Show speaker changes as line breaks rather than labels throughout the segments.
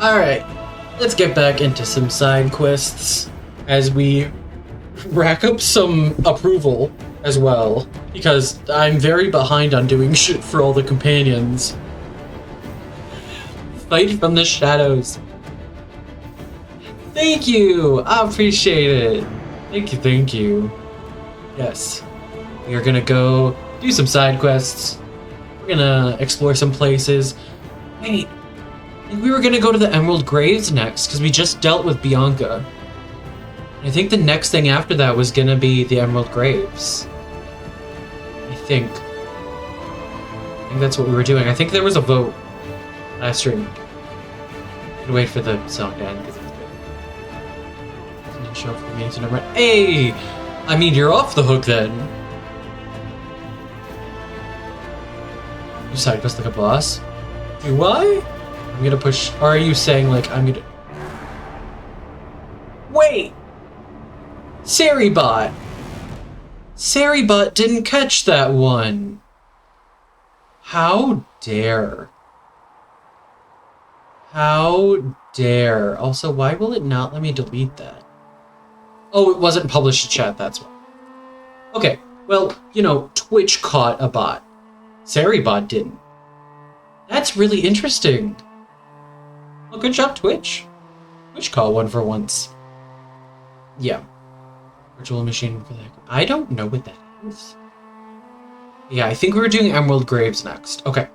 Alright, let's get back into some side quests as we rack up some approval as well, because I'm very behind on doing shit for all the companions. Fight from the shadows. Thank you! I appreciate it. Thank you. Yes. We are gonna go do some side quests. We're gonna explore some places. Wait, I think we were gonna go to the Emerald Graves next, because we just dealt with Bianca. I think the next thing after that was gonna be the Emerald Graves. I think that's what we were doing. I think there was a vote last stream. I'm gonna wait for the song to end, because it's good. Didn't show up for me to number. Hey! I mean, you're off the hook then. You side quest like a boss? Do I? I'm gonna push. Or are you saying, like, I'm gonna. Wait! Saribot! Saribot didn't catch that one! How dare. How dare. Also, why will it not let me delete that? Oh, it wasn't published to chat, that's why. Okay, well, you know, Twitch caught a bot. Saribot didn't. That's really interesting. Well, good job, Twitch. Twitch caught one for once. Yeah. Virtual machine for that. I don't know what that is. Yeah, I think we were doing Emerald Graves next. Okay.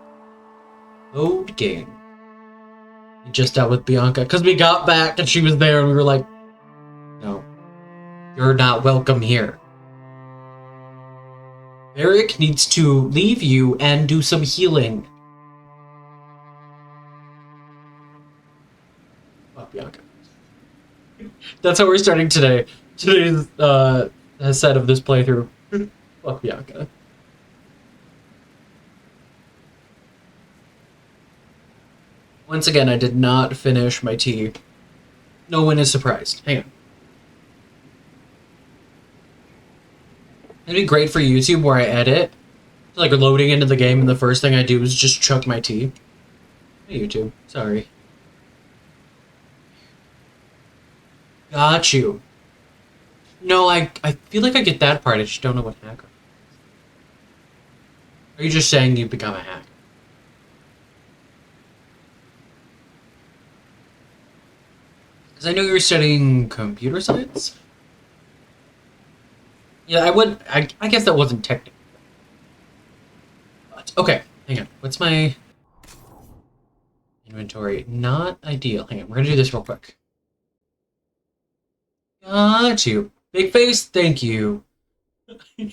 Load game. We just dealt with Bianca, because we got back and she was there and we were like, no, you're not welcome here. Eric needs to leave you and do some healing. Oh, Bianca. That's how we're starting today. Today's set of this playthrough. Fuck Bianca. Once again, I did not finish my tea. No one is surprised. Hang on. It'd be great for YouTube where I edit. Like loading into the game and the first thing I do is just chuck my tea. Hey YouTube, sorry. Got you. No, I feel like I get that part, I just don't know what hacker. Are you just saying you become a hacker? Because I know you were studying computer science? Yeah, I guess that wasn't technical. But, okay, hang on. What's my inventory? Not ideal. Hang on, we're gonna do this real quick. Got you. Big face, thank you. You're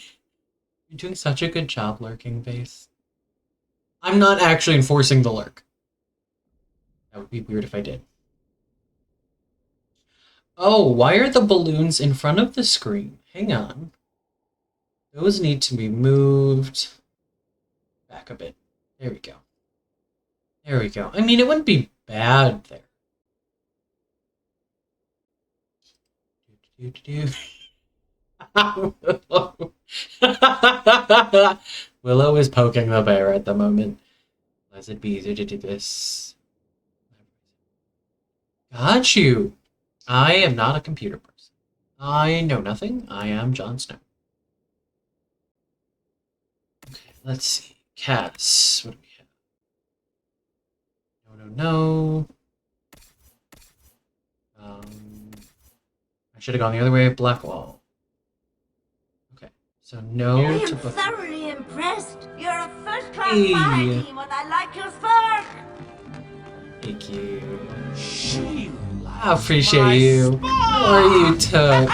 doing such a good job lurking, face. I'm not actually enforcing the lurk. That would be weird if I did. Oh, why are the balloons in front of the screen? Hang on. Those need to be moved back a bit. There we go. There we go. I mean, it wouldn't be bad there. Willow is poking the bear at the moment. Unless it'd be easier to do this. Got you. I am not a computer person. I know nothing. I am Jon Snow. Okay, let's see. Cass. What do we have? No. I should have gone the other way. Blackwall. Okay, so no
I
to
am
book.
thoroughly impressed. You're a first-class
Hey.
variety, but I like your spark.
Thank you.
She
I appreciate you. How are you, Tuck?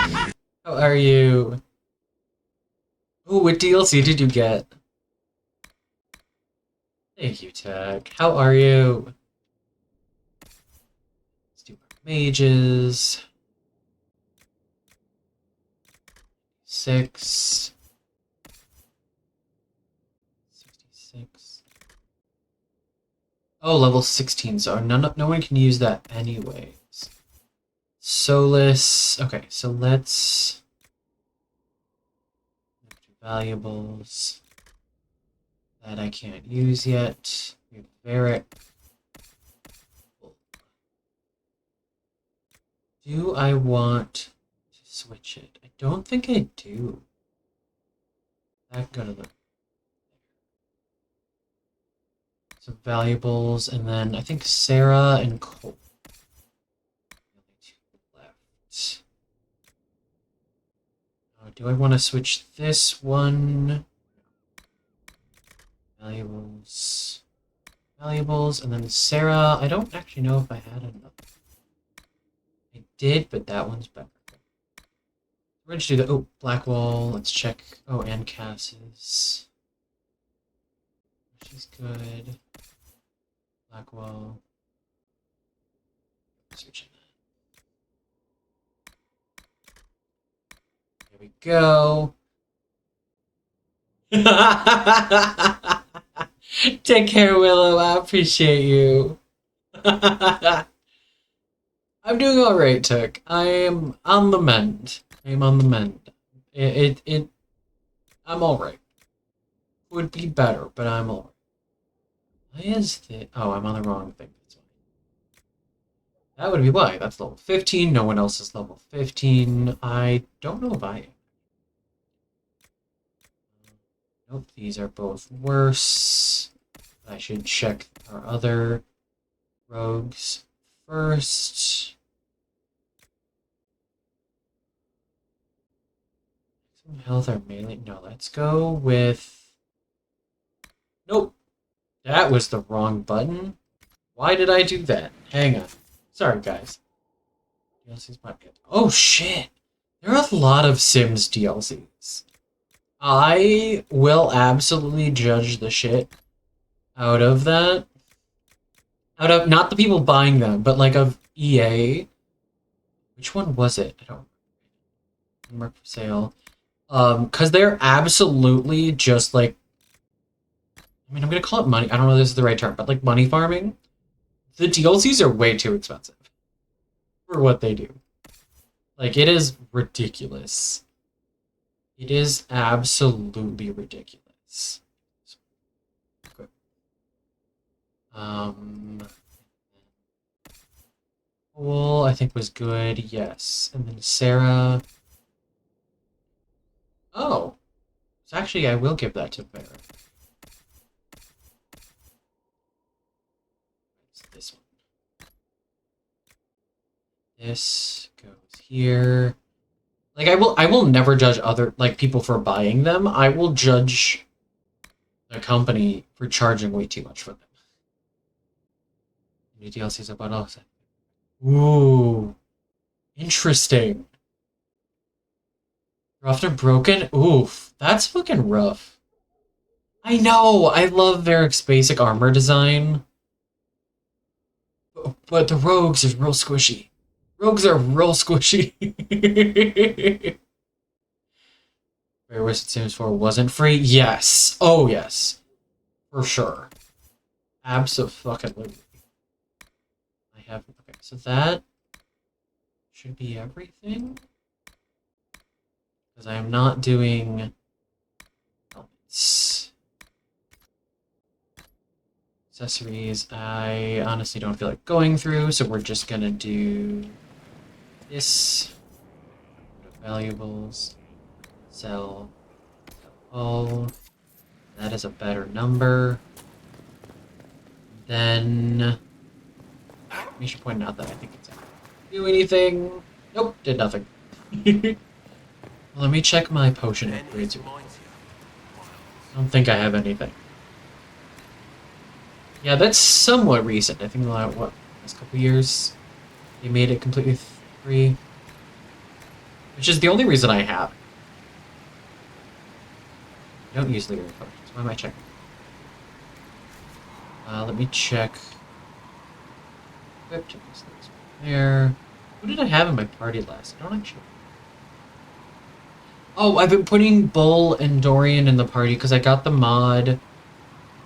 How are you? Ooh, what DLC did you get? Thank you, Tuck. How are you? Let's do mages. 66. Oh, level 16, so no one can use that anyways. Solus. Okay, so let's do valuables that I can't use yet. We have Varric. Do I want to switch it? I don't think I do. That good of it. Some valuables, and then I think Sarah and Cole. Only two left. Do I want to switch this one? Valuables. Valuables, and then Sarah. I don't actually know if I had another. I did, but that one's better. We're going to do the... Oh, Blackwall. Let's check. Oh, and Cass's. She's good. Blackwall. Searching that. There we go. Take care, Willow. I appreciate you. I'm doing alright, Tuck. I am on the mend. I'm on the mend. I'm alright. Would be better, but I'm alright. Why is the... Oh, I'm on the wrong thing. That's why. That would be why. That's level 15. No one else is level 15. I don't know if I am. Nope, these are both worse. I should check our other rogues first. Some health are melee. No, let's go with... Nope. That was the wrong button. Why did I do that? Hang on. Sorry, guys. DLCs might be... Oh, shit. There are a lot of Sims DLCs. I will absolutely judge the shit out of that. Out of, not the people buying them, but like of EA. Which one was it? I don't remember. For sale. Because they're absolutely just like... I mean, I'm gonna call it money. I don't know if this is the right term, but like money farming. The DLCs are way too expensive for what they do. Like, it is ridiculous. It is absolutely ridiculous. Okay. Well, I think was good, yes. And then Sarah. Oh. So actually, I will give that to Vera. It's this one. This goes here. Like, I will never judge other, like, people for buying them. I will judge the company for charging way too much for them. New DLCs about us. Ooh. Interesting. They're often broken? Oof. That's fucking rough. I know! I love Varric's basic armor design. But the rogues is real squishy. Rogues are real squishy. Where was it Sims 4 wasn't free? Yes. Oh, yes. For sure. Abso-fucking-lutely. I have... Okay, so that should be everything. Because I am not doing elements. Accessories, I honestly don't feel like going through, so we're just gonna do this. Valuables. Sell all. That is a better number. Then we should point out that I think it's do anything. Nope, did nothing. Well, let me check my potion upgrades. I don't think I have anything. Yeah, that's somewhat recent. I think what last couple years they made it completely free, which is the only reason I have it. I don't use lyric potions. Why am I checking? Let me check. Equipped. There. Who did I have in my party last? I don't actually. Oh, I've been putting Bull and Dorian in the party because I got the mod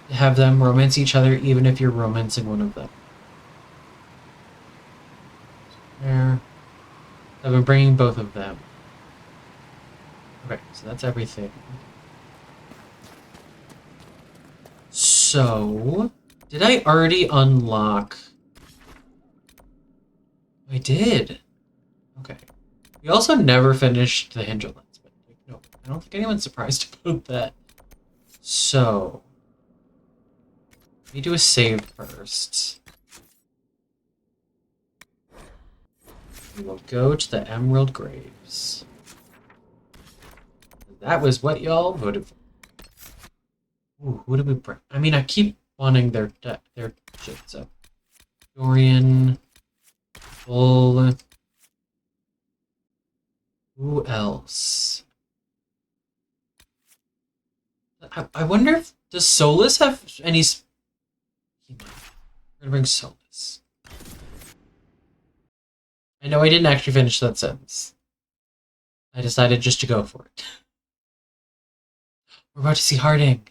to have them romance each other even if you're romancing one of them. There. I've been bringing both of them. Okay, so that's everything. So, did I already unlock? I did. We also never finished the Hinterlands, but like, no, I don't think anyone's surprised about that. So, let me do a save first. We will go to the Emerald Graves. That was what y'all voted for. Ooh, who did we bring? I mean, I keep wanting their shit, so. Dorian. Bull. Who else? I wonder if does Solus have any? We're gonna bring Solus. I know I didn't actually finish that sentence. I decided just to go for it. We're about to see Harding.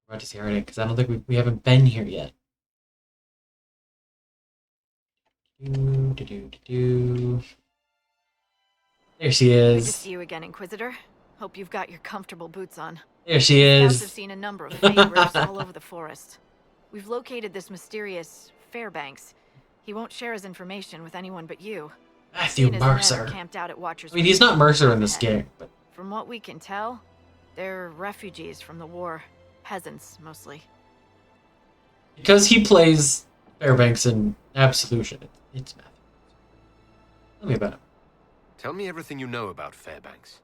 We're about to see Harding because I don't think we haven't been here yet. There she is.
Good to see you again, Inquisitor. Hope you've got your comfortable boots on.
There she
Scouts
is.
have seen a number of fake rifts all over the forest. We've located this mysterious Fairbanks. He won't share his information with anyone but you.
Matthew
He and his men are
Mercer.
camped out at Watcher's
I mean, he's not
Ridge.
Mercer in this game, but
From what we can tell, they're refugees from the war. Peasants, mostly.
because he plays Fairbanks in Absolution, it's Matthew. Tell me about him.
Tell me everything you know about Fairbanks.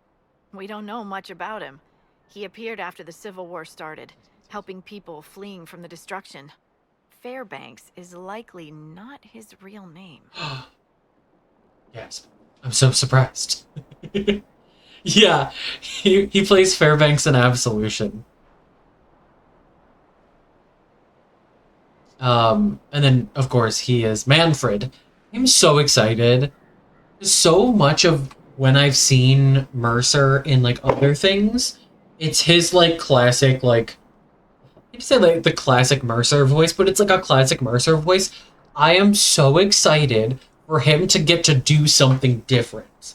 We don't know much about him. He appeared after the Civil War started, helping people fleeing from the destruction. Fairbanks is likely not his real name.
Yes, I'm so surprised. Yeah, he plays Fairbanks in Absolution. And then, of course, he is Manfred. I'm so excited. So much of when I've seen Mercer in, like, other things, it's his, like, classic, like, I'd say, like, the classic Mercer voice, but it's, like, a classic Mercer voice. I am so excited for him to get to do something different.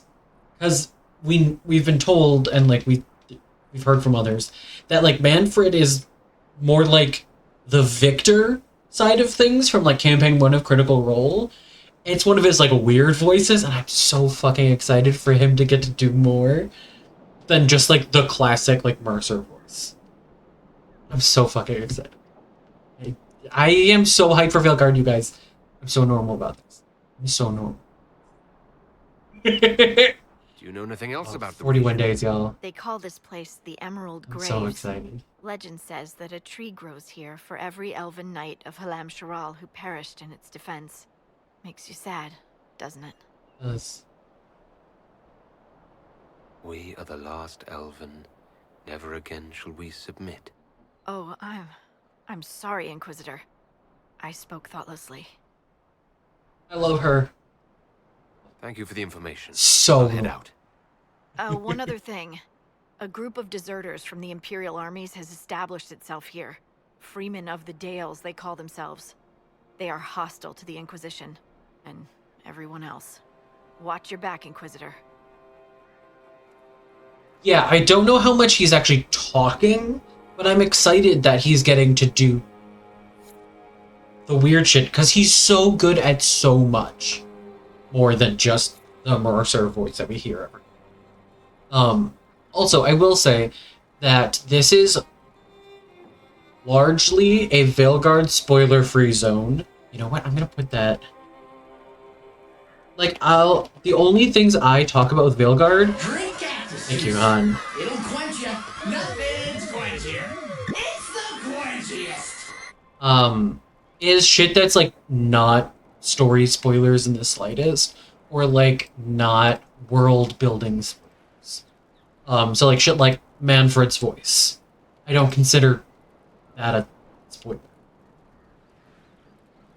Because we've been told, and, like, we've heard from others, that, like, Manfred is more, like, the victor side of things from, like, Campaign 1 of Critical Role. It's one of his, like, weird voices, and I'm so fucking excited for him to get to do more than just, like, the classic, like, Mercer voice. I'm so fucking excited. I am so hyped for Veilguard, you guys. I'm so normal about this. I'm so normal.
Do you know anything else about the
41
region?
days, y'all.
They call this place the Emerald
I'm
Graves.
so excited.
Legend says that a tree grows here for every elven knight of Halam Sharal who perished in its defense. Makes you sad, doesn't it?
Yes.
We are the last elven. Never again shall we submit.
Oh, I'm sorry, Inquisitor. I spoke thoughtlessly.
I love her
Thank you for the information.
so
I'll head
much.
out.
One other thing. A group of deserters from the Imperial armies has established itself here. Freemen of the Dales, they call themselves. They are hostile to the Inquisition, and everyone else. Watch your back, Inquisitor.
Yeah, I don't know how much he's actually talking, but I'm excited that he's getting to do the weird shit, because he's so good at so much more than just the Mercer voice that we hear every. Also, I will say that this is largely a Veilguard spoiler-free zone. You know what? I'm gonna put that. Like, the only things I talk about with Veilguard. Thank you, hon.
It'll quench you. Nothing's quenchier. It's the quenchiest.
Is shit that's, like, not story spoilers in the slightest, or, like, not world building spoilers. So, like, shit like Manfred's voice. I don't consider that a spoiler.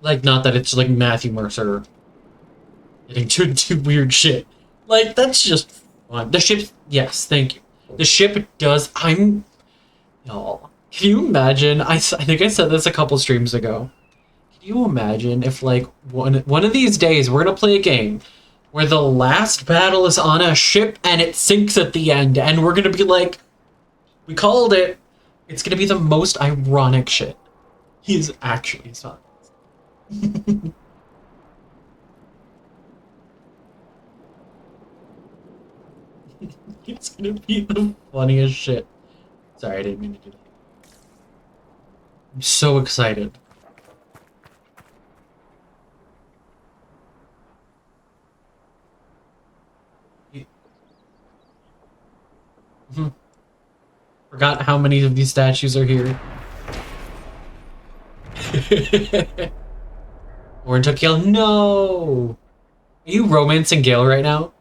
Like, not that it's, like, Matthew Mercer getting to do weird shit. Like, that's just fun. The ship, yes, thank you. The ship does, y'all, can you imagine, I think I said this a couple streams ago. Can you imagine if, like, one of these days we're gonna play a game where the last battle is on a ship and it sinks at the end, and we're gonna be like, we called it. It's gonna be the most ironic shit. He's actually not. It's gonna be the funniest shit. Sorry, I didn't mean to do that. I'm so excited. Forgot how many of these statues are here. Orin took Gale. No! Are you romancing Gale right now?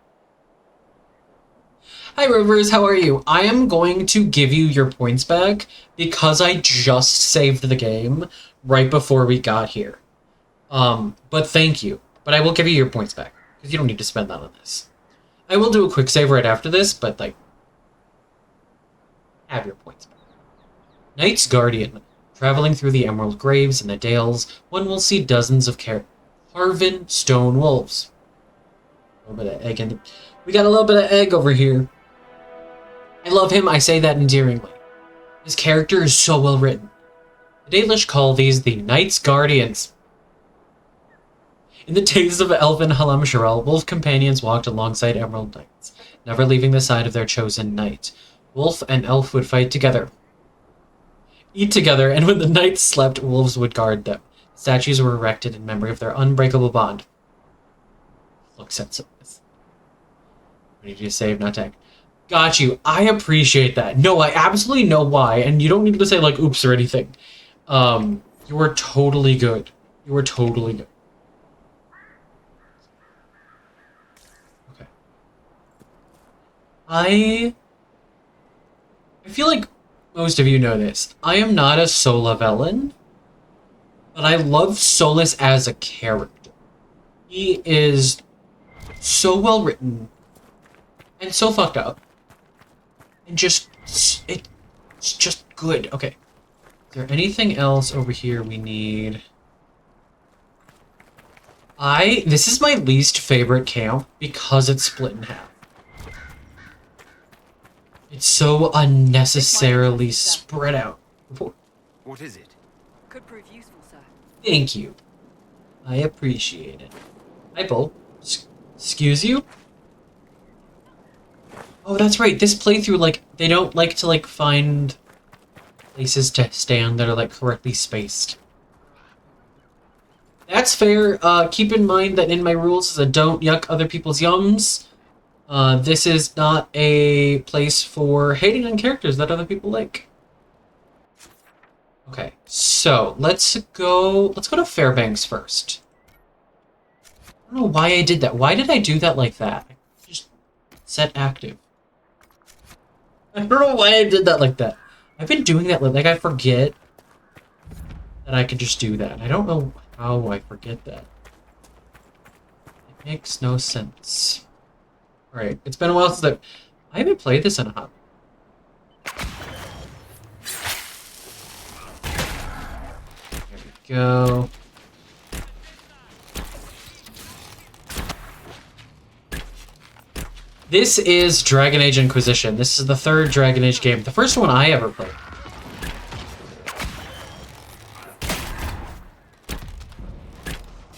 Hi Rovers, how are you? I am going to give you your points back because I just saved the game right before we got here. But thank you. But I will give you your points back because you don't need to spend that on this. I will do a quick save right after this, but like, have your points back. Knight's Guardian. Traveling through the Emerald Graves and the Dales, one will see dozens of carven stone wolves. A little bit of egg in we got a little bit of egg over here. I love him, I say that endearingly. His character is so well written. The Dalish call these the Knight's Guardians. In the days of Elven Halam-Sharel, wolf companions walked alongside Emerald Knights, never leaving the side of their chosen knight. Wolf and elf would fight together, eat together, and when the knights slept, wolves would guard them. Statues were erected in memory of their unbreakable bond. Looks at some. We need you to save, not tag. Got you. I appreciate that. No, I absolutely know why, and you don't need to say like oops or anything. You were totally good. You were totally good. Okay. I feel like most of you know this. I am not a Sola villain, but I love Solas as a character. He is so well written and so fucked up, and it's just good. Okay, is there anything else over here we need? This is my least favorite camp because it's split in half. It's so unnecessarily spread out.
What is it?
Could prove useful, sir.
Thank you. I appreciate it. Hi, Bull. Excuse you? Oh, that's right. This playthrough, like, they don't like to, like, find places to stand that are, like, correctly spaced. That's fair. Keep in mind that in my rules is a don't yuck other people's yums. This is not a place for hating on characters that other people like. Okay, so let's go to Fairbanks first. I don't know why I did that. Why did I do that like that? Just set active. I don't know why I did that like that. I've been doing that like I forget that I could just do that. I don't know how I forget that. It makes no sense. Alright, it's been a while since I haven't played this in a hot. There we go. This is Dragon Age Inquisition. This is the third Dragon Age game. The first one I ever played.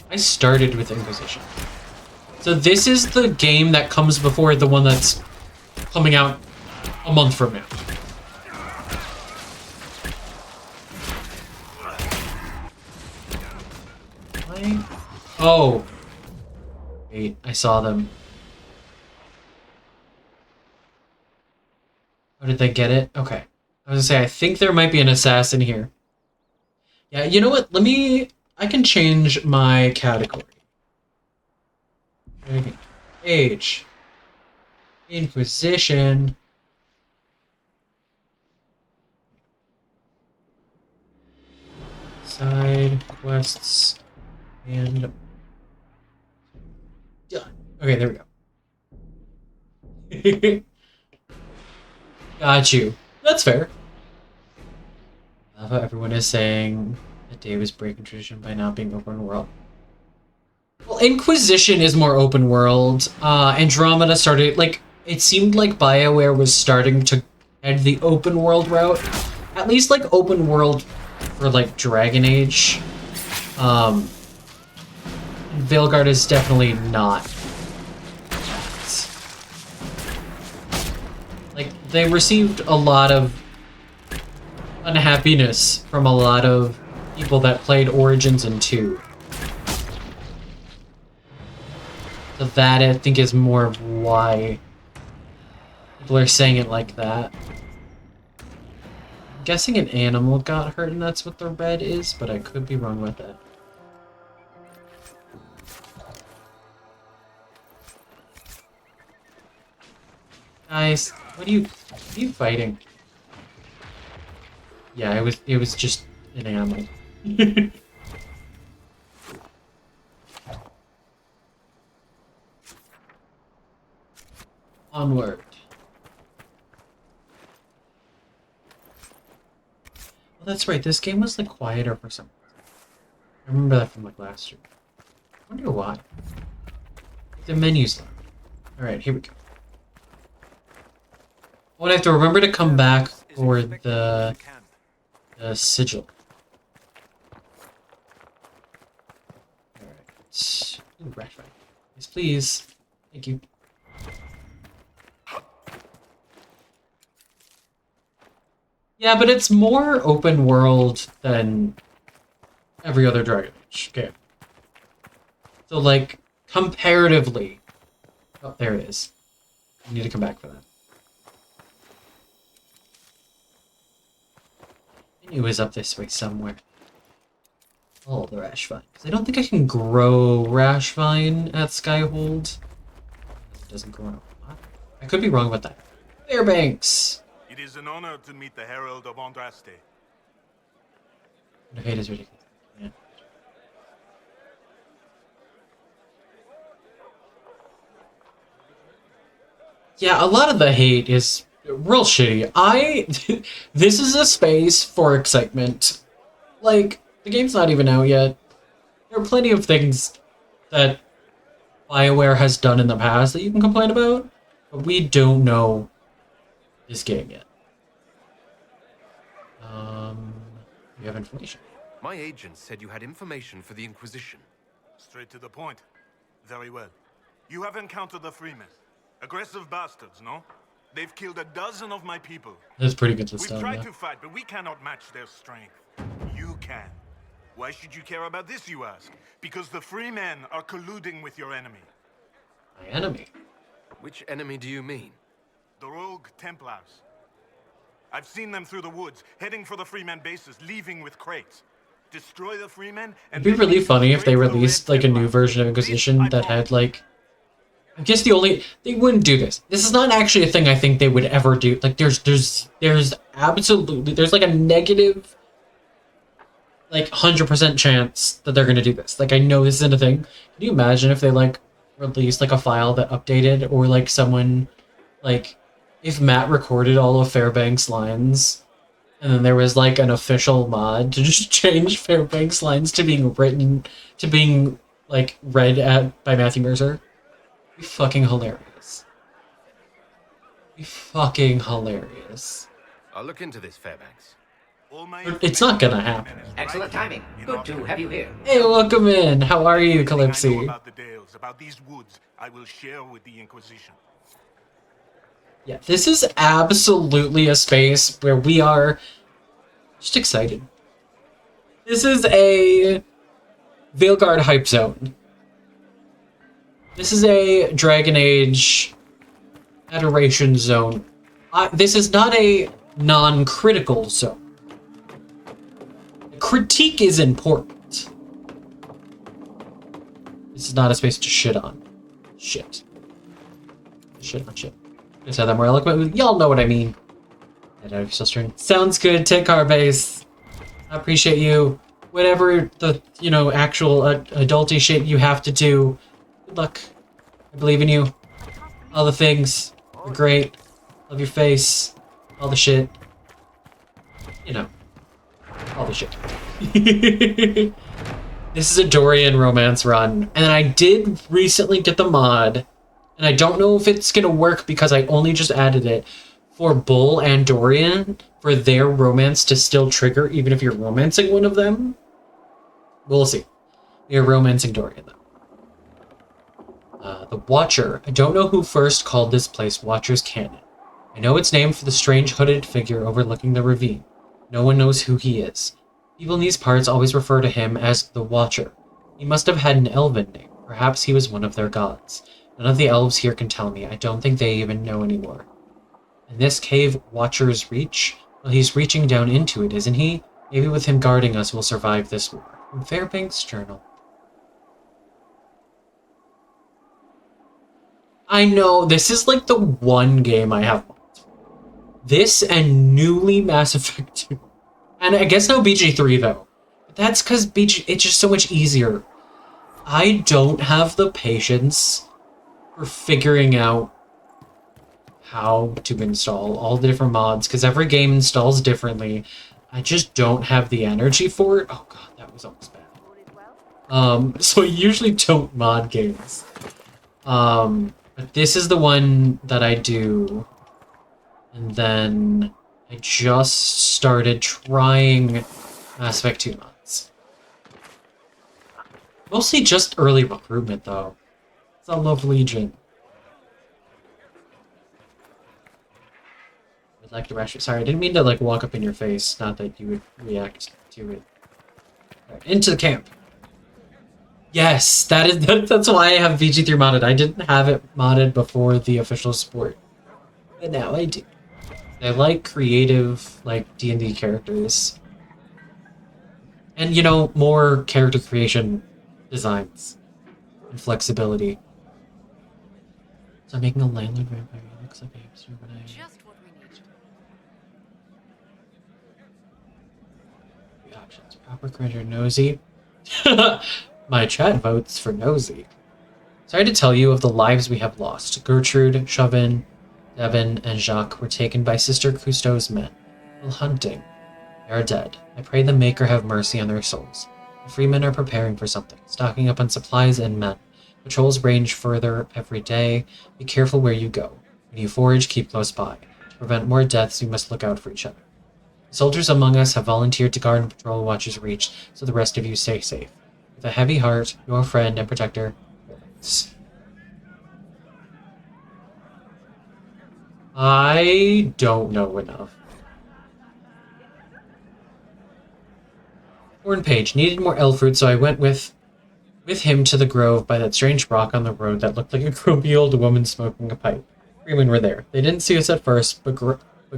I started with Inquisition. So this is the game that comes before the one that's coming out a month from now. Oh. Wait, I saw them. Oh, did they get it? Okay. I was gonna say, I think there might be an assassin here. Yeah, you know what? I can change my category. Age. Inquisition. Side quests. And done. Okay, there we go. Got you. That's fair. I love how everyone is saying that Dave is breaking tradition by not being open world. Well, Inquisition is more open world. Andromeda started, like, it seemed like BioWare was starting to head the open world route. At least, like, open world for, like, Dragon Age. Veilguard is definitely not. they received a lot of unhappiness from a lot of people that played Origins and 2. So that, I think, is more of why people are saying it like that. I'm guessing an animal got hurt and that's what the red is, but I could be wrong with it. Guys, what are you fighting? Yeah, it was just an animal. Onward. Well, that's right, this game was like quieter for some reason. I remember that from like last year. I wonder why. The menu's left. Alright, here we go. Oh, and I have to remember to come back for the sigil. Alright. Ooh, rat fight. Yes, please. Thank you. Yeah, but it's more open world than every other Dragon Age game. So, like, comparatively... Oh, there it is. I need to come back for that. It was up this way somewhere. Oh, the Rash Vine. Because I don't think I can grow Rash Vine at Skyhold. It doesn't grow. I could be wrong about that. Fairbanks!
It is an honor to meet the Herald of Andraste.
The hate is ridiculous. Yeah. Yeah, a lot of the hate is real shitty. This is a space for excitement. Like, the game's not even out yet. There are plenty of things that BioWare has done in the past that you can complain about, but we don't know this game yet. You have information.
My agent said you had information for the Inquisition.
Straight to the point. Very well. You have encountered the Freemen. Aggressive bastards, no? They've killed a dozen of my people.
That's pretty good to
We've
start,
tried
yeah.
to fight, but we cannot match their strength. You can. Why should you care about this, you ask? Because the Freemen are colluding with your enemy.
My enemy?
Which enemy do you mean?
The rogue Templars. I've seen them through the woods, heading for the Freemen bases, leaving with crates. Destroy the Freemen, and
It'd be really funny if they
straight to the
released
Red
like a new
Templar.
version of Inquisition
This I
that had
promise.
like... I guess they wouldn't do this. This is not actually a thing I think they would ever do. Like there's absolutely, there's like a negative, like 100% chance that they're gonna do this. Like I know this isn't a thing. Can you imagine if they like released like a file that updated, or like someone, like if Matt recorded all of Fairbanks' lines, and then there was like an official mod to just change Fairbanks' lines to being written, to being like read at by Matthew Mercer? Be fucking hilarious. Be fucking hilarious.
I'll look into this, Fairbanks.
All my
But it's not gonna happen.
Excellent timing. Good to have you here.
Hey, welcome in. How are you,
Everything I know
Calypsy?
about the Dales, about these woods, I will share with the Inquisition.
Yeah, this is absolutely a space where we are just excited. This is a Veilguard hype zone. This is a Dragon Age adoration zone. This is not a non-critical zone. Critique is important. This is not a space to shit on. Shit. Shit on shit. I said that more eloquently. Y'all know what I mean. I don't know if you're still streaming. Sounds good, Tikar Base. I appreciate you. Whatever the, you know, actual adulty shit you have to do. Good luck. I believe in you. All the things. You're great. Love your face. All the shit. You know. All the shit. This is a Dorian romance run. And I did recently get the mod. And I don't know if it's gonna work because I only just added it for Bull and Dorian for their romance to still trigger even if you're romancing one of them. We'll see. We are romancing Dorian though. The Watcher. I don't know who first called this place Watcher's Cannon. I know it's named for the strange hooded figure overlooking the ravine. No one knows who he is. People in these parts always refer to him as the Watcher. He must have had an elven name. Perhaps he was one of their gods. None of the elves here can tell me. I don't think they even know anymore. In this cave, Watcher's reach? Well, he's reaching down into it, isn't he? Maybe with him guarding us, we'll survive this war. From Fairbanks' Journal. I know, this is like the one game I have mods for. This and newly Mass Effect 2. And I guess now BG3 though. But that's because BG, it's just so much easier. I don't have the patience for figuring out how to install all the different mods, because every game installs differently. I just don't have the energy for it. Oh god, that was almost bad. So I usually don't mod games. But this is the one that I do. And then I just started trying Mass Effect 2 mods. Mostly just early recruitment though. I love Legion. I'd like to rush it. Sorry, I didn't mean to like walk up in your face. Not that you would react to it. Right, into the camp. Yes, that's why I have VG3 modded. I didn't have it modded before the official support, but now I do. I like creative, like D&D characters, and you know, more character creation designs and flexibility. So I'm making a landlord vampire. It looks like a hipster, but I...
Just what we need.
Three options. Proper, cringe, or nosy. My chat votes for nosy. Sorry to tell you of the lives we have lost. Gertrude, Chauvin, Devin, and Jacques were taken by Sister Cousteau's men while hunting. They are dead. I pray the Maker have mercy on their souls. The freemen are preparing for something, stocking up on supplies and men. Patrols range further every day. Be careful where you go. When you forage, keep close by. To prevent more deaths, we must look out for each other. The soldiers among us have volunteered to guard and patrol Watcher's Reach, so the rest of you stay safe. With a heavy heart, your friend and protector, I don't know enough. Horn Page needed more elf fruit, so I went with him to the grove by that strange rock on the road that looked like a grumpy old woman smoking a pipe. Freemen were there. They didn't see us at first, but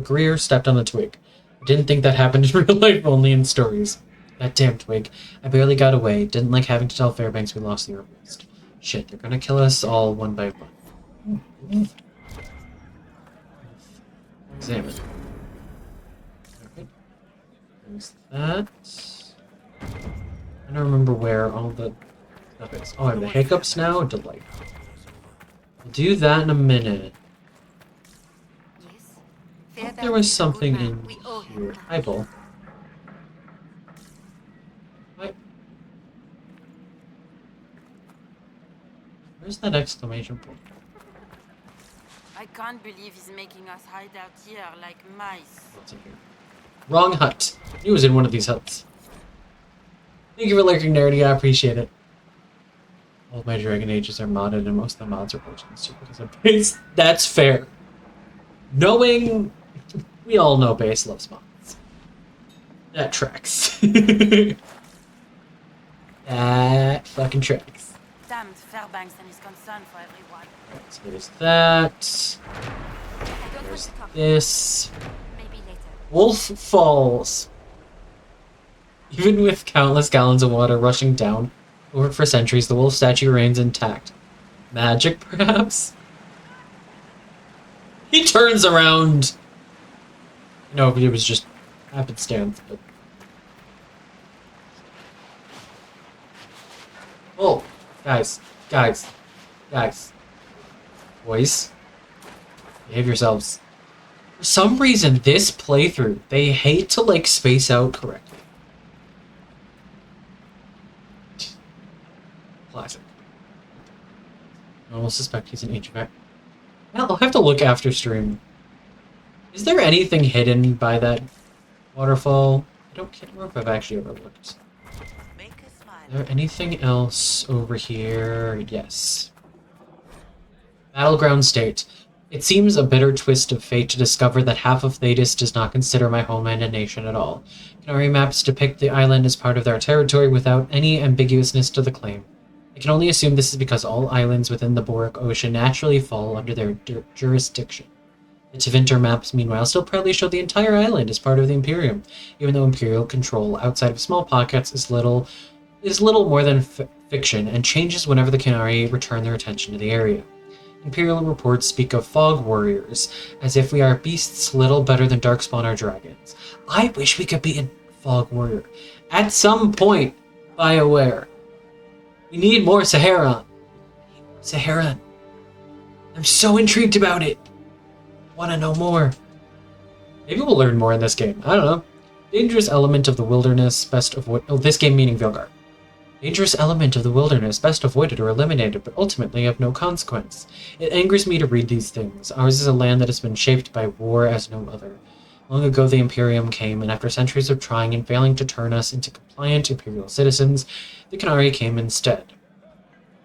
Greer stepped on a twig. I didn't think that happened in real life, only in stories. That damn twig. I barely got away. Didn't like having to tell Fairbanks we lost the herbalist. Shit, they're gonna kill us all one by one. Examine. Okay. There's that. I don't remember where all the stuff is. Oh, I have the hiccups now? Delightful. I'll do that in a minute. I thought there was something in here. Eyeball. What? Where's that exclamation point?
I can't believe he's making us hide out here like mice.
What's in here? Wrong hut. He was in one of these huts. Thank you for lurking, Nerdy. I appreciate it. All of my Dragon Ages are modded, and most of the mods are Portuguese too because of base. That's fair. Knowing, we all know base loves mods. That tracks. That fucking tracks.
Damned Fairbanks and his concern for everyone.
Right, so there's that. There's this.
Maybe later.
Wolf Falls. Even with countless gallons of water rushing down over for centuries, the wolf statue remains intact. Magic, perhaps? He turns around. No, it was just happenstance, but... Oh, guys. Boys. Behave yourselves. For some reason, this playthrough, they hate to, like, space out correctly. Classic. I almost suspect he's an HVAC. I'll have to look after stream. Is there anything hidden by that waterfall? Can't remember if I've actually ever looked. Is there anything else over here? Yes. Battleground State. It seems a bitter twist of fate to discover that half of Thetis does not consider my homeland a nation at all. Canary maps depict the island as part of their territory without any ambiguousness to the claim. I can only assume this is because all islands within the Boric Ocean naturally fall under their jurisdiction. The Tevinter maps, meanwhile, still proudly show the entire island as part of the Imperium, even though Imperial control outside of small pockets is little more than fiction and changes whenever the Canary return their attention to the area. Imperial reports speak of fog warriors, as if we are beasts little better than darkspawn or dragons. I wish we could be a fog warrior. At some point, BioWare. We need more Saharan. Saharan. I'm so intrigued about it. Want to know more. Maybe we'll learn more in this game. I don't know. Dangerous element of the wilderness, best avoided. Oh, this game meaning Vilgar. Dangerous element of the wilderness, best avoided or eliminated, but ultimately of no consequence. It angers me to read these things. Ours is a land that has been shaped by war as no other. Long ago the Imperium came, and after centuries of trying and failing to turn us into compliant Imperial citizens, the Canary came instead.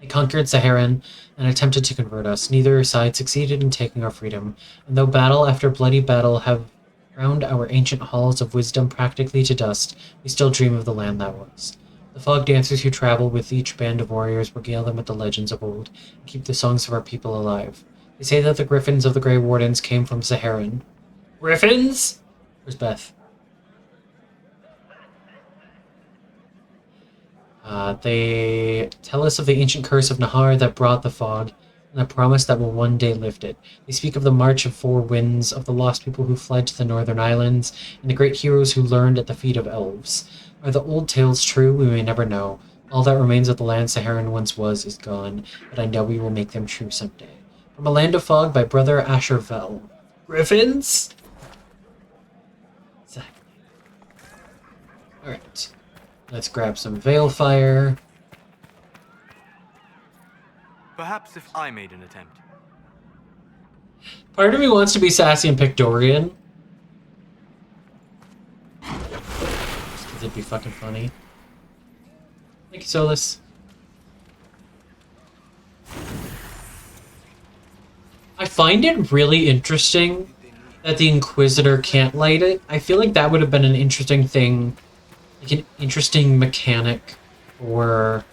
They conquered Saharan and attempted to convert us. Neither side succeeded in taking our freedom, and though battle after bloody battle have ground our ancient halls of wisdom practically to dust, we still dream of the land that was. The fog dancers who travel with each band of warriors regale them with the legends of old, and keep the songs of our people alive. They say that the griffins of the Grey Wardens came from Saharan. Griffins? Where's Beth? They tell us of the ancient curse of Nahar that brought the fog, and the promise that will one day lift it. They speak of the march of four winds, of the lost people who fled to the northern islands, and the great heroes who learned at the feet of elves. Are the old tales true? We may never know. All that remains of the land Saharan once was is gone, but I know we will make them true someday. From A Land of Fog by Brother Asher Vell. Griffins? Exactly. Alright. Let's grab some Veilfire.
Perhaps if I made an attempt.
Part of me wants to be sassy and pick Dorian. Just because it'd be fucking funny. Thank you, Solus. I find it really interesting that the Inquisitor can't light it. I feel like that would have been an interesting thing, like an interesting mechanic for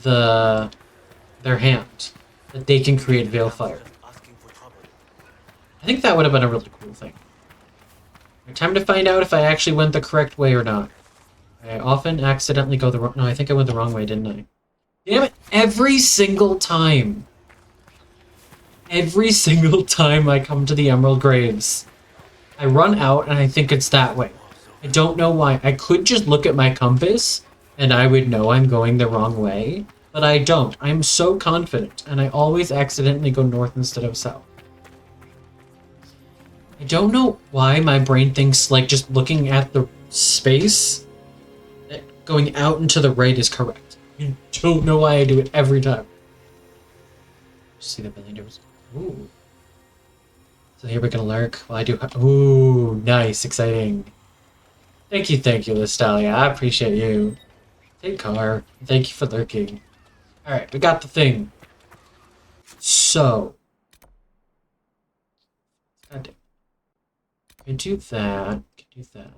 their hand, that they can create Veilfire. I think that would have been a really cool thing. Time to find out if I actually went the correct way or not. I often accidentally go the wrong... No, I think I went the wrong way, didn't I? Damn it! Every single time! Every single time I come to the Emerald Graves, I run out and I think it's that way. I don't know why. I could just look at my compass and I would know I'm going the wrong way, but I don't. I'm so confident, and I always accidentally go north instead of south. I don't know why my brain thinks, like, just looking at the space, that going out and to the right is correct. I don't know why I do it every time. See the billion doors. Ooh. So here we're gonna lurk while I do... Ooh, nice, exciting. Thank you, Listalia. I appreciate you. Take car. Thank you for lurking. Alright, we got the thing. So. God damn. Can do that. Can do that.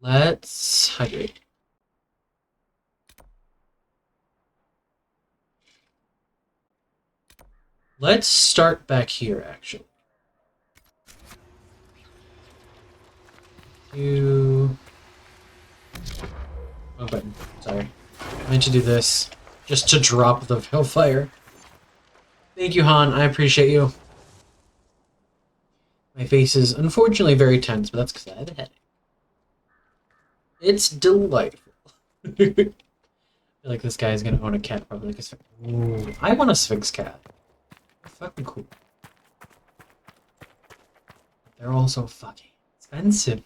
Let's hydrate. Let's start back here, actually. Wrong button. Sorry. I meant to do this just to drop the Veilfire. Thank you, Han. I appreciate you. My face is unfortunately very tense, but that's because I had a headache. It's delightful. I feel like this guy's gonna own a cat, probably like a Sphinx. Ooh, I want a Sphinx cat. They're fucking cool. They're also fucking expensive.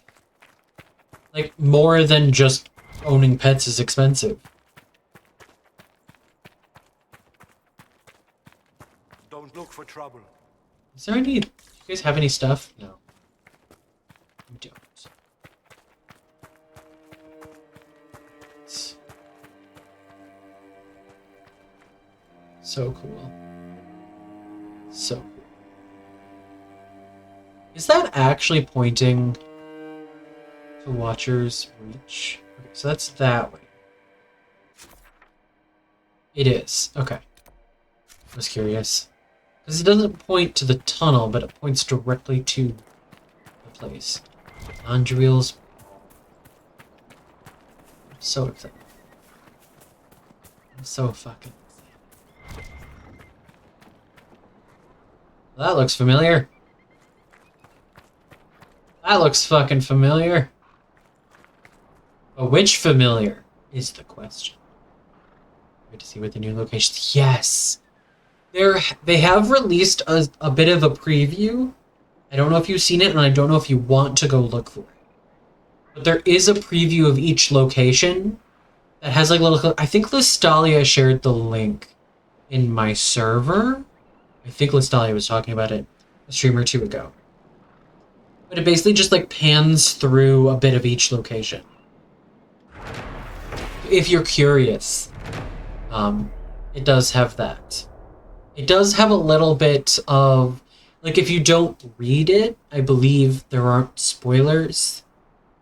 Like, more than just owning pets is expensive.
Don't look for trouble.
Is there any... Do you guys have any stuff? No. You don't. So cool. So cool. Is that actually pointing to Watcher's Reach? Okay, so that's that way. It is. Okay. I was curious. Because it doesn't point to the tunnel, but it points directly to the place. Andriel's. I'm so excited. I'm so fucking excited. That looks familiar. That looks fucking familiar. But which familiar is the question? Wait to see what the new locations. Yes! They have released a bit of a preview. I don't know if you've seen it, and I don't know if you want to go look for it. But there is a preview of each location that has like little... I think Listalia shared the link in my server. I think Listalia was talking about it a stream or two ago. But it basically just like pans through a bit of each location. If you're curious, it does have that. It does have a little bit of, like, if you don't read it, I believe there aren't spoilers.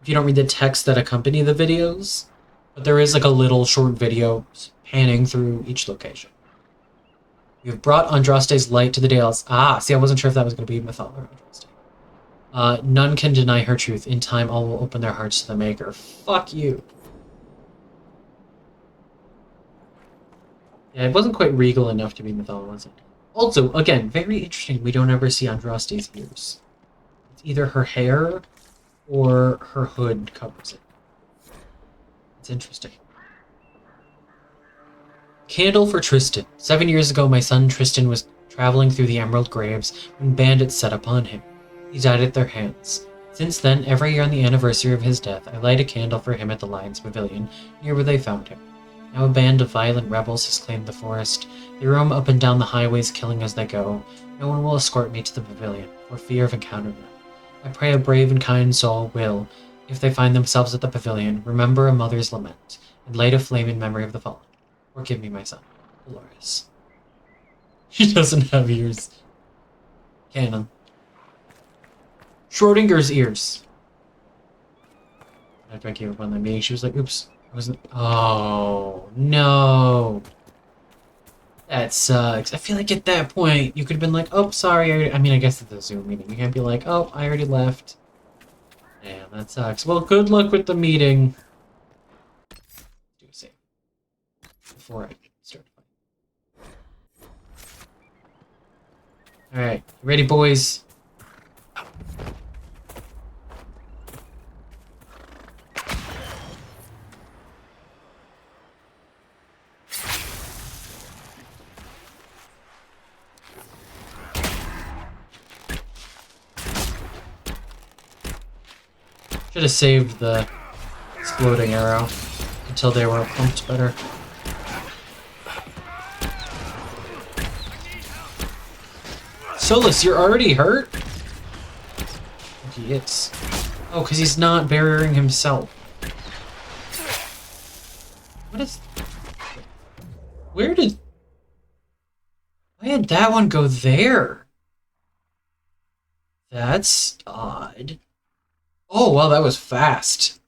If you don't read the text that accompany the videos. But there is like a little short video panning through each location. You've brought Andraste's light to the Dales. Ah, see, I wasn't sure if that was going to be Mythal or Andraste. None can deny her truth. In time, all will open their hearts to the Maker. Fuck you. Yeah, it wasn't quite regal enough to be Mythal, was it? Also, again, very interesting. We don't ever see Andraste's ears. It's either her hair or her hood covers it. It's interesting. Candle for Tristan. 7 years ago, my son Tristan was traveling through the Emerald Graves when bandits set upon him. He died at their hands. Since then, every year on the anniversary of his death, I light a candle for him at the Lion's Pavilion, near where they found him. Now a band of violent rebels has claimed the forest. They roam up and down the highways, killing as they go. No one will escort me to the pavilion, for fear of encountering them. I pray a brave and kind soul will, if they find themselves at the pavilion, remember a mother's lament, and light a flame in memory of the fallen. Forgive me, my son, Dolores. She doesn't have ears. Canon. Schrodinger's ears. After I gave up on that meeting, she was like, oops. I wasn't... Oh, no. That sucks. I feel like at that point, you could have been like, oh, sorry. I mean, I guess it's a Zoom meeting. You can't be like, oh, I already left. Damn, that sucks. Well, good luck with the meeting. Do a save. Before I start fighting. Alright, ready, boys? Should have saved the exploding arrow until they were pumped better. Solus, you're already hurt? He is. Oh, because he's not burying himself. What is... Where did... Why did that one go there? That's odd. Oh, wow, that was fast.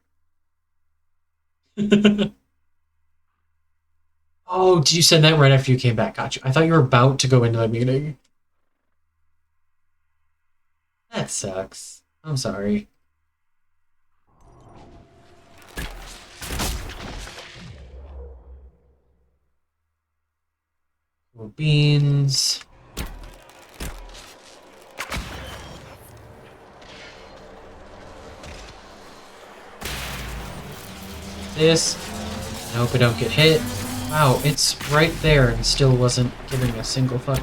Oh, did you send that right after you came back? Gotcha. I thought you were about to go into the meeting. That sucks. I'm sorry. Cool beans. This. I hope I don't get hit. Wow, it's right there and still wasn't giving a single fuck.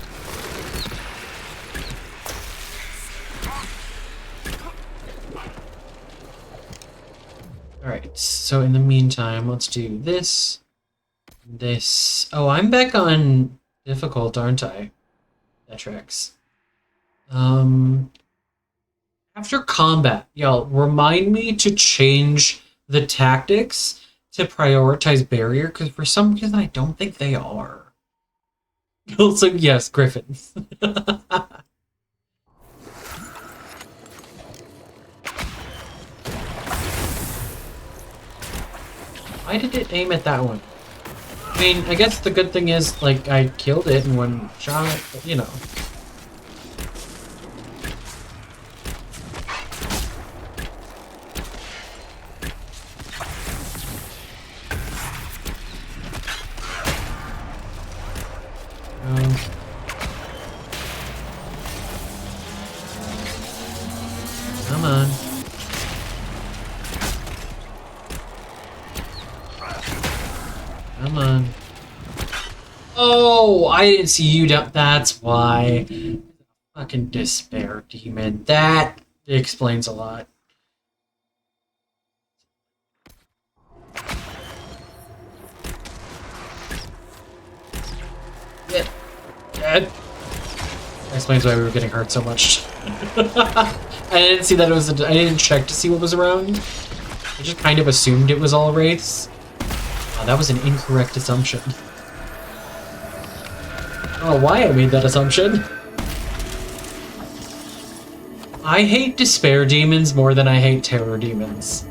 Alright, so in the meantime, let's do this. This. Oh, I'm back on difficult, aren't I? That tracks. After combat, y'all, remind me to change the tactics to prioritize barrier, because for some reason I don't think they are. Also, yes, griffins. Why did it aim at that one? I mean, I guess the good thing is, like, I killed it in one shot, but, you know. Come on. Come on. Oh, I didn't see you down. That's why. Fucking despair demon. That explains a lot. Yeah. That explains why we were getting hurt so much. I didn't see that it was. I didn't check to see what was around. I just kind of assumed it was all wraiths. Oh, that was an incorrect assumption. I don't know why I made that assumption. I hate despair demons more than I hate terror demons.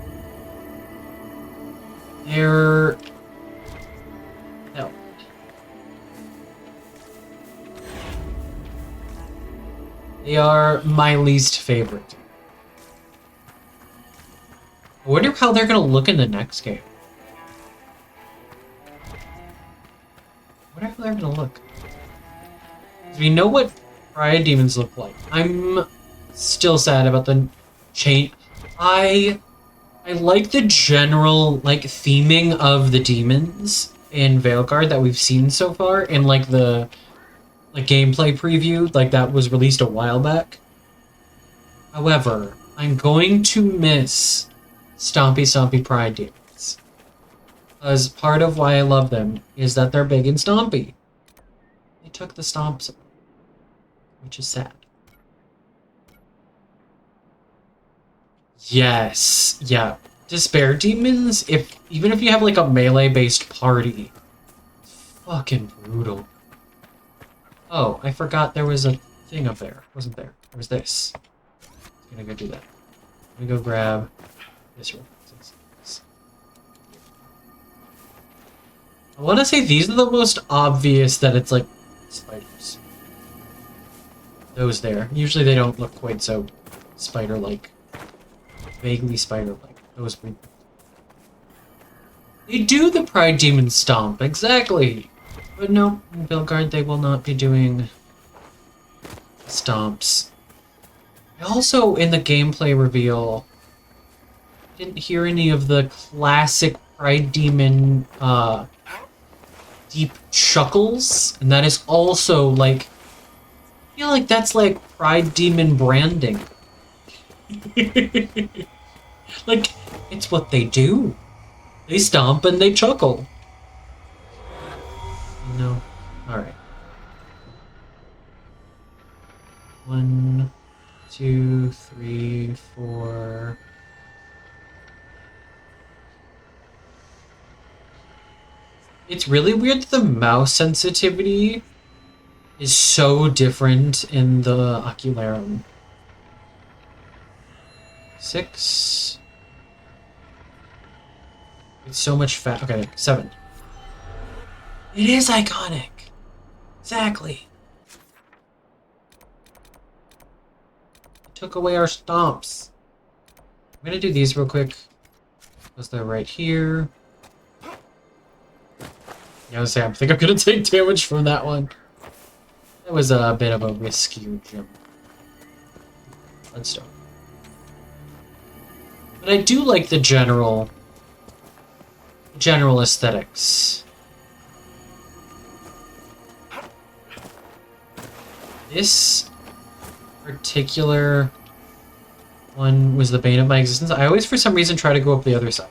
They're... no. They are my least favorite. I wonder how they're gonna look in the next game. I wonder how they're gonna look. We know what Pride Demons look like. I'm still sad about the change. I like the general like theming of the demons in Veilguard that we've seen so far in like the gameplay preview like that was released a while back. However, I'm going to miss Stompy Stompy Pride Demons. Because part of why I love them is that they're big and stompy. They took the stomps, which is sad. Yes, yeah. Despair Demons, even if you have like a melee-based party, it's fucking brutal. Oh, I forgot there was a thing up there. Wasn't there? There was this. I'm gonna go do that. Let me go grab this real quick. I want to say these are the most obvious that it's like spiders. Those there. Usually they don't look quite so spider-like. Vaguely spider-like. Those were... They do the Pride Demon Stomp, exactly! But no, in Veilguard they will not be doing stomps. I also, in the gameplay reveal, didn't hear any of the classic Pride Demon, deep chuckles, and that is also, like, I feel like that's like Pride Demon branding. Like, it's what they do. They stomp and they chuckle. No. Alright. 1, 2, 3, 4... It's really weird that the mouse sensitivity is so different in the Ocularum. 6. It's so much fat. Okay, 7. It is iconic. Exactly. It took away our stomps. I'm gonna do these real quick because they're right here. I was saying, I think I'm gonna take damage from that one. That was a bit of a risky jump. Bloodstone. But I do like the general aesthetics. This particular one was the bane of my existence. I always, for some reason, try to go up the other side.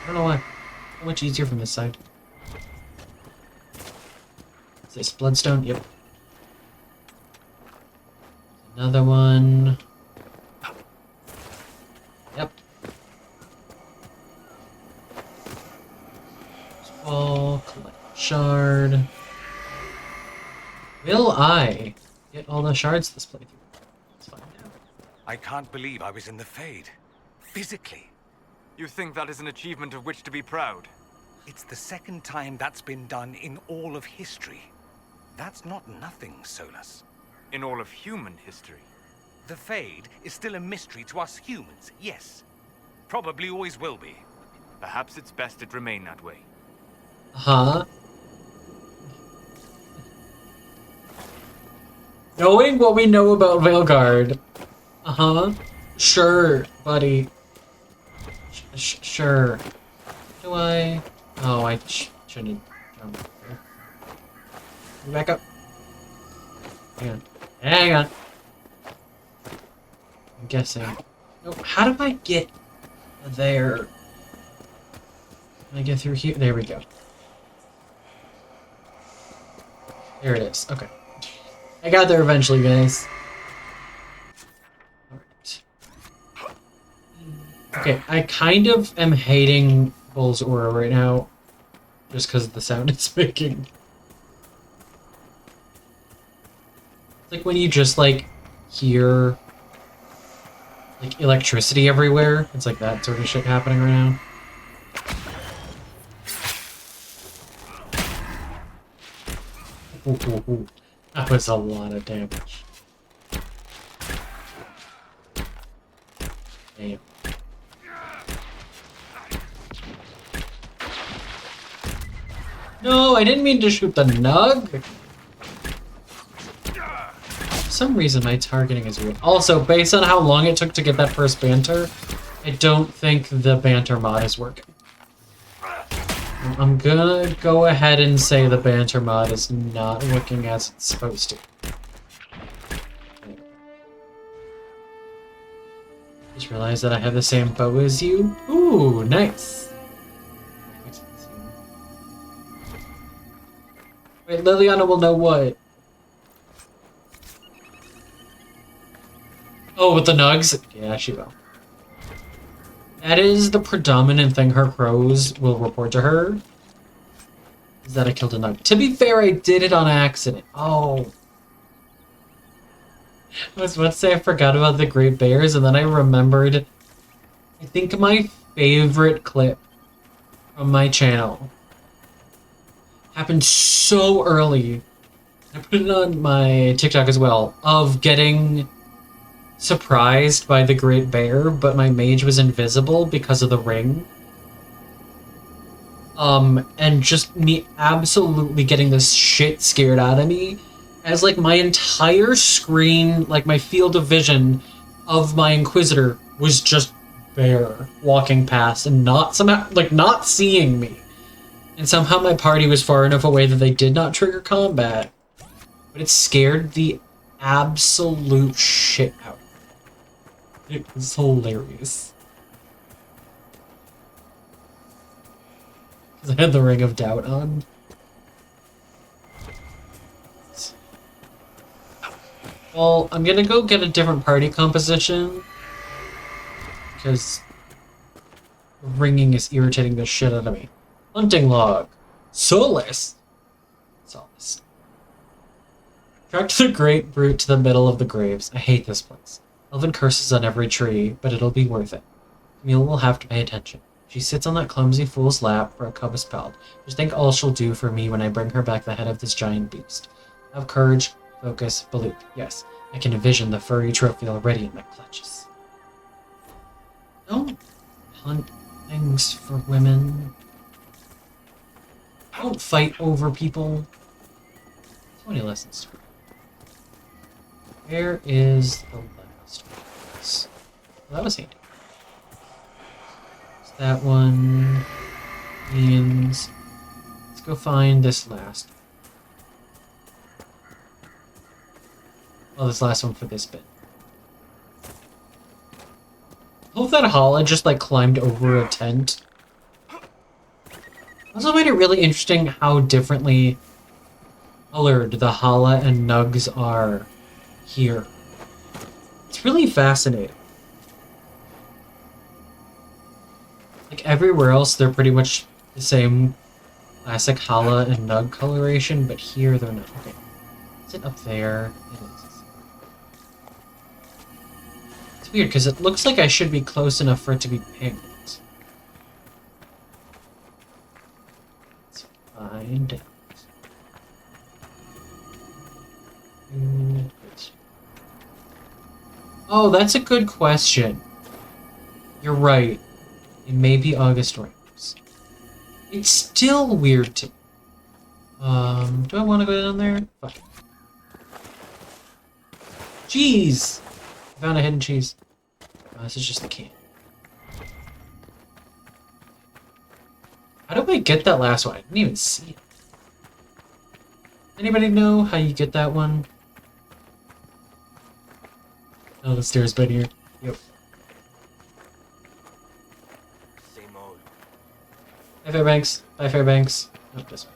I don't know why. So much easier from this side. Is this Bloodstone? Yep. Another one. Yep. Ball, collect shard. Will I get all the shards this playthrough? Let's find out.
I can't believe I was in the Fade. Physically.
You think that is an achievement of which to be proud?
It's the second time that's been done in all of history. That's not nothing, Solus.
In all of human history?
The Fade is still a mystery to us humans, yes. Probably always will be.
Perhaps it's best it remain that way.
Huh? Knowing what we know about Veilguard. Uh-huh. Sure, buddy. Sure. Do I? Oh, I shouldn't jump there. Back up. Hang on. Hang on. I'm guessing. No, how do I get there? Can I get through here? There we go. There it is. Okay. I got there eventually, guys. Alright. Okay, I kind of am hating Bull's aura right now. Just because of the sound it's making. It's like when you just, like, hear, like, electricity everywhere. It's like that sort of shit happening right now. Ooh. That was a lot of damage. Damn. No, I didn't mean to shoot the nug. For some reason, my targeting is weird. Also, based on how long it took to get that first banter, I don't think the banter mod is working. I'm gonna go ahead and say the banter mod is not working as it's supposed to. Just realized that I have the same bow as you. Ooh, nice. Wait, Liliana will know what? Oh, with the nugs? Yeah, she will. That is the predominant thing her crows will report to her. Is that I killed a nug. To be fair, I did it on accident. Oh. I was about to say I forgot about the Great Bears, and then I remembered, I think my favorite clip from my channel happened so early. I put it on my TikTok as well, of getting surprised by the Great Bear, but my mage was invisible because of the ring. And just me absolutely getting this shit scared out of me, as like my entire screen, like my field of vision of my Inquisitor was just Bear walking past and not somehow, like, not seeing me. And somehow my party was far enough away that they did not trigger combat. But it scared the absolute shit out of me. It was hilarious. Because I had the Ring of Doubt on. Well, I'm gonna go get a different party composition. Because ringing is irritating the shit out of me. Hunting log. Solus. Solus. Track the great brute to the middle of the graves. I hate this place. Elven curses on every tree, but it'll be worth it. Camille will have to pay attention. She sits on that clumsy fool's lap for a cub spelled. Just think all she'll do for me when I bring her back the head of this giant beast. Have courage, focus, believe. Yes, I can envision the furry trophy already in my clutches. Don't hunt things for women. Don't fight over people. So many lessons to learn. Where is the last one? Well, that was handy. So that one means let's go find this last one. Oh, this last one for this bit. I hope that Hala just like climbed over a tent. Also made it really interesting how differently colored the Hala and Nugs are here. It's really fascinating. Like everywhere else, they're pretty much the same classic Hala and Nug coloration, but here they're not. Okay. Is it up there? It is. It's weird because it looks like I should be close enough for it to be pinged. Let's find out. Oh, that's a good question. You're right. It may be August Rams. It's still weird to me. Do I want to go down there? Fuck it. Cheese! I found a hidden cheese. Oh, this is just the can. How do I get that last one? I didn't even see it. Anybody know how you get that one? Oh, the stairs bed here. Yep.
Same old.
Bye, Fairbanks. Bye, Fairbanks. Nope, this one.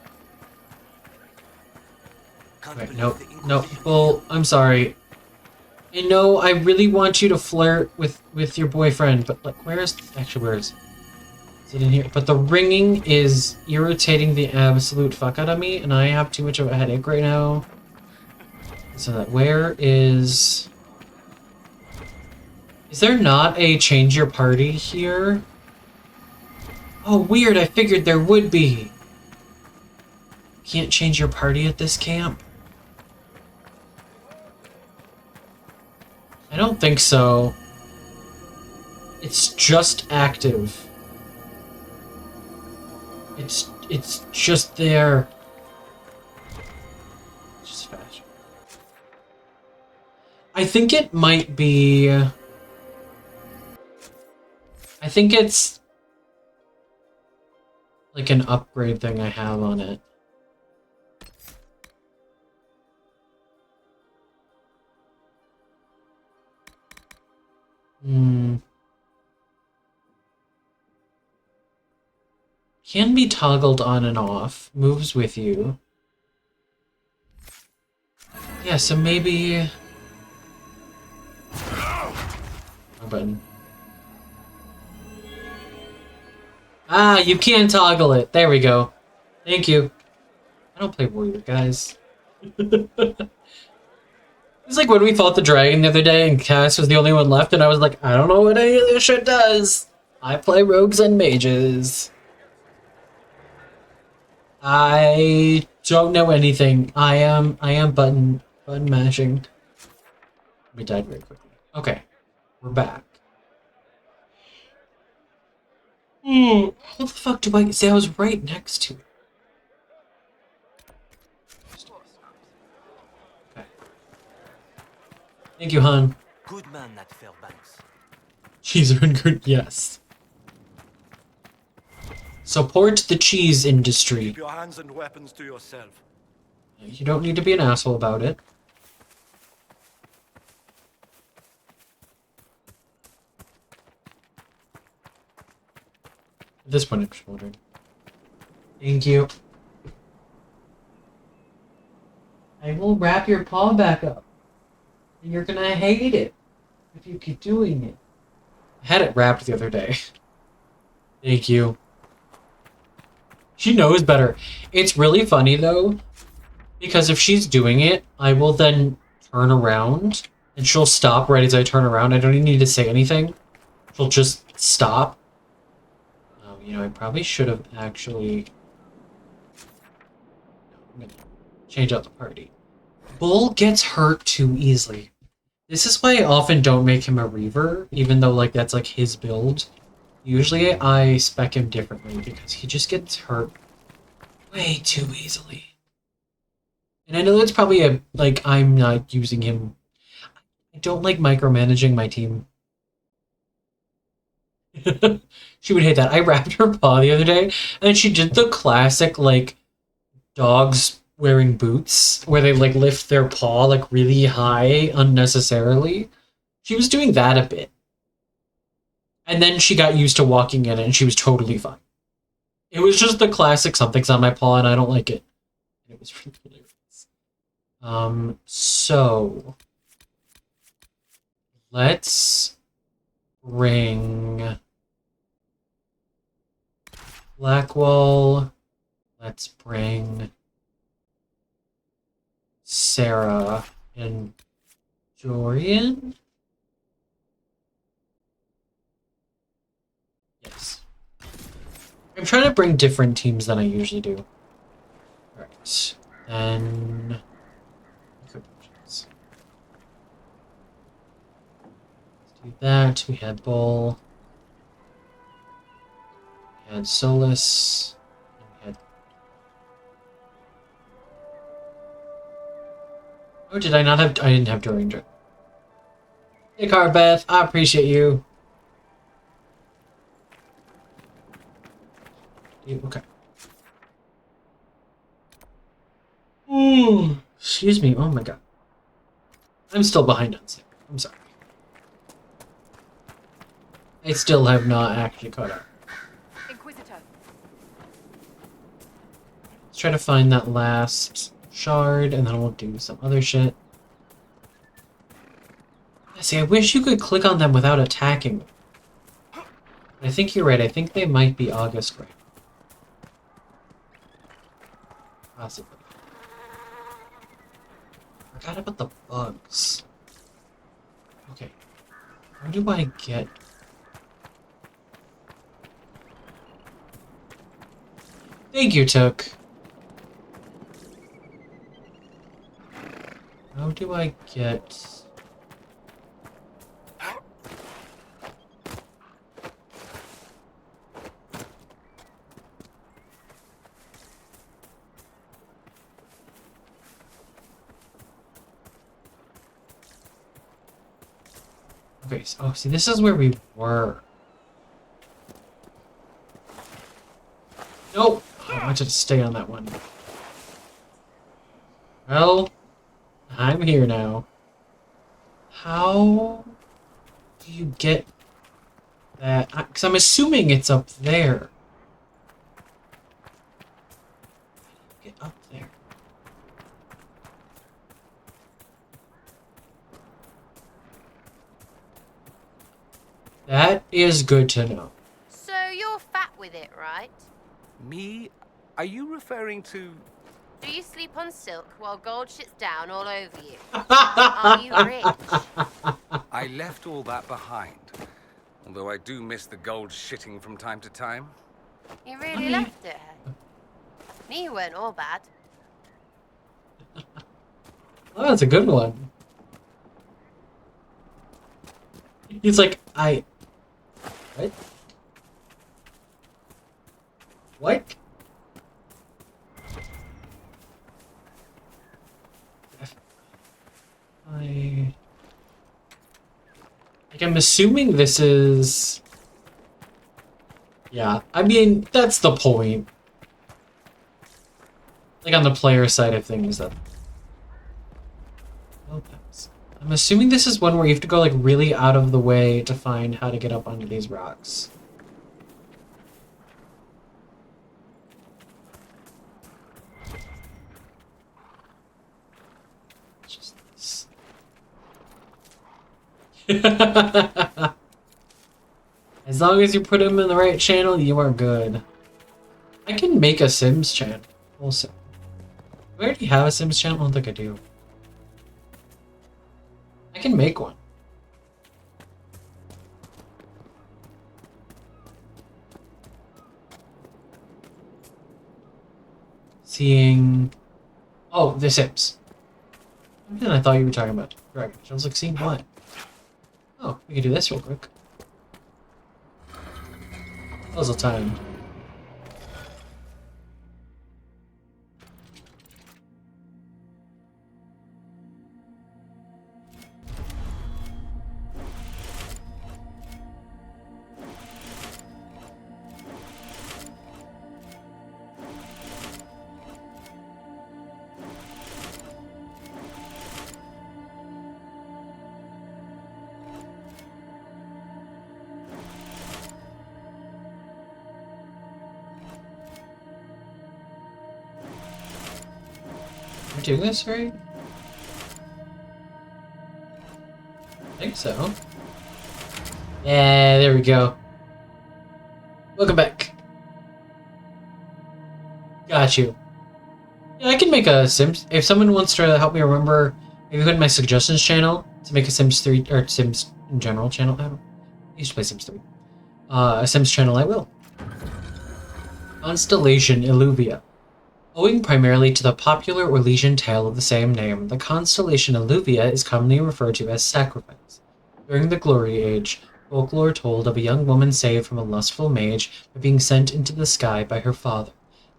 Wait, nope. Nope. Well, I'm sorry. I know I really want you to flirt with your boyfriend, but like, where is it in here? But the ringing is irritating the absolute fuck out of me, and I have too much of a headache right now. So that where is there not a change your party here? Oh, weird. I figured there would be. Can't change your party at this camp? I don't think so. It's just active. It's just there. Just fashion. I think it might be. I think it's like an upgrade thing I have on it. Can be toggled on and off. Moves with you. Yeah, so maybe... No button. Ah, you can toggle it. There we go. Thank you. I don't play warrior, guys. It's like when we fought the dragon the other day and Cass was the only one left and I was like, I don't know what any of this shit does. I play rogues and mages. I don't know anything. I am button mashing. We died very quickly. Okay. We're back. How the fuck do I say I was right next to it? Okay. Thank you, Han.
Good man, that Fairbanks.
Cheese are good, yes. Support the cheese industry.
Keep your hands and weapons to yourself.
You don't need to be an asshole about it. At this point, I'm just wondering. Thank you. I will wrap your paw back up. And you're gonna hate it if you keep doing it. I had it wrapped the other day. Thank you. She knows better. It's really funny though, because if she's doing it, I will then turn around and she'll stop right as I turn around. I don't even need to say anything. She'll just stop. You know, I probably should have actually... I'm gonna change out the party. Bull gets hurt too easily. This is why I often don't make him a Reaver, even though like that's like his build. Usually I spec him differently because he just gets hurt way too easily. And I know that's probably a, like, I'm not using him. I don't like micromanaging my team. She would hate that. I wrapped her paw the other day, and she did the classic, like, dogs wearing boots, where they, like, lift their paw, like, really high unnecessarily. She was doing that a bit. And then she got used to walking in it, and she was totally fine. It was just the classic something's on my paw, and I don't like it. It was really hilarious. So... let's bring... Blackwall. Let's bring... Sarah and Dorian? Yes. I'm trying to bring different teams than I usually do. Alright. Then... Let's do that. We had Bull. We had Solus. And we had... Oh, did I not have... I didn't have Dorian. Hey, Carbeth. I appreciate you. Okay. Ooh, excuse me. Oh my god. I'm still behind on sleep. I'm sorry. I still have not actually caught up.
Inquisitor.
Let's try to find that last shard, and then we'll do some other shit. See, I wish you could click on them without attacking them. I think you're right. I think they might be August right. Possibly. Forgot about the bugs. Okay. How do I get... Thank you, Took. How do I get... Okay, so, oh, see, this is where we were. Nope! I wanted to stay on that one. Well, I'm here now. How do you get that? Because I'm assuming it's up there. How do you get up there? That is good to know.
So you're fat with it, right?
Me? Are you referring to...
Do you sleep on silk while gold shits down all over you? Are you rich?
I left all that behind. Although I do miss the gold shitting from time to time.
You really left it, hey? Knew you weren't all bad.
Oh, that's a good one. He's like, What? What? Like, I'm assuming this is... Yeah, I mean, that's the point. Like, on the player side of things, that... I'm assuming this is one where you have to go, like, really out of the way to find how to get up onto these rocks. Just this. As long as you put them in the right channel, you are good. I can make a Sims channel. Also, do I already have a Sims channel? I don't think I do. I can make one. Seeing... Oh, the Sims. And I thought you were talking about Dragon. I was like, seeing what? Oh, we can do this real quick. Puzzle time. Am I doing this right? I think so. Yeah, there we go. Welcome back. Got you. Yeah, I can make a Sims. If someone wants to help me remember, maybe put in my suggestions channel to make a Sims 3 or Sims in general channel. I used to play Sims 3. A Sims channel, I will. Constellation Illuvia. Owing primarily to the popular Orlesian tale of the same name, the constellation Illuvia is commonly referred to as sacrifice. During the Glory Age, folklore told of a young woman saved from a lustful mage by being sent into the sky by her father,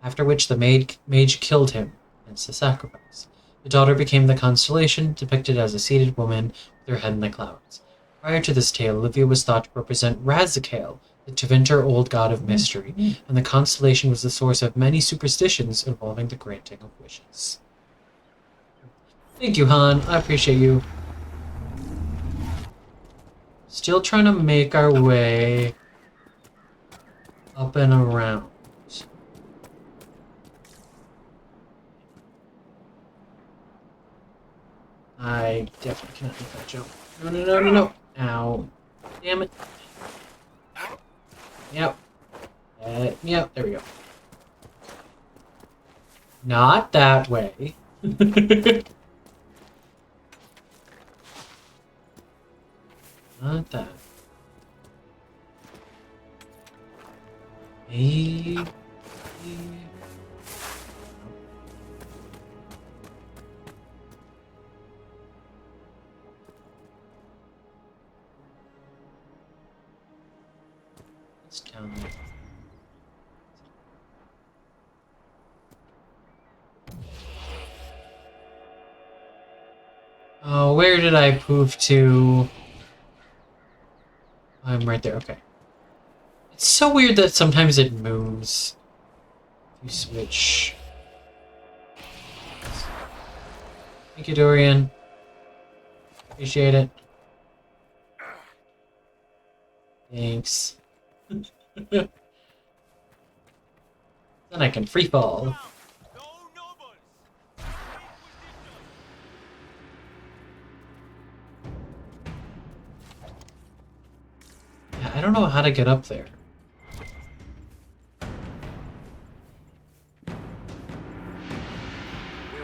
after which the mage killed him, hence the sacrifice. The daughter became the constellation, depicted as a seated woman with her head in the clouds. Prior to this tale, Illuvia was thought to represent Razikael, the Tevinter old god of mystery, and the constellation was the source of many superstitions involving the granting of wishes. Thank you, Han. I appreciate you. Still trying to make our way up and around. I definitely cannot make that jump. No, no, no, no, no. Ow. Damn it. Yep. Yep, there we go. Not that way. Not that. Maybe. It's down there. Oh, where did I poof to? I'm right there, okay. It's so weird that sometimes it moves. You switch. Thank you, Dorian. Appreciate it. Thanks. Then I can free fall. Yeah, I don't know how to get up there.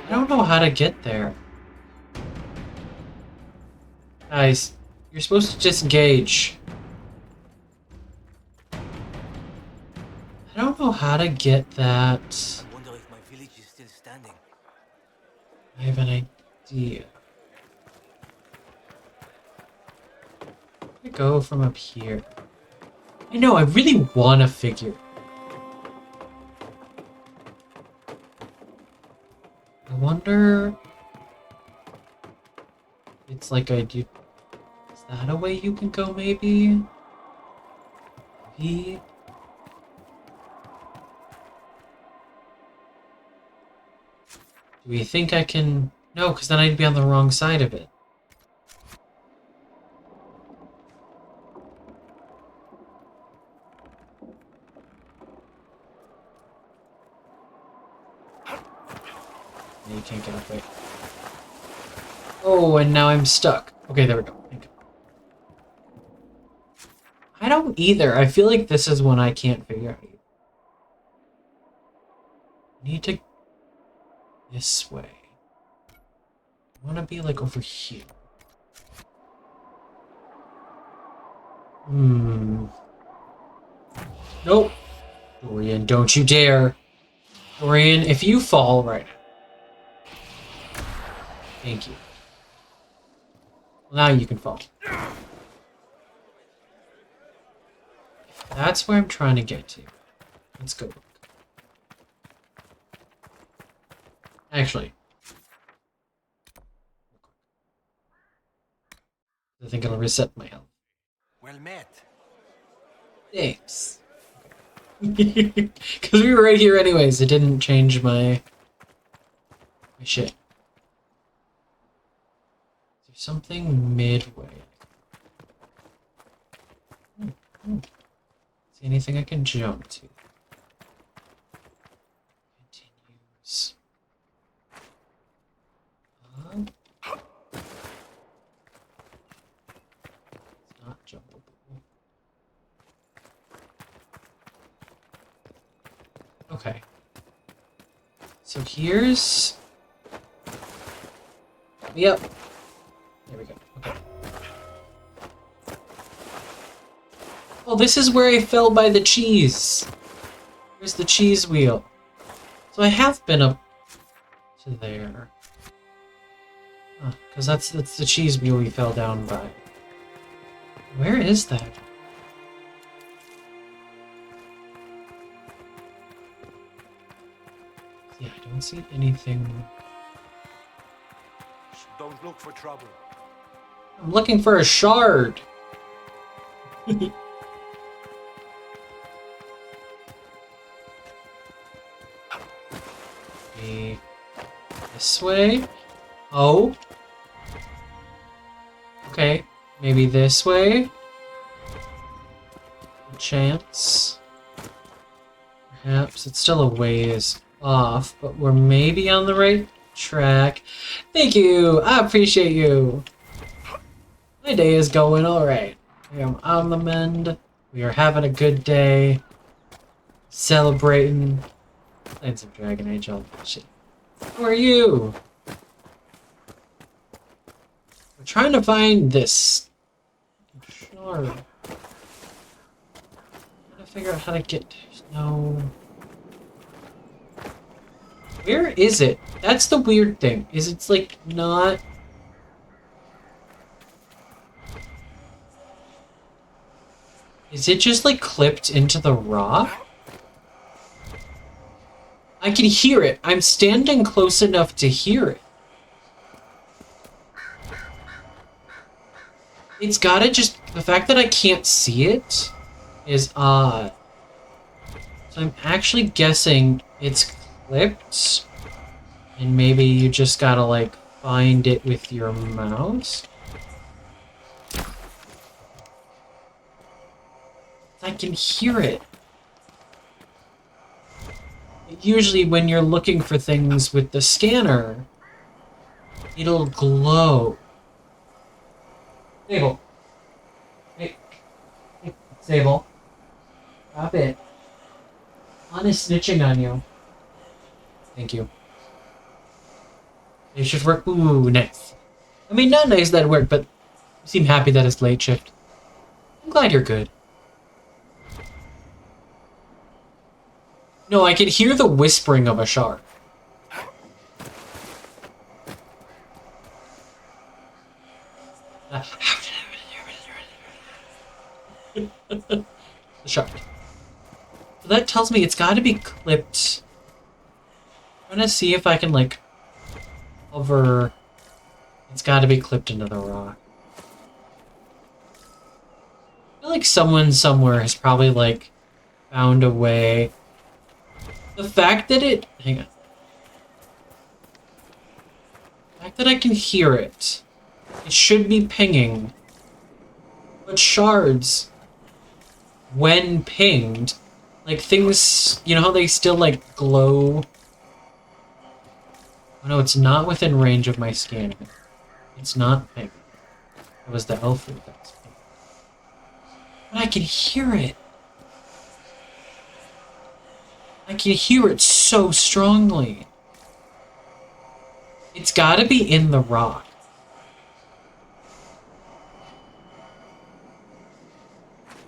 I don't know how to get there. Guys, you're supposed to disengage. I don't know how to get that.
I wonder if my village is still standing.
I have an idea. I go from up here. I know, I really want to figure. I wonder. It's like I do. Is that a way you can go, maybe? Maybe. Do we think I can... No, because then I'd be on the wrong side of it. No, you can't get up there. Oh, and now I'm stuck. Okay, there we go. Thank you. I don't either. I feel like this is one I can't figure out. I need to... this way. I want to be like over here. Nope. Dorian, don't you dare. Dorian, if you fall right now. Thank you. Well, now you can fall. That's where I'm trying to get to. Let's go look. Actually. I think it'll reset my health.
Well met.
Thanks. Because we were right here anyways, it didn't change my shit. There's something midway. See anything I can jump to? Continues. It's not jumpable. Okay. So here's... Yep. There we go. Okay. Oh, this is where I fell by the cheese. Here's the cheese wheel. So I have been up to there. Because that's the cheese wheel we fell down by. Where is that? Yeah, I don't see anything.
Don't look for trouble.
I'm looking for a shard. Maybe this way. Oh. Okay, maybe this way. A chance. Perhaps it's still a ways off, but we're maybe on the right track. Thank you! I appreciate you! My day is going alright. I am on the mend. We are having a good day. Celebrating. Playing some Dragon Age, all that shit. Who are you? We're trying to find this shard. Trying to figure out how to get... No... Where is it? That's the weird thing. Is it's like not... Is it just like clipped into the rock? I can hear it. I'm standing close enough to hear it. It's gotta just... The fact that I can't see it is odd. So I'm actually guessing it's clipped. And maybe you just gotta like find it with your mouse. I can hear it. Usually when you're looking for things with the scanner, it'll glow. Sable. Hey. Sable. Stop it. Honest snitching on you. Thank you. Late shift work? Ooh, nice. I mean, not nice that it worked, but you seem happy that it's late shift. I'm glad you're good. No, I can hear the whispering of a shark. The shark. So that tells me it's got to be clipped. I'm gonna see if I can like hover. It's got to be clipped into the rock. I feel like someone somewhere has probably like found a way. The fact that it... Hang on. The fact that I can hear it. It should be pinging. But shards, when pinged, like things... You know how they still like glow? Oh no, it's not within range of my scanning. It's not pinging. It was the elf fruit that's pinging. But I can hear it. I can hear it so strongly. It's gotta be in the rock.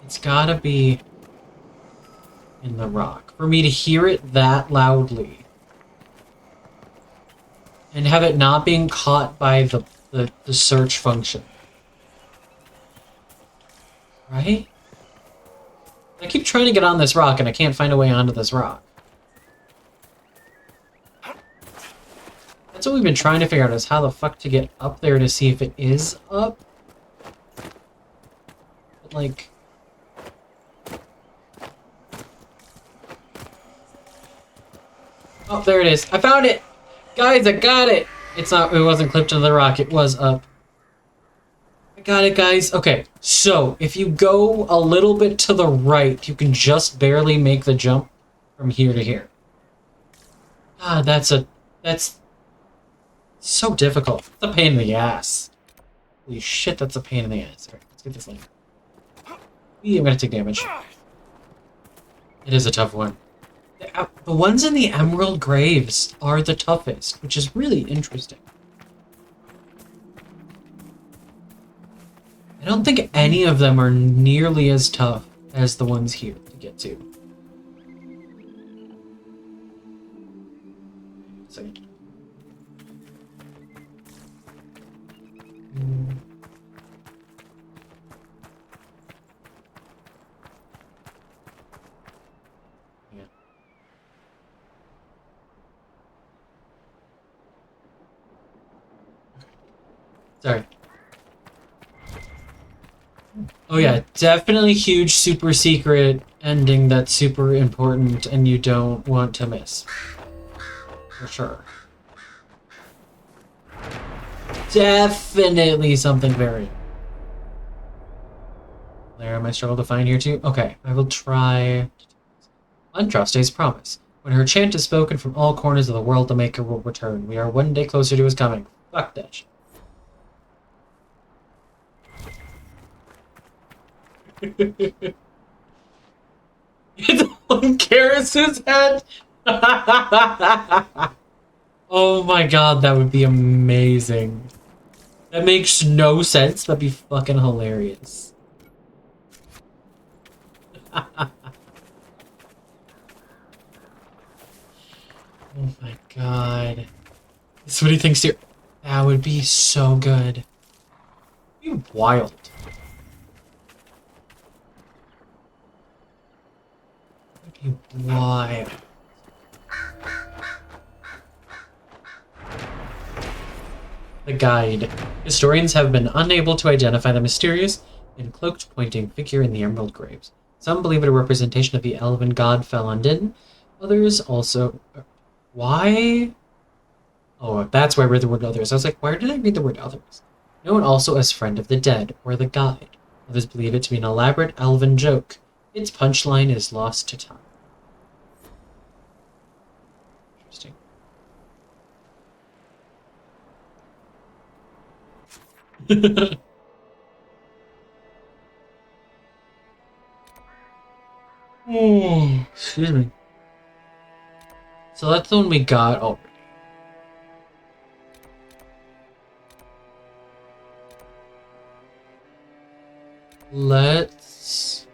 It's gotta be in the rock. For me to hear it that loudly. And have it not being caught by the search function. Right? I keep trying to get on this rock and I can't find a way onto this rock. That's what we've been trying to figure out, is how the fuck to get up there to see if it is up. But like... Oh, there it is. I found it! Guys, I got it! It wasn't clipped to the rock, it was up. I got it, guys. Okay, so if you go a little bit to the right, you can just barely make the jump from here to here. Ah, that's so difficult. It's a pain in the ass. Holy shit, that's a pain in the ass. Alright, let's get this lane. I'm gonna take damage. It is a tough one. the ones in the Emerald Graves are the toughest, which is really interesting. I don't think any of them are nearly as tough as the ones here to get to. Second. Yeah. Sorry. Oh yeah, definitely huge super secret ending that's super important and you don't want to miss. For sure. Definitely something very... There, I struggle to find here too. Okay, I will try... Untrust's promise. When her chant is spoken from all corners of the world, the Maker will return. We are one day closer to his coming. Fuck that shit. It's on Karis's head. Oh my god, that would be amazing. That makes no sense, that'd be fucking hilarious. Oh my god. This is what he thinks here. That would be so good. It'd be wild. Why? The guide. Historians have been unable to identify the mysterious and cloaked pointing figure in the Emerald Graves. Some believe it a representation of the elven god Felundin. Others also... Why? Oh, that's why I read the word others. I was like, why did I read the word others? Known also as Friend of the Dead, or the Guide. Others believe it to be an elaborate elven joke. Its punchline is lost to time. Interesting. Oh, excuse me. So that's the one we got already. Let's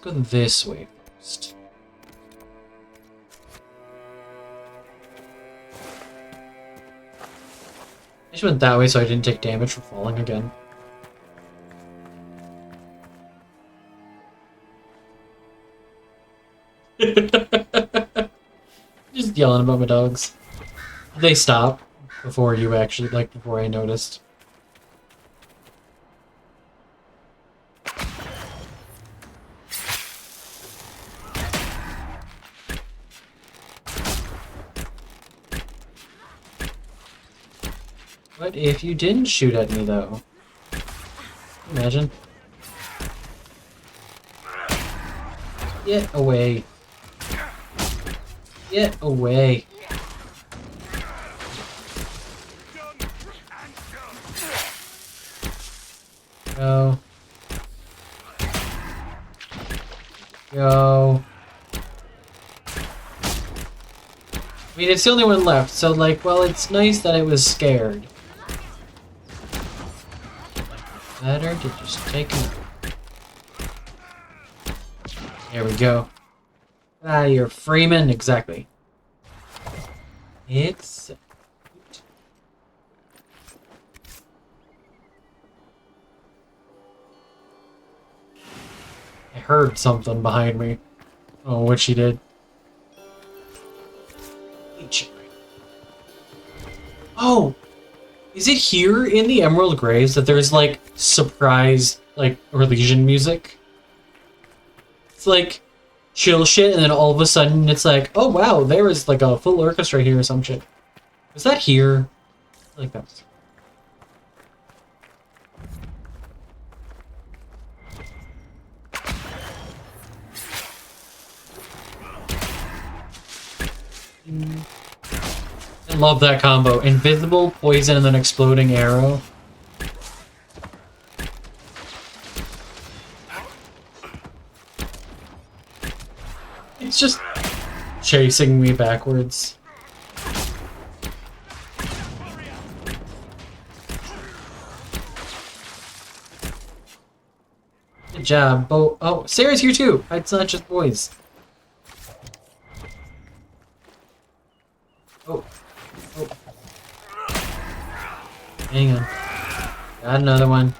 go this way first. I just went that way so I didn't take damage from falling again. Just yelling about my dogs. They stop before you actually, like, before I noticed. What if you didn't shoot at me, though? Imagine. Get away. Get away. Go. Go. I mean, it's the only one left, so, like, well, it's nice that I was scared. Better to just take him out. There we go. Ah, you're Freeman, exactly. Except... I heard something behind me. Oh, what she did. Oh! Is it here in the Emerald Graves that there's, like, surprise, like, religion music? It's like chill shit, and then all of a sudden it's like, oh wow, there is like a full orchestra here or some shit. Was that here? I like that. I love that combo. Invisible, poison, and then exploding arrow. It's just chasing me backwards. Good job, Bo. Oh, Sarah's here too. It's not just boys. Oh. Oh. Hang on. Got another one.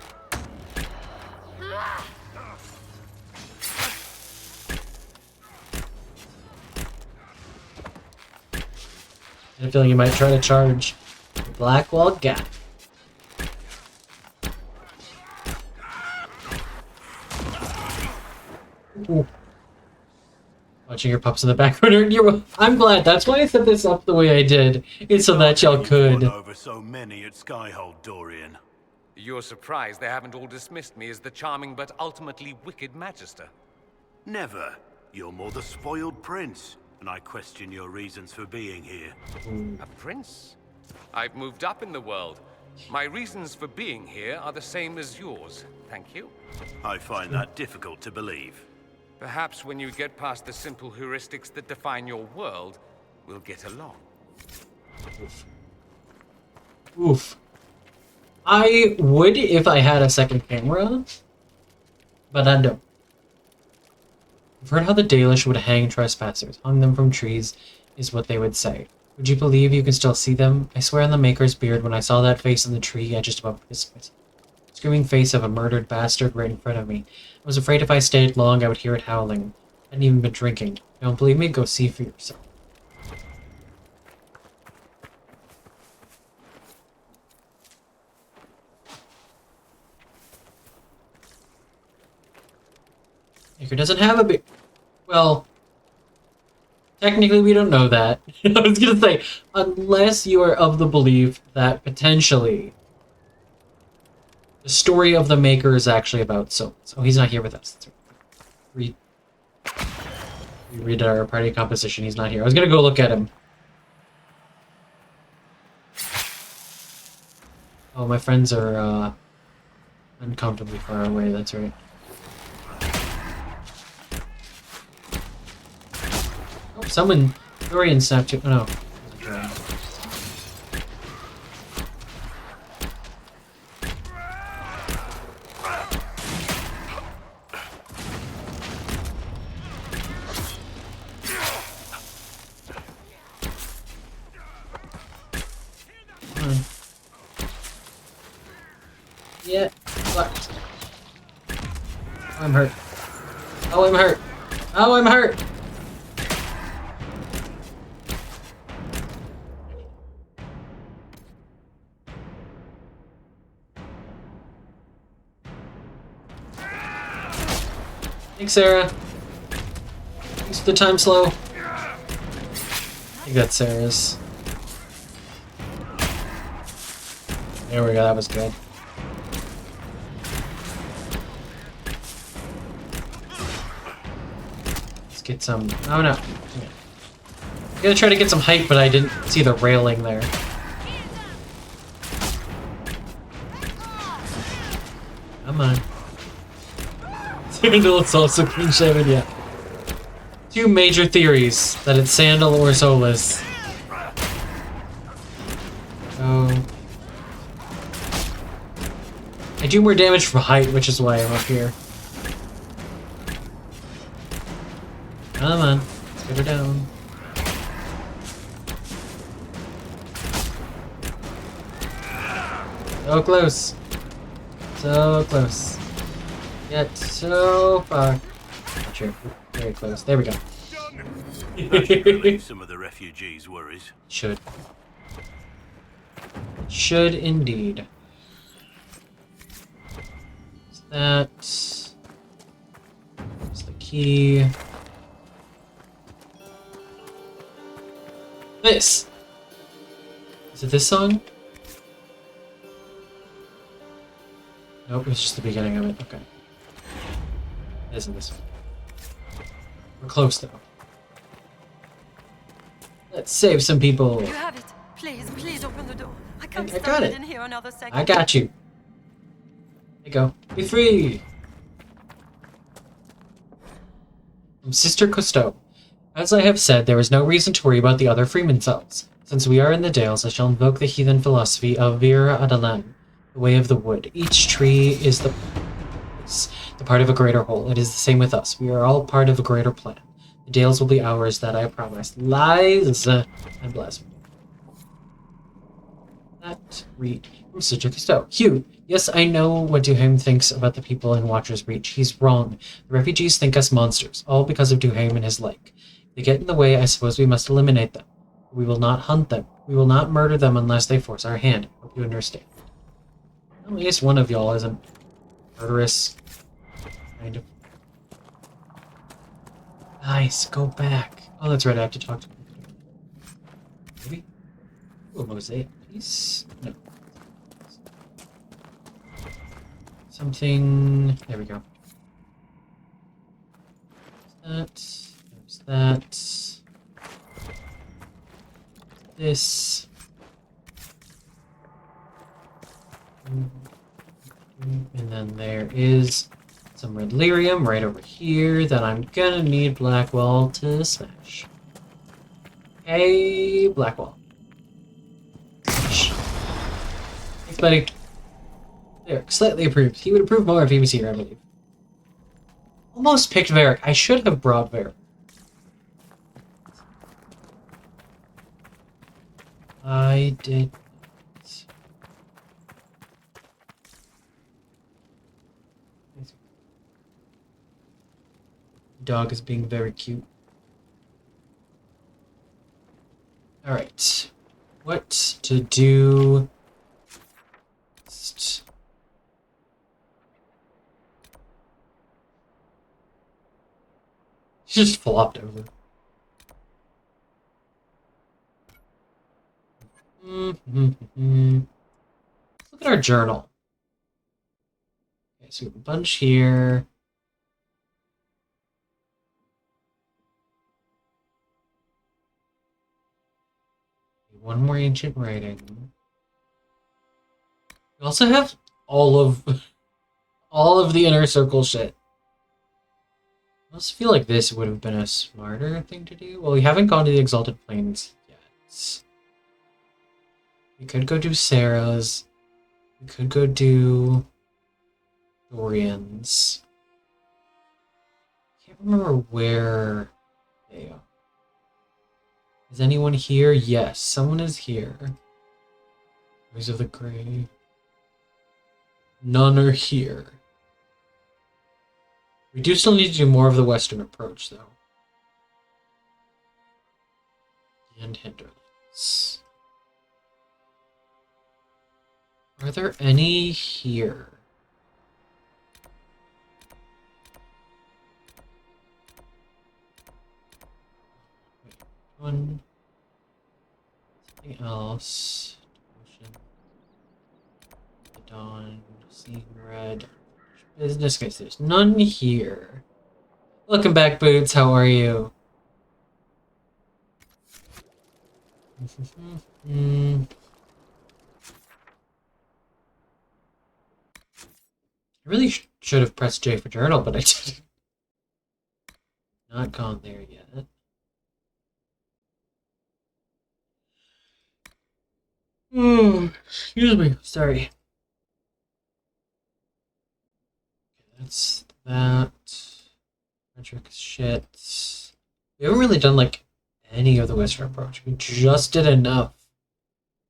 I have a feeling you might try to charge the Blackwall Gap. Ooh. Watching your pups in the background. I'm glad. That's why I set this up the way I did. It's so that y'all could.
Over so many at Skyhold, Dorian.
You're surprised they haven't all dismissed me as the charming but ultimately wicked Magister.
Never. You're more the spoiled prince, and I question your reasons for being here.
A prince? I've moved up in the world. My reasons for being here are the same as yours. Thank you.
I find that difficult to believe.
Perhaps when you get past the simple heuristics that define your world, we'll get along.
Oof. Oof. I would if I had a second camera, but I don't. I've heard how the Dalish would hang trespassers. Hung them from trees is what they would say. Would you believe you can still see them? I swear on the Maker's beard when I saw that face in the tree I just about pissed myself. Screaming face of a murdered bastard right in front of me. I was afraid if I stayed long I would hear it howling. I hadn't even been drinking. You don't believe me? Go see for yourself. Maker doesn't have a big... Well... Technically, we don't know that. I was gonna say, unless you are of the belief that potentially the story of the Maker is actually about souls. Oh, he's not here with us. We read our party composition. He's not here. I was gonna go look at him. Oh, my friends are uncomfortably far away. That's right. Someone, Dorian snapped you. Oh, no. Yeah. What? Oh, I'm hurt. Oh, I'm hurt. Oh, I'm hurt. Thanks, Sarah. Thanks for the time slow. I think that's Sarah's. There we go, that was good. Let's get some... Oh no. I'm gonna try to get some height, but I didn't see the railing there. Come on. Sandal is also clean shaven, yeah. Two major theories, that it's Sandal or Solus. Oh. I do more damage from height, which is why I'm up here. Come on, let's get her down. So close. So close. Yet so far. Not sure. Very close. There we go.
That should relieve some of the refugees' worries.
Should. Should indeed. Is that... That's the key. This! Is it this song? Nope, it's just the beginning of it. Okay. It isn't this one. We're close, though. Let's save some people.
You have it. Please, please open the door. I can't
I got it.
in here another second.
I got you. There you go. Be free! From Sister Cousteau. As I have said, there is no reason to worry about the other freeman cells. Since we are in the Dales, I shall invoke the heathen philosophy of Vir Adalan, the way of the wood. Each tree is the part of a greater whole. It is the same with us. We are all part of a greater plan. The Dales will be ours, that I promise. Lies and blasphemy. That read from Sister Cousteau. Hugh, yes, I know what Duhame thinks about the people in Watcher's Reach. He's wrong. The refugees think us monsters, all because of Duhame and his like. If they get in the way, I suppose we must eliminate them. We will not hunt them. We will not murder them unless they force our hand. Hope you understand. Well, at least one of y'all isn't murderous. Kind of. Nice, go back. Oh, that's right, I have to talk to him. Maybe? Ooh, a mosaic piece? No. Something... There we go. There's that. This. And then there is some red lyrium right over here that I'm gonna need Blackwall to smash. Hey, Blackwall. Thanks, buddy. Varric, slightly approved. He would approve more if he was here, I believe. Almost picked Varric. I should have brought Varric. I did. Dog is being very cute. Alright. What to do? He just flopped over. Look at our journal. Okay, so we have a bunch here. One more ancient writing. We also have all of the inner circle shit. I also feel like this would have been a smarter thing to do. Well, we haven't gone to the Exalted Plains yet. We could go do Sarah's. We could go do Dorian's. I can't remember where they are. Is anyone here? Yes, someone is here. Voice of the Grey. None are here. We do still need to do more of the western approach, though. And Hinterlands. Are there any here? One. Something else. Devotion. The Dawn. Seen Red. Business guys, there's none here. Welcome back, Boots. How are you? I really should have pressed J for journal, but I didn't. Not gone there yet. Excuse me. Sorry. That's that. Metric shit. We haven't really done like any of the western approach. We just did enough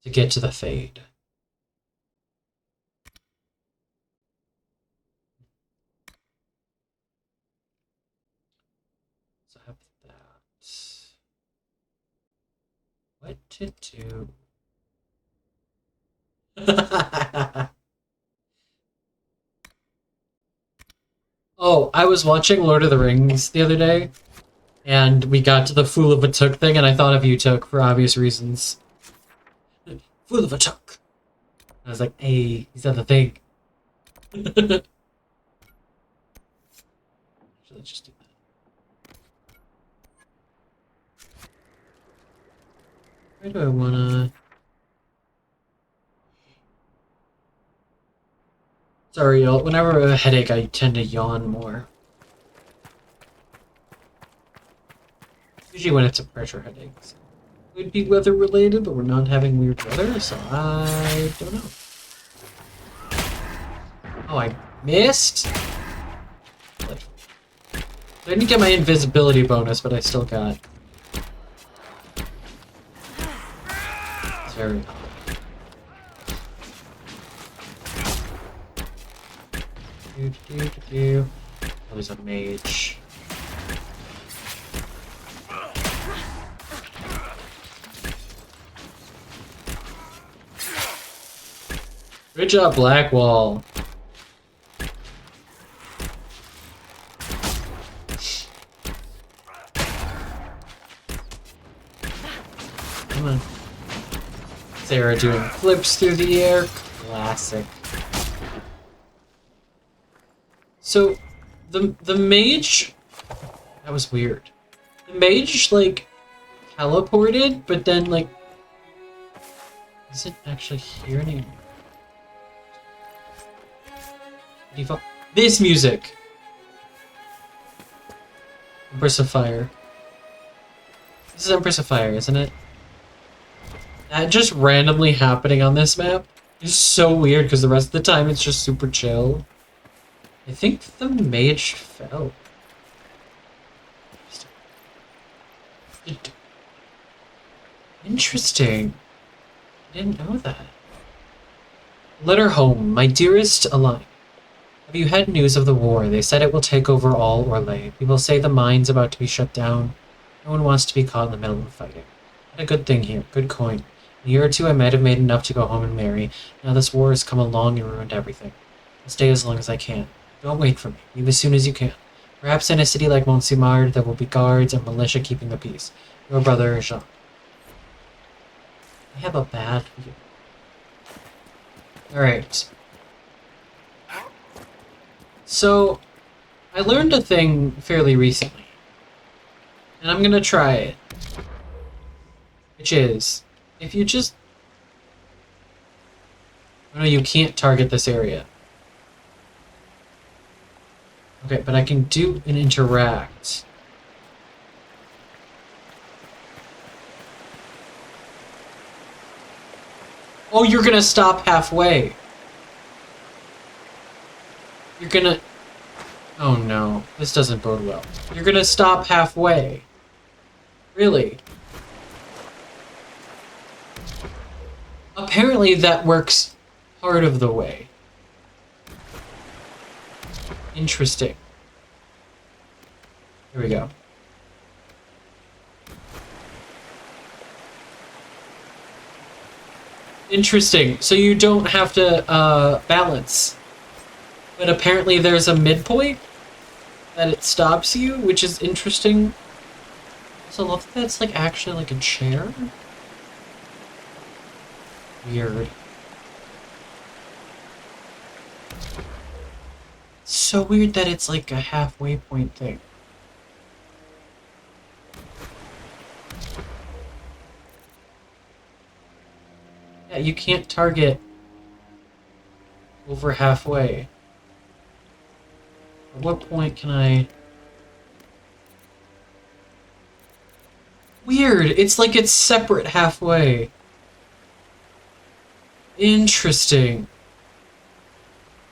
to get to the fade. So I have that. What to do? Oh, I was watching Lord of the Rings the other day, and we got to the Fool of a Took thing, and I thought of you, Took, for obvious reasons. Fool of a Took. I was like, hey, he said the thing. Let's just do that. Where do I wanna... Sorry, y'all. Whenever I have a headache, I tend to yawn more. Usually when it's a pressure headache. So it would be weather related, but we're not having weird weather, so I don't know. Oh, I missed? I didn't get my invisibility bonus, but I still got. It's very hot. Oh, there's a mage. Good job, Blackwall. Come on. Sarah doing flips through the air. Classic. So, the mage... That was weird. The mage, like, teleported, but then, like... isn't actually here anymore. This music! Empress of Fire. This is Empress of Fire, isn't it? That just randomly happening on this map is so weird because the rest of the time it's just super chill. I think the mage fell. Interesting. I didn't know that. Letter home, my dearest Align. Have you had news of the war? They said it will take over all Orlais. People say the mine's about to be shut down. No one wants to be caught in the middle of fighting. Had a good thing here. Good coin. In a year or two I might have made enough to go home and marry. Now this war has come along and ruined everything. I'll stay as long as I can. Don't wait for me. Leave as soon as you can. Perhaps in a city like Montsimard there will be guards and militia keeping the peace. Your brother, Jean. I have a bad view. Alright. So, I learned a thing fairly recently. And I'm gonna try it. Which is, if you just... Oh no, you can't target this area. Okay, but I can do an interact. Oh, you're gonna stop halfway. You're gonna... Oh no, this doesn't bode well. You're gonna stop halfway. Really? Apparently that works part of the way. Interesting. Here we go. Interesting. So you don't have to balance. But apparently there's a midpoint that it stops you, which is interesting. So I love that it's like actually like a chair. Weird. So weird that it's like a halfway point thing. Yeah, you can't target over halfway. At what point can I... Weird! It's like it's separate halfway. Interesting.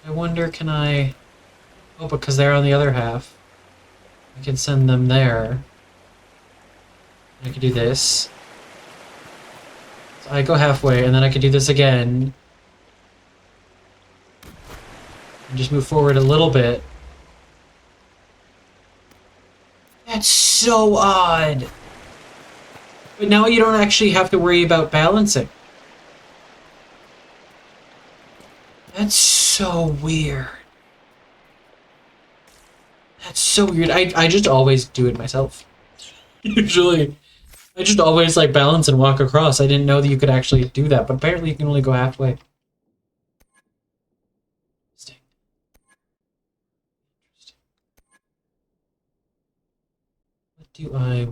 I wonder, can I... Oh, because they're on the other half. I can send them there. I can do this. So I go halfway, and then I can do this again. And just move forward a little bit. That's so odd! But now you don't actually have to worry about balancing. That's so weird. That's so weird. I just always do it myself. Usually. I just always like balance and walk across. I didn't know that you could actually do that, but apparently you can only go halfway. Interesting. What do I...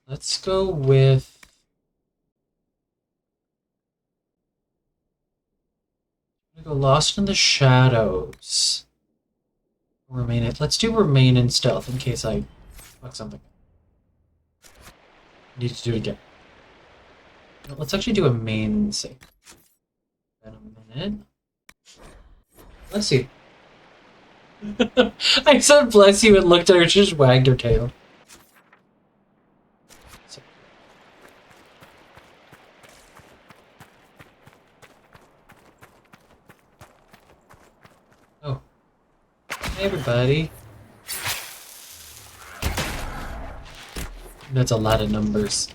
Let's go with... I'm gonna go Lost in the Shadows. Remain it. Let's do Remain in Stealth in case I Fuck something. Need to do it again. No, let's actually do a main save. In a minute. Bless you. I said bless you and looked at her, she just wagged her tail. So. Oh. Hey everybody. That's a lot of numbers.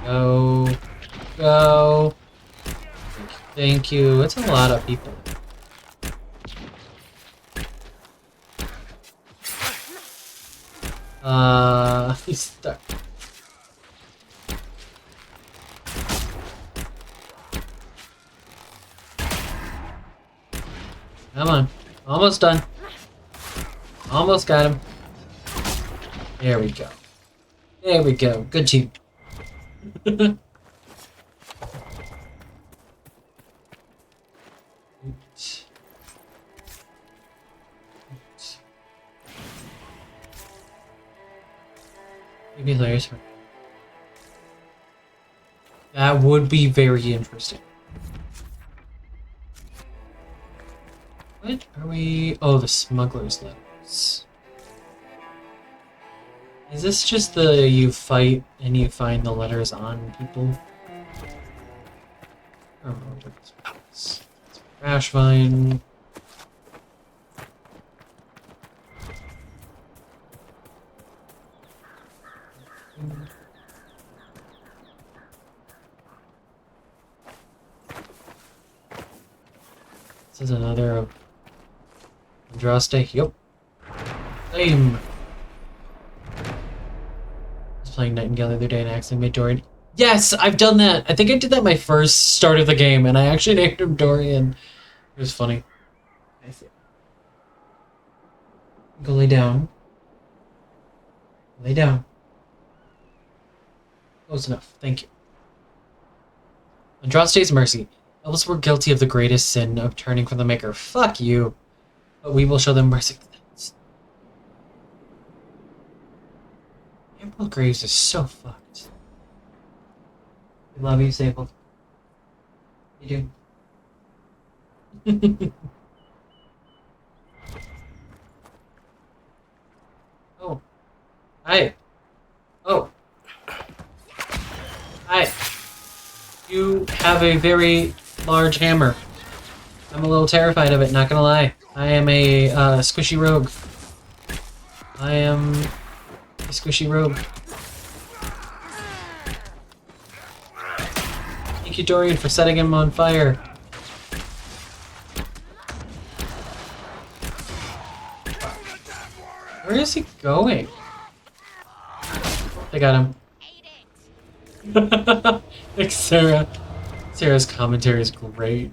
Go. Go. Thank you. It's a lot of people. He's stuck. Come on. Almost done. Almost got him. There we go. There we go. Good team. Maybe layers. That would be very interesting. What are we? Oh, the smuggler's letters. Is this just the you fight and you find the letters on people? I don't know what this is. Ashvine. This is another of Andraste. Yep. Same. I was playing Nightingale the other day and accidentally made Dorian. Yes, I've done that. I think I did that my first start of the game, and I actually named him Dorian. It was funny. I see. Go lay down. Lay down. Close enough. Thank you. Andraste's mercy. Elves were guilty of the greatest sin of turning from the Maker. Fuck you. But we will show them mercy. Emerald Graves is so fucked. I love you, Sable. You do. Oh. Hi. Oh. Hi. You have a very large hammer. I'm a little terrified of it, not gonna lie. I am a squishy rogue. I am a squishy rogue. Thank you, Dorian, for setting him on fire. Where is he going? I got him. Thanks, Sarah. Sarah's commentary is great.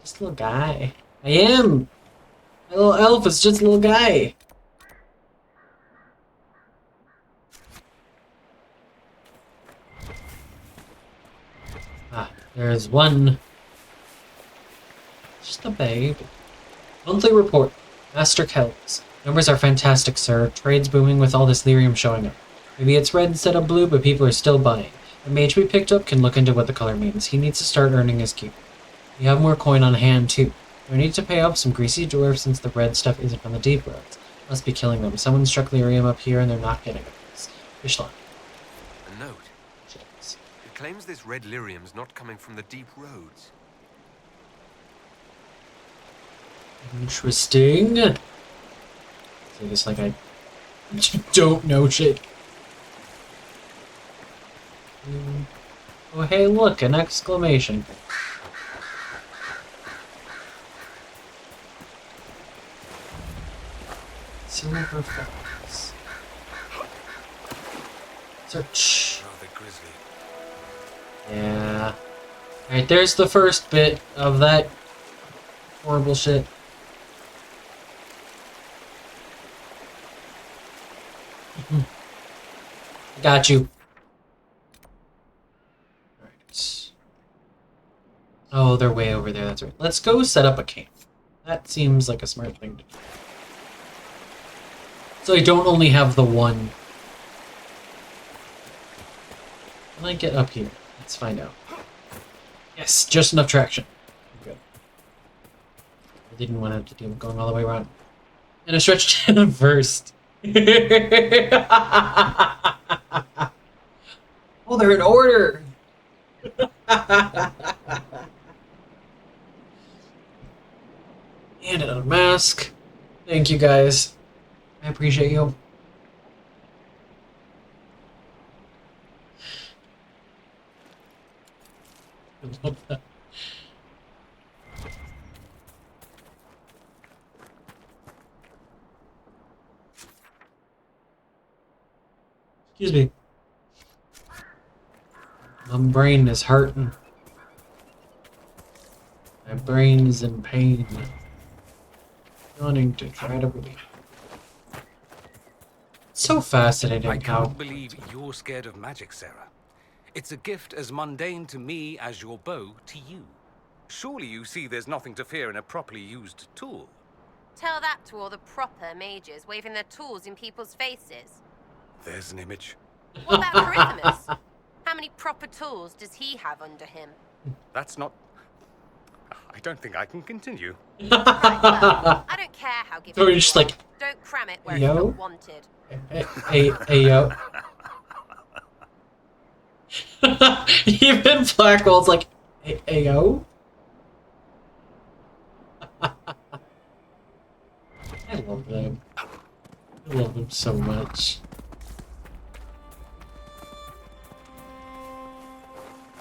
Just a little guy. I am! My little elf is just a little guy. Ah, there's one. Just a babe. Monthly report. Master Kells. Numbers are fantastic, sir. Trade's booming with all this lyrium showing up. Maybe it's red instead of blue, but people are still buying. The mage we picked up can look into what the color means. He needs to start earning his keep. We have more coin on hand, too. We need to pay off some greasy dwarves since the red stuff isn't from the deep roads. Must be killing them. Someone struck lyrium up here and they're not getting it. Fishline.
A note. It claims this red lyrium's not coming from the deep roads.
Interesting. So just like I don't know shit. Oh hey, look, an exclamation. Silver fox. Search.
Rather grisly.
Yeah. Alright, there's the first bit of that horrible shit. Got you. Alright. Oh, they're way over there, that's right. Let's go set up a camp. That seems like a smart thing to do. So I don't only have the one. Can I get up here? Let's find out. Yes, just enough traction. Good. I didn't want to do going all the way around. And I stretched in first. Oh, they're in order! And another mask. Thank you guys. I appreciate you. I love that. Excuse me. My brain is hurting. My brain is in pain. Wanting to try to breathe. So fascinating.
I can't believe you're scared of magic, Sarah. It's a gift as mundane to me as your bow to you. Surely you see there's nothing to fear in a properly used tool.
Tell that to all the proper mages waving their tools in people's faces.
There's an image.
What about Charismus? How many proper tools does he have under him?
That's not... I don't think I can continue.
Right, well, I don't care how gifted
So we're just like,
don't cram it where
yo?
it's not wanted.
Hey, yo. Even Blackwell's like, hey, yo. I love them. I love them so much.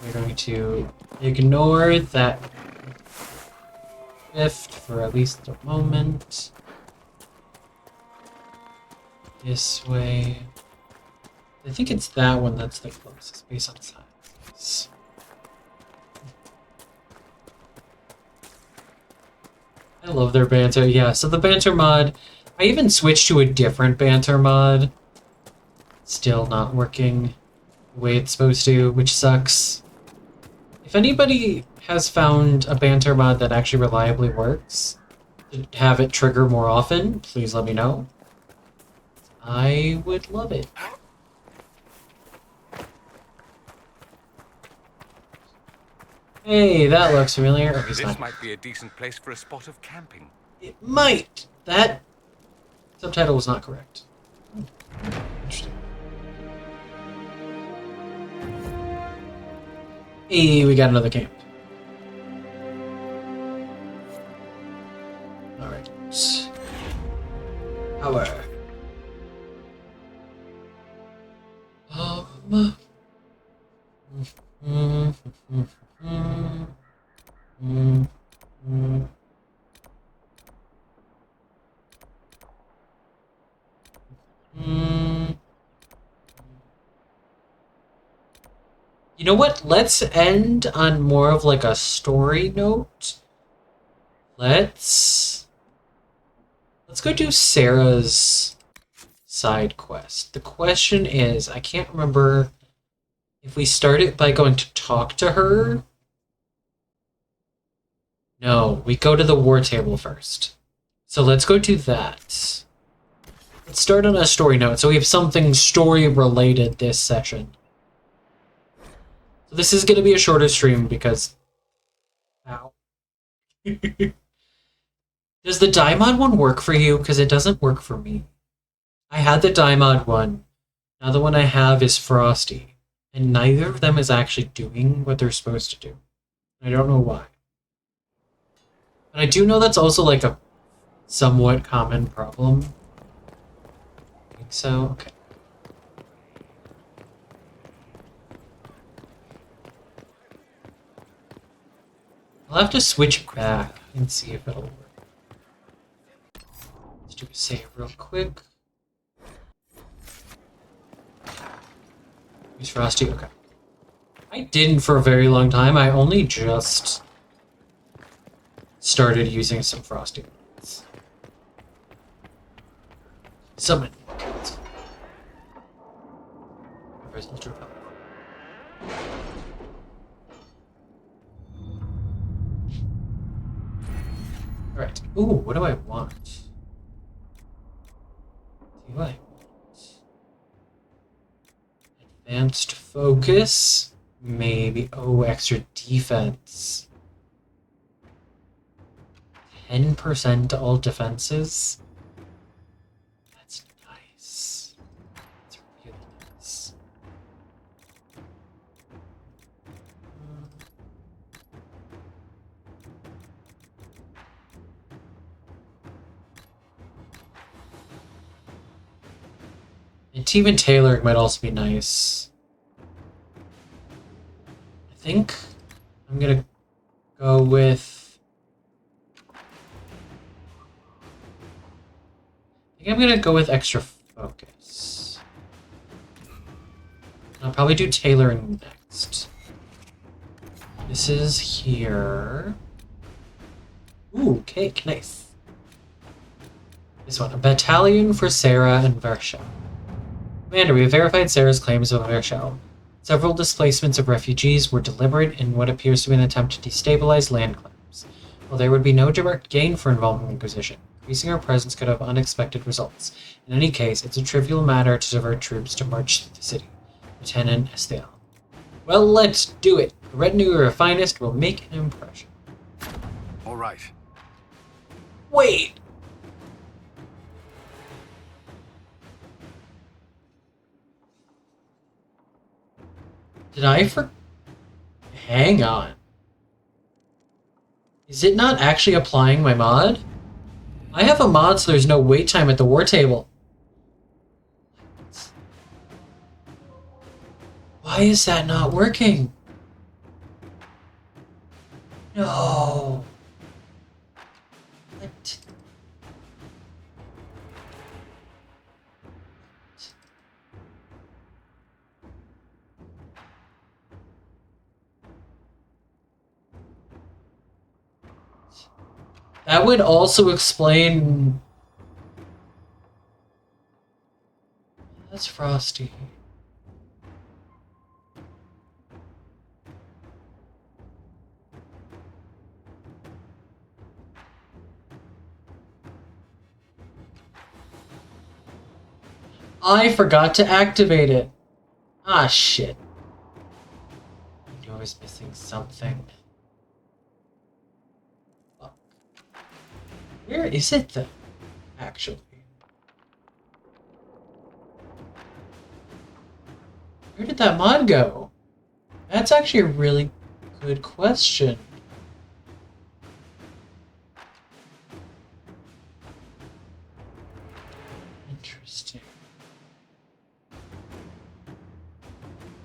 We're going to ignore that rift for at least a moment. This way. I think it's that one that's the closest based on size. I love their banter. Yeah, so the banter mod, I even switched to a different banter mod. Still not working the way it's supposed to, which sucks. If anybody has found a banter mod that actually reliably works, to have it trigger more often, please let me know. I would love it. Hey, that looks familiar. Oh,
This might be a decent place for a spot of camping.
It might. That subtitle was not correct. Interesting. Hey, we got another camp. Alright. Power. You know what? Let's end on more of like a story note. Let's go do Sarah's side quest. The question is, I can't remember if we start it by going to talk to her. No, we go to the war table first. So let's go do that. Let's start on a story note. So we have something story related this session. So this is going to be a shorter stream because... Ow. Does the die mod one work for you? Because it doesn't work for me. I had the die mod one. Now the one I have is Frosty. And neither of them is actually doing what they're supposed to do. I don't know why. But I do know that's also like a somewhat common problem. I think so. Okay. I'll have to switch back and see if it'll work. Let's do a save real quick. Use Frosty? Okay. I didn't for a very long time. I only just started using some Frosty. Summon. is ultra powerful. Alright. Ooh, what do I want? Do I want advanced focus? Maybe. Oh, extra defense. 10% to all defenses? That's nice. That's really nice. And team and tailoring might also be nice. I think I'm gonna go with... I think I'm gonna go with extra focus. I'll probably do tailoring next. This is here. Ooh, cake, nice. This one, a battalion for Sarah and Vershau. Commander, we have verified Sarah's claims of Vershau. Several displacements of refugees were deliberate in what appears to be an attempt to destabilize land claims. While there would be no direct gain for involving the Inquisition, increasing our presence could have unexpected results. In any case, it's a trivial matter to divert troops to march through the city. Lieutenant Esteban. Well, let's do it. The retinue of our finest will make an impression.
All right.
Wait! Did I Hang on. Is it not actually applying my mod? I have a mod so there's no wait time at the war table. Why is that not working? No. What? That would also explain... That's Frosty. I forgot to activate it. Ah, shit. I knew I was missing something. Fuck. Where is it then, actually? Where did that mod go? That's actually a really good question. Interesting.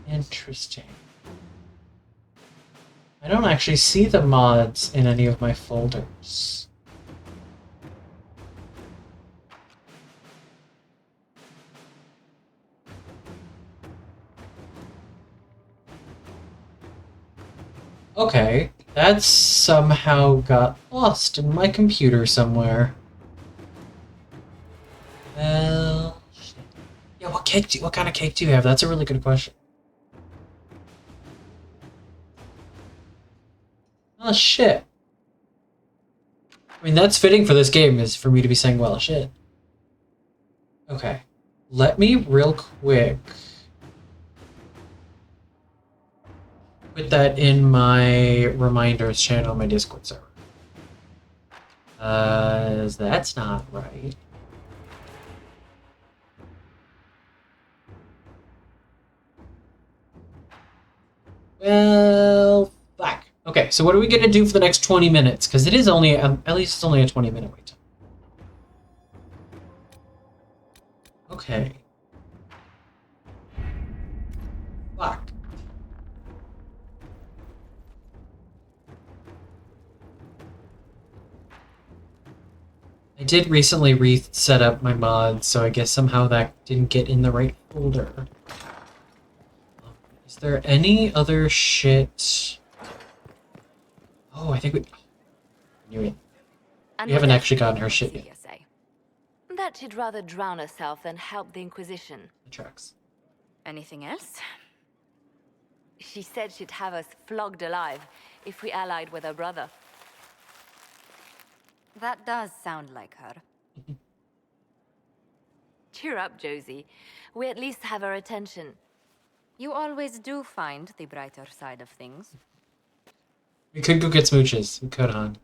Interesting. I don't actually see the mods in any of my folders. Okay, that somehow got lost in my computer somewhere. Well, shit. Yeah, what kind of cake do you have? That's a really good question. Oh, shit. I mean, that's fitting for this game, is for me to be saying, well, shit. Okay. Let me real quick put that in my reminders channel on my Discord server. That's not right. Well, fuck. Okay, so what are we gonna do for the next 20 minutes? Because it is only, at least it's only a 20-minute wait time. Okay. Fuck. I did recently reset up my mods, so I guess somehow that didn't get in the right folder. Is there any other shit? Oh, I think we haven't actually gotten her shit yet.
That she'd rather drown herself than help the Inquisition.
The tracks.
Anything else? She said she'd have us flogged alive if we allied with her brother. That does sound like her. Cheer up, Josie. We at least have her attention. You always do find the brighter side of things.
We could go get smooches. We could, hon.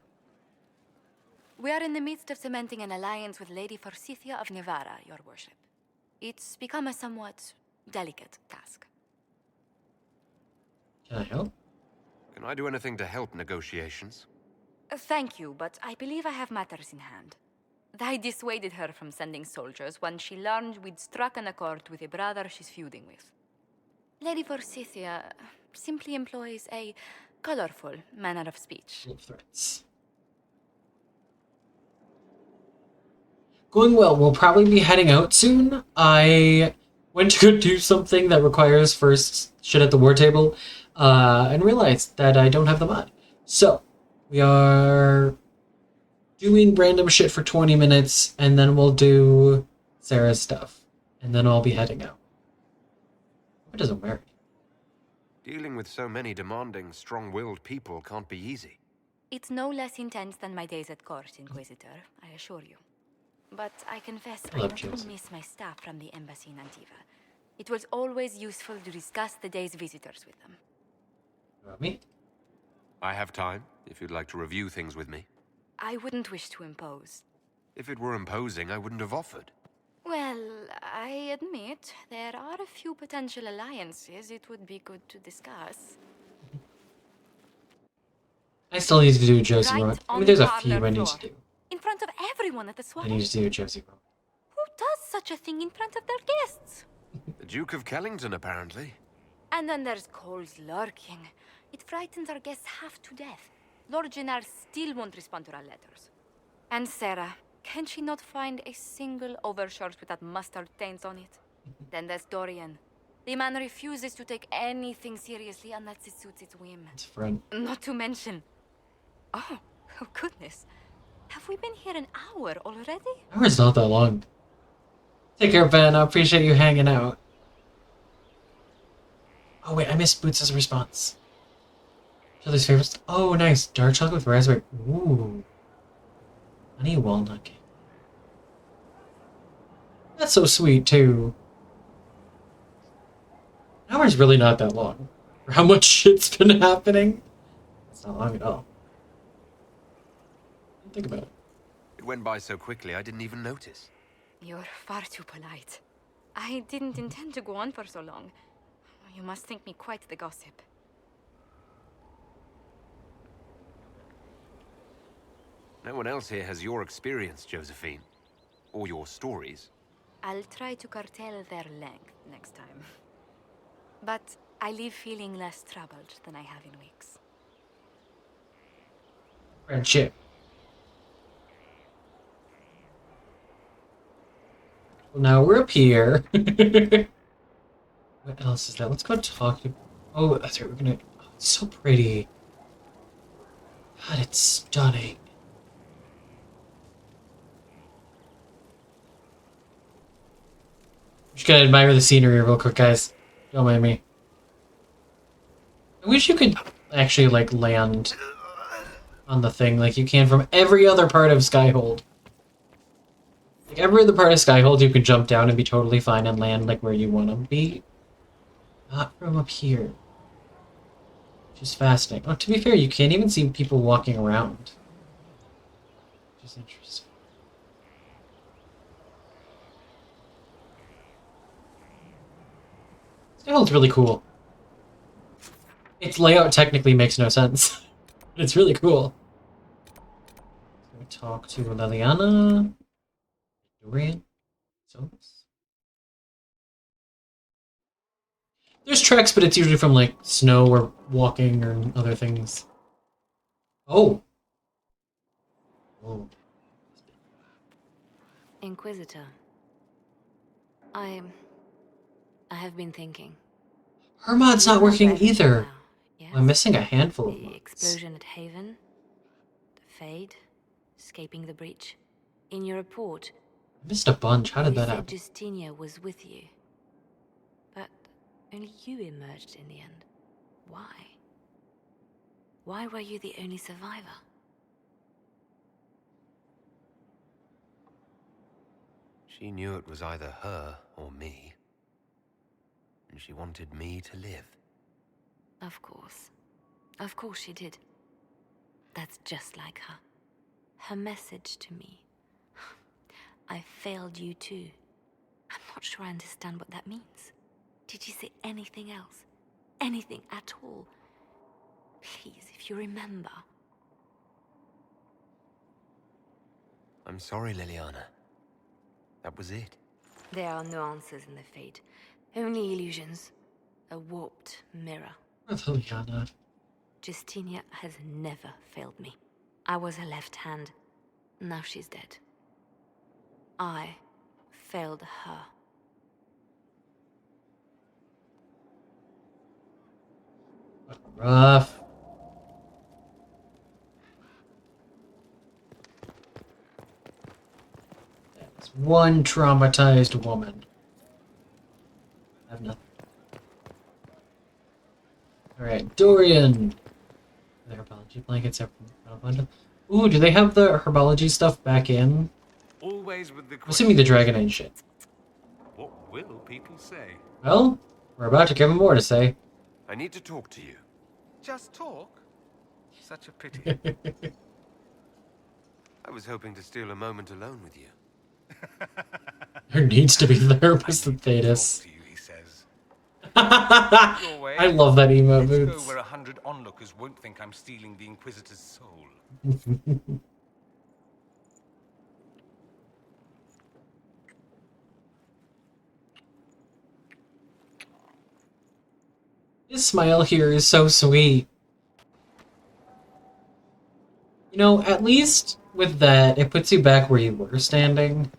We are in the midst of cementing an alliance with Lady Forsythia of Nevada, your worship. It's become a somewhat delicate task.
Can I help?
Can I do anything to help negotiations?
Thank you, but I believe I have matters in hand. I dissuaded her from sending soldiers when she learned we'd struck an accord with a brother she's feuding with. Lady Forsythia simply employs a colorful manner of speech.
Threats. Going well. We'll probably be heading out soon. I went to go do something that requires first shit at the war table, and realized that I don't have the mod. So, we are doing random shit for 20 minutes, and then we'll do Sarah's stuff. And then I'll be heading out. It doesn't work.
Dealing with so many demanding, strong-willed people can't be easy.
It's no less intense than my days at court, Inquisitor, I assure you. But I confess I don't miss my staff from the embassy in Antiva. It was always useful to discuss the day's visitors with them.
Me?
I have time, if you'd like to review things with me.
I wouldn't wish to impose.
If it were imposing, I wouldn't have offered.
Well, I admit there are a few potential alliances it would be good to discuss.
I still need to do a Josie Road. I mean, there's a few I need to do.
In front of everyone at the swap.
I need to do a Josie Road.
Who does such a thing in front of their guests?
The Duke of Kellington, apparently.
And then there's Cole's lurking. It frightens our guests half to death. Lord Gennard still won't respond to our letters. And Sarah, can she not find a single overshirt with that mustard taint on it? Then there's Dorian. The man refuses to take anything seriously unless it suits its whim.
It's friend.
Not to mention... Oh goodness. Have we been here an hour already?
Hour's not that long. Take care, Ben. I appreciate you hanging out. Oh wait, I missed Boots' response. Charlie's favorites. Oh, nice. Dark chocolate with raspberry. Ooh. Honey walnut cake. That's so sweet, too. An hour's really not that long. For how much shit's been happening. It's not long at all. Think about it.
It went by so quickly, I didn't even notice.
You're far too polite. I didn't intend to go on for so long. You must think me quite the gossip.
No one else here has your experience, Josephine. Or your stories.
I'll try to curtail their length next time. But I leave feeling less troubled than I have in weeks.
Friendship. Well, now we're up here. What else is that? Let's go talk to... Oh, that's right. We're gonna... Oh, it's so pretty. God, it's stunning. I'm just gonna admire the scenery real quick, guys. Don't mind me. I wish you could actually, like, land on the thing like you can from every other part of Skyhold. Like, every other part of Skyhold, you can jump down and be totally fine and land, like, where you want to be. Not from up here. Which is fascinating. Oh, to be fair, you can't even see people walking around. Which is interesting. Skyhold's really cool. Its layout technically makes no sense. But it's really cool. Let me talk to Liliana. Dorian. Somas. There's treks, but it's usually from like snow or walking or other things. Oh. Oh.
Inquisitor. I have been thinking.
Her mod's not working either.
Yes.
I'm missing a handful of
The
mods.
explosion at Haven, the Fade, escaping the breach. In your report,
I missed a bunch. How did that
you
happen?
said Justinia was with you. But only you emerged in the end. Why? Why were you the only survivor?
She knew it was either her or me. And she wanted me to live.
Of course. Of course she did. That's just like her. Her message to me. I failed you too. I'm not sure I understand what that means. Did you say anything else? Anything at all? Please, if you remember.
I'm sorry, Liliana. That was it.
There are no answers in the fate. Only illusions. A warped mirror.
Liliana.
Justinia has never failed me. I was her left hand. Now she's dead. I failed her.
Rough. That's one traumatized woman. I have nothing. Alright, Dorian. The herbology blankets are from bundle. Ooh, do they have the herbology stuff back in?
Always with the
I'm assuming the Dragon Age shit.
What will people say?
Well, we're about to give them more to say.
I need to talk to you.
Just talk? Such a pity.
I was hoping to steal a moment alone with you.
There needs to be therapist and Thetis.
He says.
I love that emo
Let's go
boots.
where 100 onlookers won't think I'm stealing the Inquisitor's soul.
His smile here is so sweet. You know, at least with that, it puts you back where you were standing.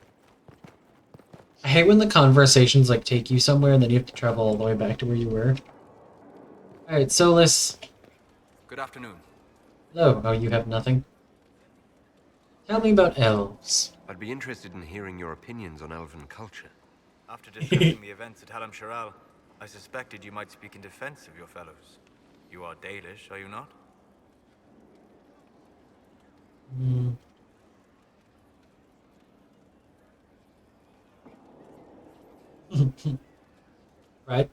I hate when the conversations like take you somewhere and then you have to travel all the way back to where you were. Alright, Solus.
Good afternoon.
Hello. Oh, you have nothing? Tell me about elves.
I'd be interested in hearing your opinions on elven culture.
After discussing the events at Halam Sharal, I suspected you might speak in defense of your fellows. You are Dalish, are you not?
Right?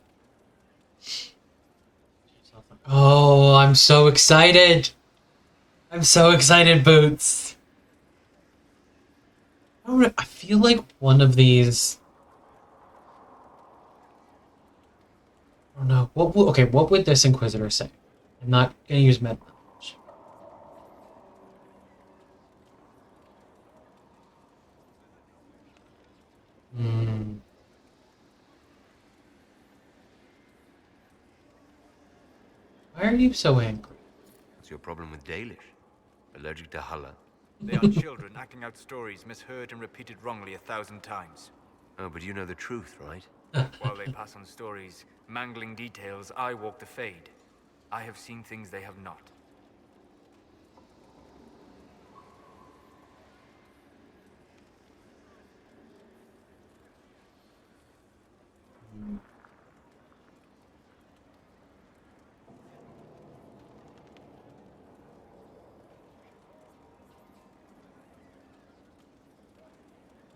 Oh, I'm so excited! I'm so excited, Boots! I feel like one of these... I don't know. Okay, what would this Inquisitor say? I'm not gonna use med knowledge. Why are you so angry?
What's your problem with Dalish? Allergic to Hulla?
They are children acting out stories misheard and repeated wrongly 1,000 times.
Oh, but you know the truth, right?
While they pass on stories, mangling details, I walk the Fade. I have seen things they have not.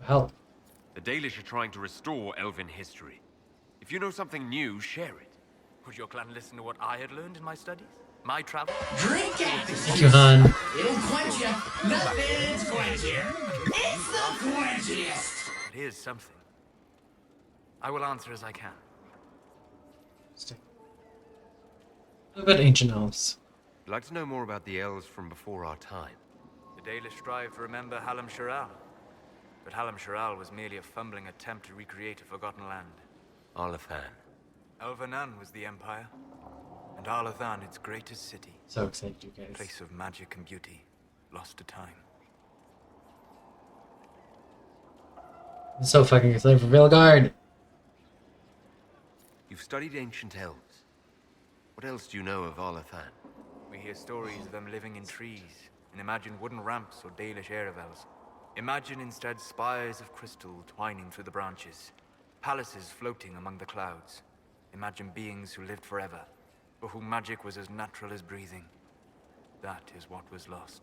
Well,
The Dalish are trying to restore elven history. If you know something new, share it.
Would your clan listen to what I had learned in my studies? My travel?
Drink it!
thank you, Han.
It'll quench you. Nothing's quenchier. It's the quenchiest!
But here's something. I will answer as I can.
What about ancient elves?
I'd like to know more about the elves from before our time.
The Dalish strive to remember Halam Sharal. But Halam Sharal was merely a fumbling attempt to recreate a forgotten land.
Arlathan.
Elvanan was the empire, and Arlathan its greatest city.
So excited, you guys.
Place of magic and beauty, lost to time.
I'm so fucking excited for Vilgard.
You've studied ancient elves. What else do you know of Arlathan?
We hear stories of them living in trees, and imagine wooden ramps or Dalish aerovels. Imagine instead spires of crystal twining through the branches, palaces floating among the clouds. Imagine beings who lived forever, for whom magic was as natural as breathing. That is what was lost.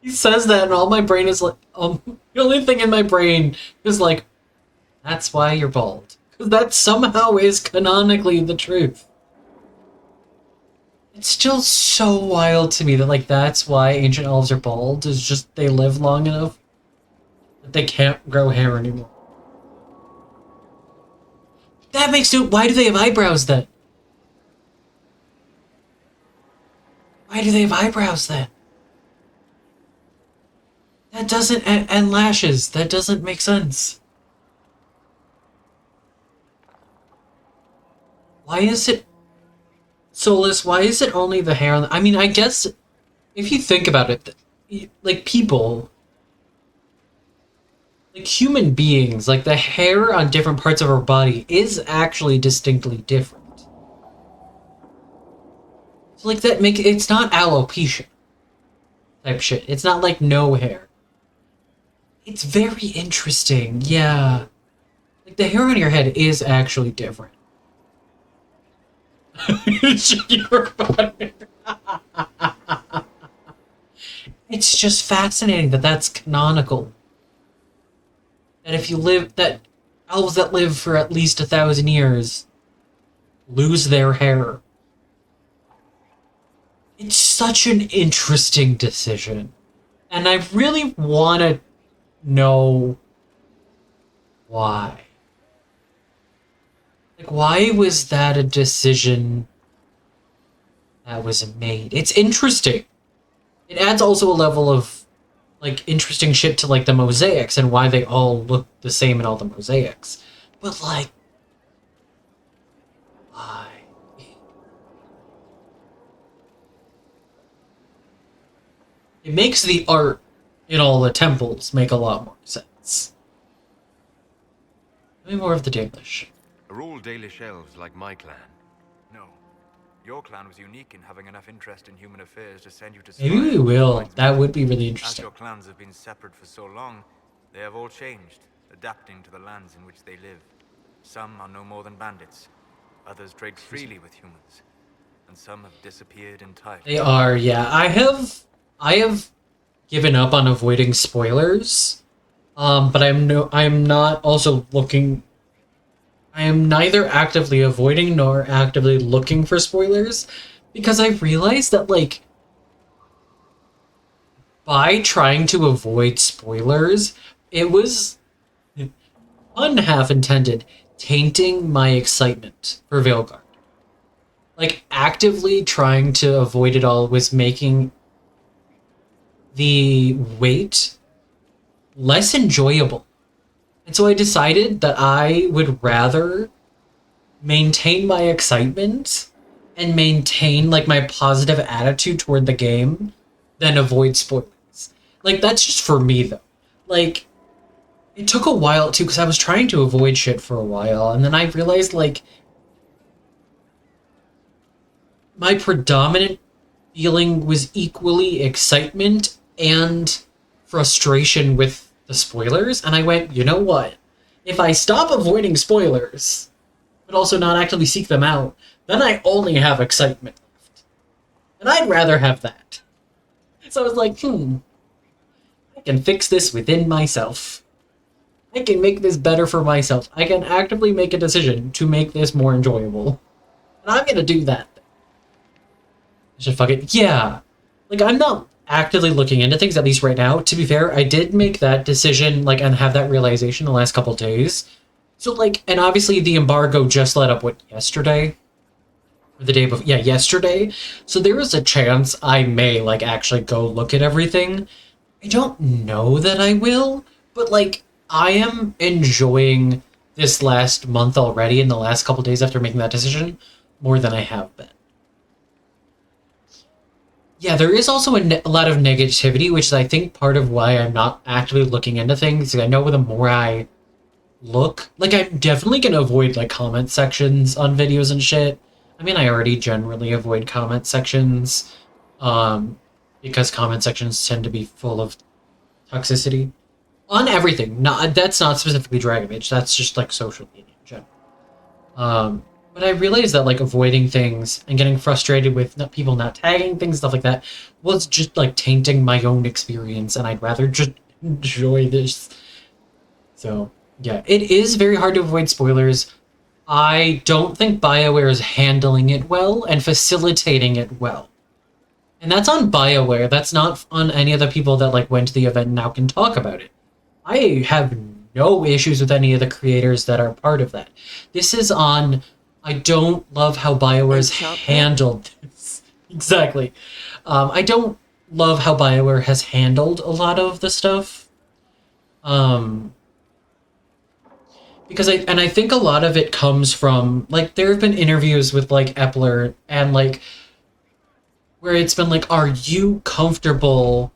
He says that and all my brain is like, the only thing in my brain is like, that's why you're bald. Because that somehow is canonically the truth. It's still so wild to me that, like, that's why ancient elves are bald, is just they live long enough that they can't grow hair anymore. That makes it. Why do they have eyebrows then? Why do they have eyebrows then? That doesn't. And lashes. That doesn't make sense. Why is it. Solus, why is it only the hair on the... I mean, I guess if you think about it, like people. Like human beings, like the hair on different parts of our body is actually distinctly different. So like that it's not alopecia type shit. It's not like no hair. It's very interesting, yeah. Like the hair on your head is actually different. It's just fascinating that that's canonical. That if you live, that elves that live for at least 1,000 years lose their hair. It's such an interesting decision. And I really want to know why. Like, why was that a decision that was made? It's interesting. It adds also a level of like interesting shit to like the mosaics and why they all look the same in all the mosaics. But like, why? It makes the art in all the temples make a lot more sense. Maybe more of the Dalish.
Are all Dalish elves like my clan?
No. Your clan was unique in having enough interest in human affairs to send you to...
Maybe we will. That would be really interesting.
As your clans have been separate for so long, they have all changed, adapting to the lands in which they live. Some are no more than bandits. Others trade freely with humans. And some have disappeared entirely.
They are, yeah. I have given up on avoiding spoilers. But I'm not also looking... I am neither actively avoiding nor actively looking for spoilers, because I realized that, like, by trying to avoid spoilers, it was, half intended, tainting my excitement for Veilguard. Like, actively trying to avoid it all was making the wait less enjoyable. And so I decided that I would rather maintain my excitement and maintain, like, my positive attitude toward the game than avoid spoilers. Like, that's just for me, though. Like, it took a while, too, because I was trying to avoid shit for a while, and then I realized, like, my predominant feeling was equally excitement and frustration with the spoilers, and I went, you know what? If I stop avoiding spoilers, but also not actively seek them out, then I only have excitement left. And I'd rather have that. So I was like, I can fix this within myself. I can make this better for myself. I can actively make a decision to make this more enjoyable. And I'm gonna do that. I should fuck it. Yeah. Like, I'm not actively looking into things, at least right now. To be fair, I did make that decision, like, and have that realization the last couple days. So, like, and obviously the embargo just let up, what, yesterday? Or the day before? Yeah, yesterday. So there is a chance I may, like, actually go look at everything. I don't know that I will, but, like, I am enjoying this last month already, in the last couple days after making that decision, more than I have been. Yeah, there is also a lot of negativity, which is, I think, part of why I'm not actively looking into things. I know the more I look, like, I'm definitely going to avoid, like, comment sections on videos and shit. I mean, I already generally avoid comment sections, because comment sections tend to be full of toxicity. On everything. That's not specifically Dragon Age, that's just, like, social media in general. But I realized that, like, avoiding things and getting frustrated with people not tagging things, stuff like that, was just, like, tainting my own experience, and I'd rather just enjoy this. So, yeah, it is very hard to avoid spoilers. I don't think BioWare is handling it well and facilitating it well. And that's on BioWare. That's not on any of the people that, like, went to the event and now can talk about it. I have no issues with any of the creators that are part of that. This is on... I don't love how BioWare's handled this. Exactly. I don't love how BioWare has handled a lot of the stuff. Because I think a lot of it comes from, like, there have been interviews with, like, Epler, and, like, where it's been like, are you comfortable?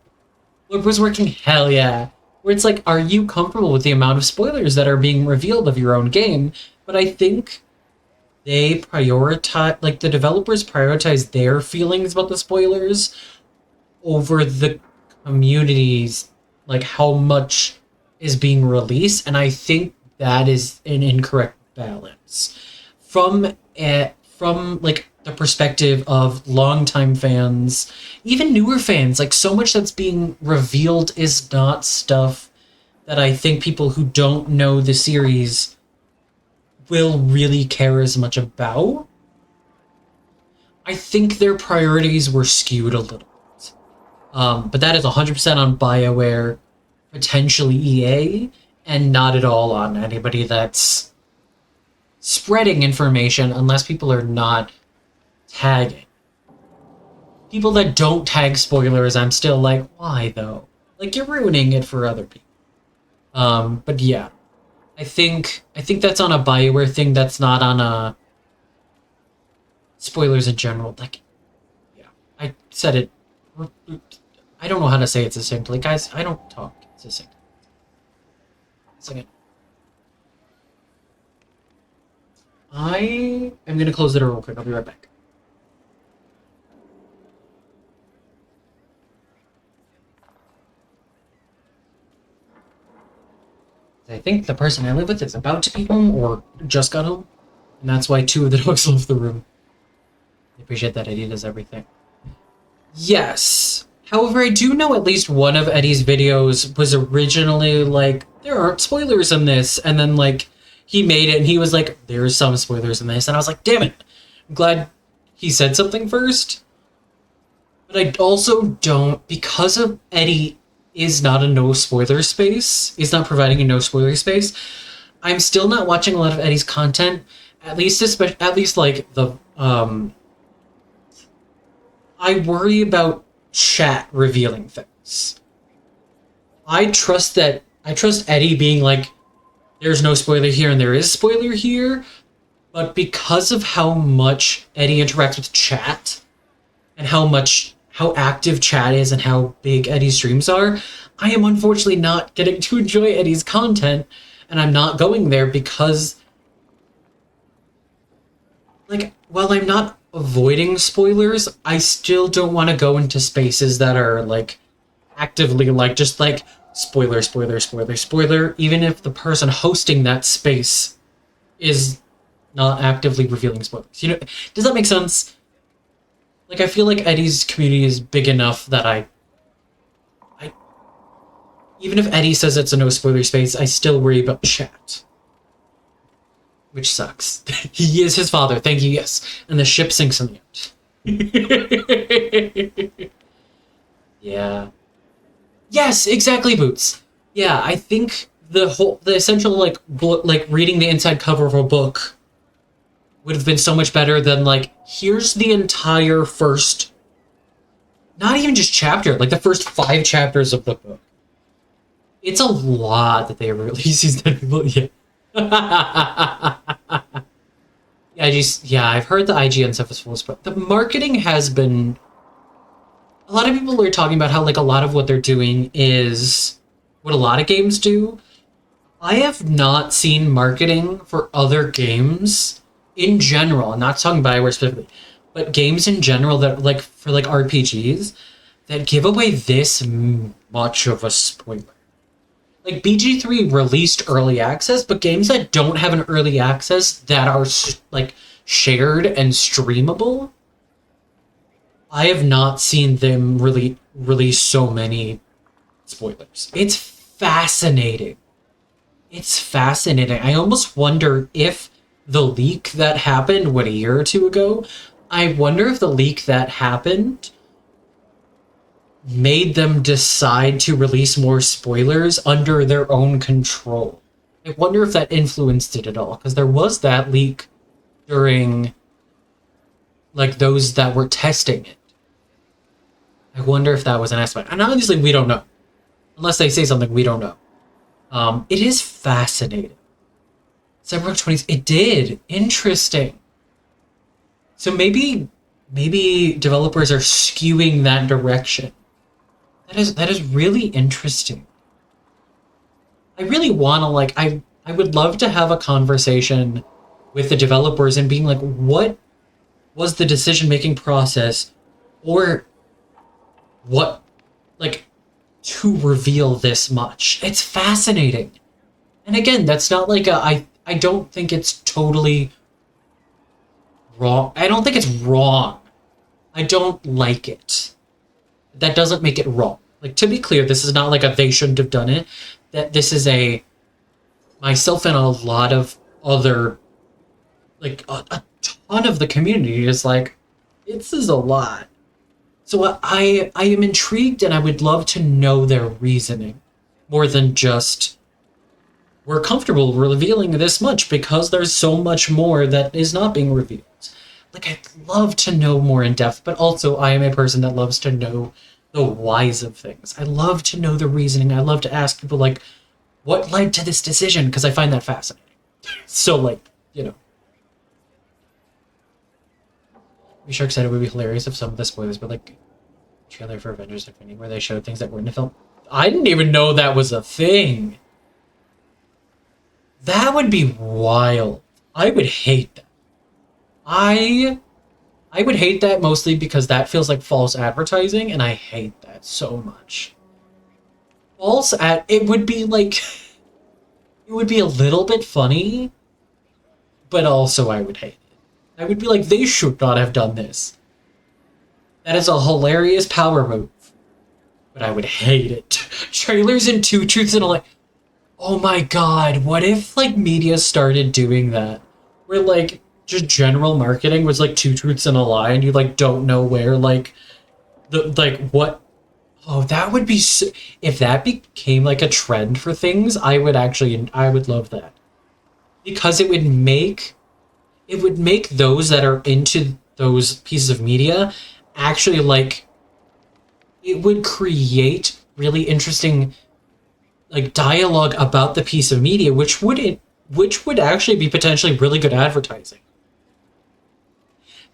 What was working? Hell yeah. Where it's like, are you comfortable with the amount of spoilers that are being revealed of your own game? But I think they prioritize, like, the developers prioritize their feelings about the spoilers over the community's, like, how much is being released, and I think that is an incorrect balance. From like, the perspective of longtime fans, even newer fans, like, so much that's being revealed is not stuff that I think people who don't know the series will really care as much about. I think their priorities were skewed a little bit. But that is 100% on BioWare, potentially EA, and not at all on anybody that's spreading information unless people are not tagging. People that don't tag spoilers, I'm still like, why though? Like, you're ruining it for other people. But yeah. I think that's on a BioWare thing, that's not on a spoilers in general. Like, yeah, I said it. I don't know how to say it succinctly. Guys, I don't talk succinctly. Second. I am going to close the door real quick. I'll be right back. I think the person I live with is about to be home or just got home, and that's why 2 of the dogs left the room. I appreciate that Eddie does everything. Yes. However, I do know at least one of Eddie's videos was originally like, there aren't spoilers in this, and then, like, he made it and he was like, there's some spoilers in this, and I was like, damn it. I'm glad he said something first. But I also don't, because of Eddie is not a no spoiler space, is not providing a no spoiler space, I'm still not watching a lot of Eddie's content, at least like the I worry about chat revealing things. I trust Eddie being like, there's no spoiler here and there is spoiler here, but because of how much Eddie interacts with chat and how active chat is and how big Eddie's streams are, I am unfortunately not getting to enjoy Eddie's content, and I'm not going there because, like, while I'm not avoiding spoilers, I still don't want to go into spaces that are, like, actively, like, just like, spoiler, spoiler, spoiler, spoiler, even if the person hosting that space is not actively revealing spoilers. You know, does that make sense? Like, I feel like Eddie's community is big enough that even if Eddie says it's a no spoiler space, I still worry about chat. Which sucks. He is his father, thank you, yes. And the ship sinks in the end. Yeah. Yes, exactly, Boots. Yeah, I think the essential, like, reading the inside cover of a book would have been so much better than, like, here's the entire first, not even just chapter, like, the first 5 chapters of the book. It's a lot that they release these dead people. Yeah. I've heard the IGN stuff is full of spoilers. The marketing has been, a lot of people are talking about how, like, a lot of what they're doing is what a lot of games do. I have not seen marketing for other games in general, I'm not talking BioWare specifically, but games in general that, like, for, like, RPGs that give away this much of a spoiler. Like, BG3 released early access, but games that don't have an early access that are, like, shared and streamable, I have not seen them really release so many spoilers. It's fascinating. It's fascinating. I almost wonder if the leak that happened, what, a year or two ago? I wonder if the leak that happened made them decide to release more spoilers under their own control. I wonder if that influenced it at all, because there was that leak during, like, those that were testing it. I wonder if that was an aspect. And obviously we don't know. Unless they say something we don't know. It is fascinating. Cyberpunk 20s, it did. Interesting. So maybe developers are skewing that direction. That is really interesting. I really want to, like, I would love to have a conversation with the developers and being like, what was the decision-making process, or what, like, to reveal this much? It's fascinating. And again, that's not like I don't think it's totally wrong. I don't think it's wrong. I don't like it. That doesn't make it wrong. Like, to be clear, this is not like a they shouldn't have done it. That this is a, myself and a lot of other, like, a ton of the community is like, this is a lot. So I am intrigued, and I would love to know their reasoning more than just, we're comfortable revealing this much because there's so much more that is not being revealed. Like, I'd love to know more in depth, but also I am a person that loves to know the whys of things. I love to know the reasoning. I love to ask people, like, what led to this decision? Because I find that fascinating. So, like, you know. Be sure excited. It would be hilarious if some of the spoilers, but like trailer for Avengers Infinity where they showed things that weren't in the film. I didn't even know that was a thing. That would be wild. I would hate that. I would hate that mostly because that feels like false advertising, and I hate that so much. It would be like, it would be a little bit funny, but also I would hate it. I would be like, they should not have done this. That is a hilarious power move, but I would hate it. Trailers and Two Truths and a Lie. Oh my god, what if, like, media started doing that? Where, like, just general marketing was, like, Two Truths and a Lie, and you, like, don't know where, like, what... Oh, that would be so... If that became, like, a trend for things, I would love that. Because it would make those that are into those pieces of media actually, like, it would create really interesting, like, dialogue about the piece of media, which would actually be potentially really good advertising.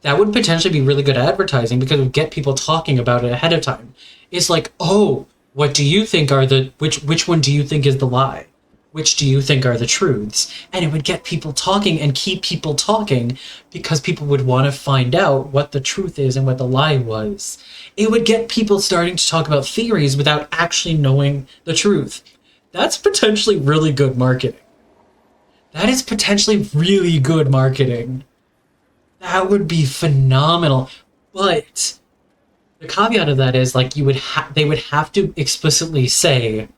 That would potentially be really good advertising because it would get people talking about it ahead of time. It's like, oh, what do you think are the, which one do you think is the lie? Which do you think are the truths? And it would get people talking and keep people talking because people would want to find out what the truth is and what the lie was. It would get people starting to talk about theories without actually knowing the truth. That's potentially really good marketing. That is potentially really good marketing. That would be phenomenal. But the caveat of that is, like, they would have to explicitly say,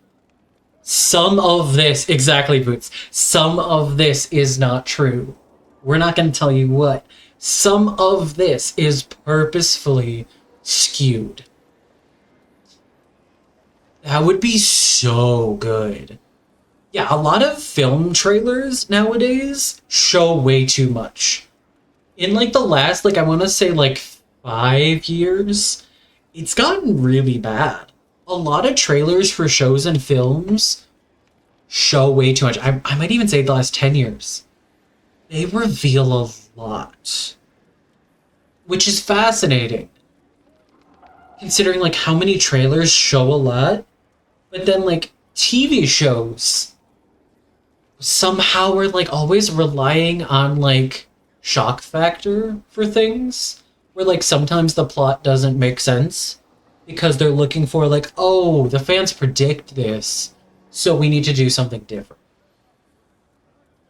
some of this, exactly, Boots, some of this is not true. We're not going to tell you what. Some of this is purposefully skewed. That would be so good. Yeah, a lot of film trailers nowadays show way too much. In, like, the last, like, I want to say, like, 5 years, it's gotten really bad. A lot of trailers for shows and films show way too much. I might even say the last 10 years. They reveal a lot. Which is fascinating. Considering, like, how many trailers show a lot. But then, like, TV shows somehow are, like, always relying on, like, shock factor for things. Where, like, sometimes the plot doesn't make sense. Because they're looking for, like, oh, the fans predict this, so we need to do something different.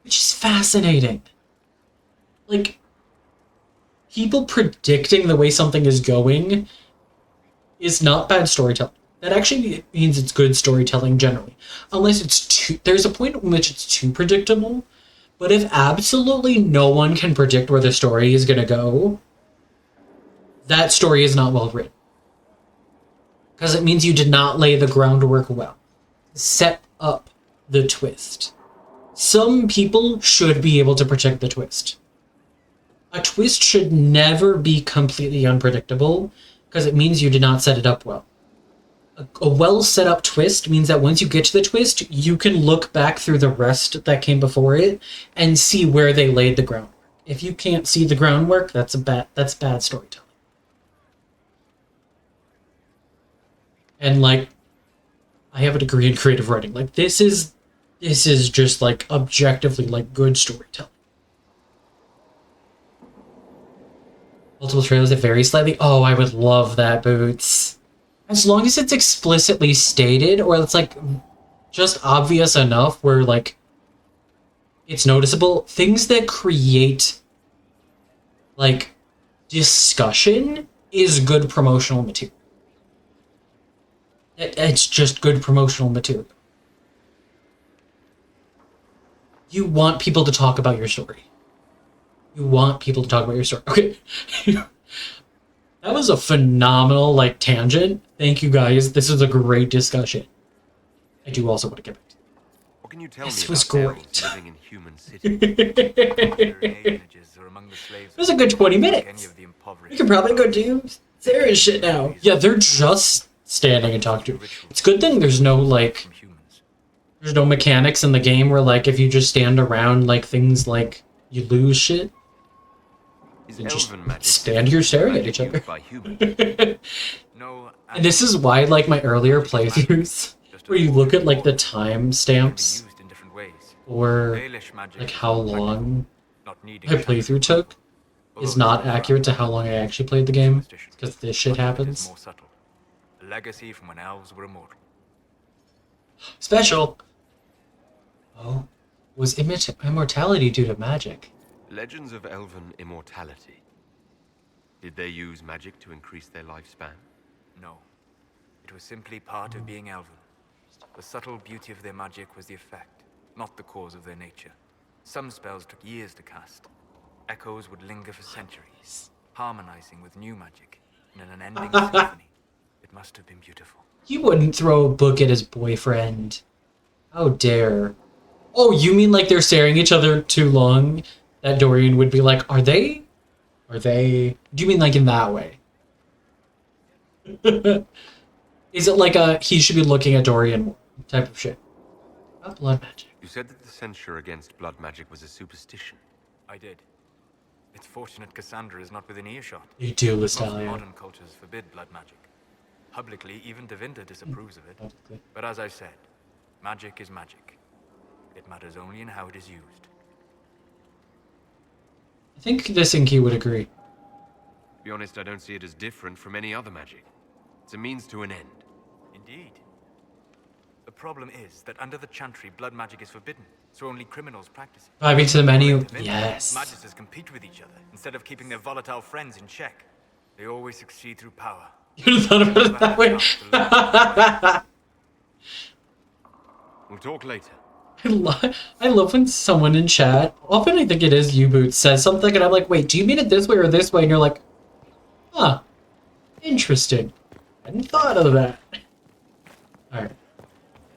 Which is fascinating. Like, people predicting the way something is going is not bad storytelling. That actually means it's good storytelling generally. Unless it's too... There's a point in which it's too predictable. But if absolutely no one can predict where the story is going to go, that story is not well written. Because it means you did not lay the groundwork well. Set up the twist. Some people should be able to predict the twist. A twist should never be completely unpredictable, because it means you did not set it up well. A well set up twist means that once you get to the twist, you can look back through the rest that came before it and see where they laid the groundwork. If you can't see the groundwork, that's bad storytelling. And like, I have a degree in creative writing. Like, this is just like objectively like good storytelling. Multiple trailers that vary slightly. Oh, I would love that, Boots. As long as it's explicitly stated, or it's like just obvious enough where like it's noticeable. Things that create like discussion is good promotional material. It's just good promotional material. You want people to talk about your story. You want people to talk about your story. Okay. That was a phenomenal, like, tangent. Thank you, guys. This was a great discussion. I do also want to get back to it.
What can you tell
This
me
was
about
great.
elves living in human cities?
It was a good 20 minutes. We can probably go do Sarah's shit now. Yeah, they're just standing and talking to you. It's a good thing there's no, like... There's no mechanics in the game where, like, if you just stand around, like, things, like, you lose shit. You just stand here staring at each other. And this is why, like, my earlier playthroughs, where you look at, like, the time stamps or, like, how long my playthrough took is not accurate to how long I actually played the game, because this shit happens.
Legacy from when elves were immortal.
Special! Oh, was immortality due to magic?
Legends of elven immortality. Did they use magic to increase their lifespan?
No. It was simply part of being elven. The subtle beauty of their magic was the effect, not the cause of their nature. Some spells took years to cast. Echoes would linger for centuries, harmonizing with new magic in an unending symphony. It must have been beautiful.
He wouldn't throw a book at his boyfriend. How dare. Oh, you mean like they're staring at each other too long? That Dorian would be like, are they? Do you mean like in that way? Is it like a he should be looking at Dorian type of shit? About blood magic.
You said that the censure against blood magic was a superstition.
I did. It's fortunate Cassandra is not within earshot.
You do,
Most
Listalia.
modern cultures forbid blood magic. Publicly, even Devinter disapproves of it. But as I said, magic is magic. It matters only in how it is used.
I think this Inky would agree.
To be honest, I don't see it as different from any other magic. It's a means to an end.
Indeed. The problem is that under the Chantry, blood magic is forbidden, so only criminals practice it.
Driving to the menu. Yes.
Magisters compete with each other instead of keeping their volatile friends in check. They always succeed through power.
You thought about it that way.
We'll talk later.
I love when someone in chat, often I think it is you, Boots, says something and I'm like, wait, do you mean it this way or this way? And you're like, huh, interesting. I hadn't thought of that. Alright.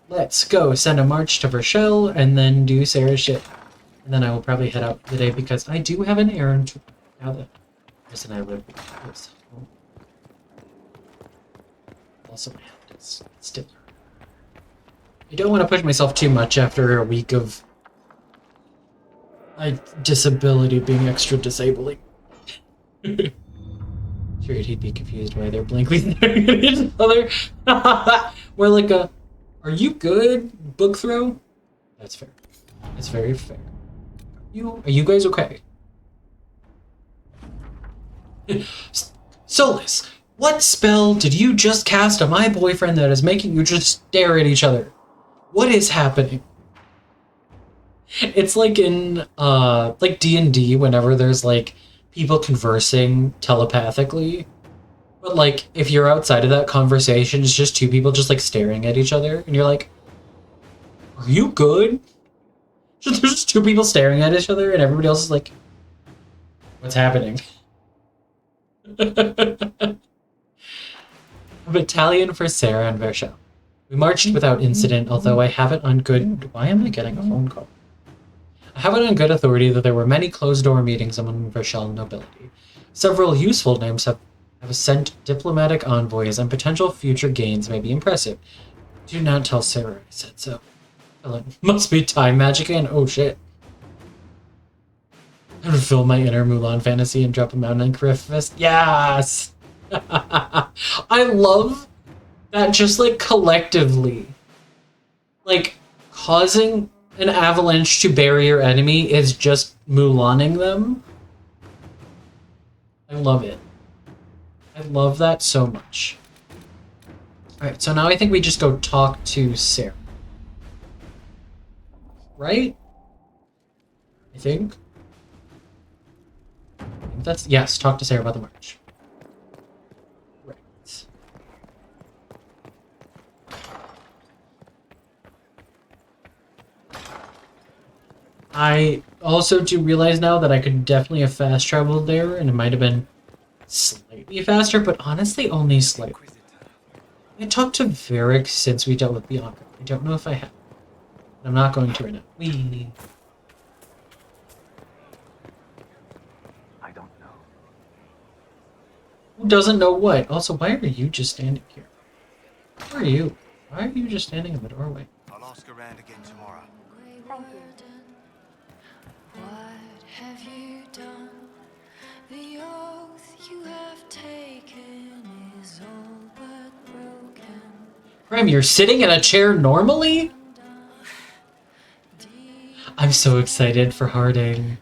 Let's go send a march to Rochelle and then do Sarah's shit. And then I will probably head out today because I do have an errand to... Now that person I live with. Also, it's still... I don't want to push myself too much after a week of my disability being extra disabling. Sure, he'd be confused why they're blankly staring at each other. We're like a, are you good? Book throw? That's fair. That's very fair. Are you guys okay? Solus, what spell did you just cast on my boyfriend that is making you just stare at each other? What is happening? It's like in like D&D whenever there's like people conversing telepathically. But, like, if you're outside of that conversation, it's just two people just, like, staring at each other. And you're like, are you good? There's just two people staring at each other and everybody else is like, what's happening? A battalion for Sarah and Vershel. We marched without incident, although I have it on good... Why am I getting a phone call? I have it on good authority that there were many closed-door meetings among Vershel nobility. Several useful names have sent diplomatic envoys, and potential future gains may be impressive. Do not tell Sarah I said so. Well, it must be time magic and oh shit. I would fill my inner Mulan fantasy and drop a mountain and Griffiths. Yes! I love that just like collectively, like causing an avalanche to bury your enemy is just Mulaning them. I love it. I love that so much. Alright, so now I think we just go talk to Sarah. Right? I think that's... Yes, talk to Sarah about the march. Right. I also do realize now that I could definitely have fast traveled there, and it might have been slightly faster, but honestly only slightly. I talked to Varric since we dealt with Bianca. I don't know if I have. I'm not going to right now. Wee.
I don't know.
Who doesn't know what? Also, why are you just standing here? Who are you? Why are you just standing in the doorway?
I'll ask around again tomorrow.
Thank you. What have you done? The oath you have taken is all but broken.
Graham, you're sitting in a chair normally? I'm so excited for Harding.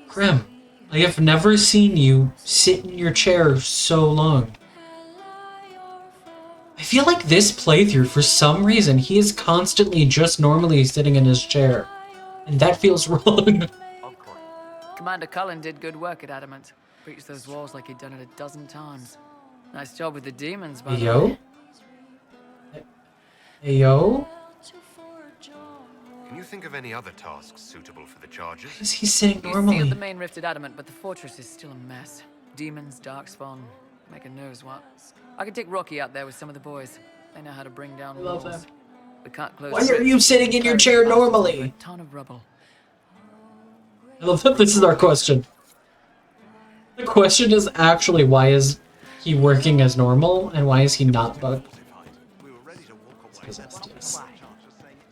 Graham, I have never seen you sit in your chair so long. I feel like this playthrough, for some reason, he is constantly just normally sitting in his chair. And that feels wrong.
Commander Cullen did good work at Adamant. Breached those walls like he'd done it a dozen times. Nice job with the demons, by the way.
Hey, yo?
Can you think of any other tasks suitable for the charges?
Is he sitting
You
normally?
sealed the main rift at Adamant, but the fortress is still a mess. Demons, darkspawn, making knows what. I could take Rocky out there with some of the boys. They know how to bring down
love
walls.
that.
We can't close.
Why are you sitting in your chair normally?
A ton of rubble.
I love that this is our question. The question is actually, why is he working as normal, and why is he not bugged? Possessed, yes.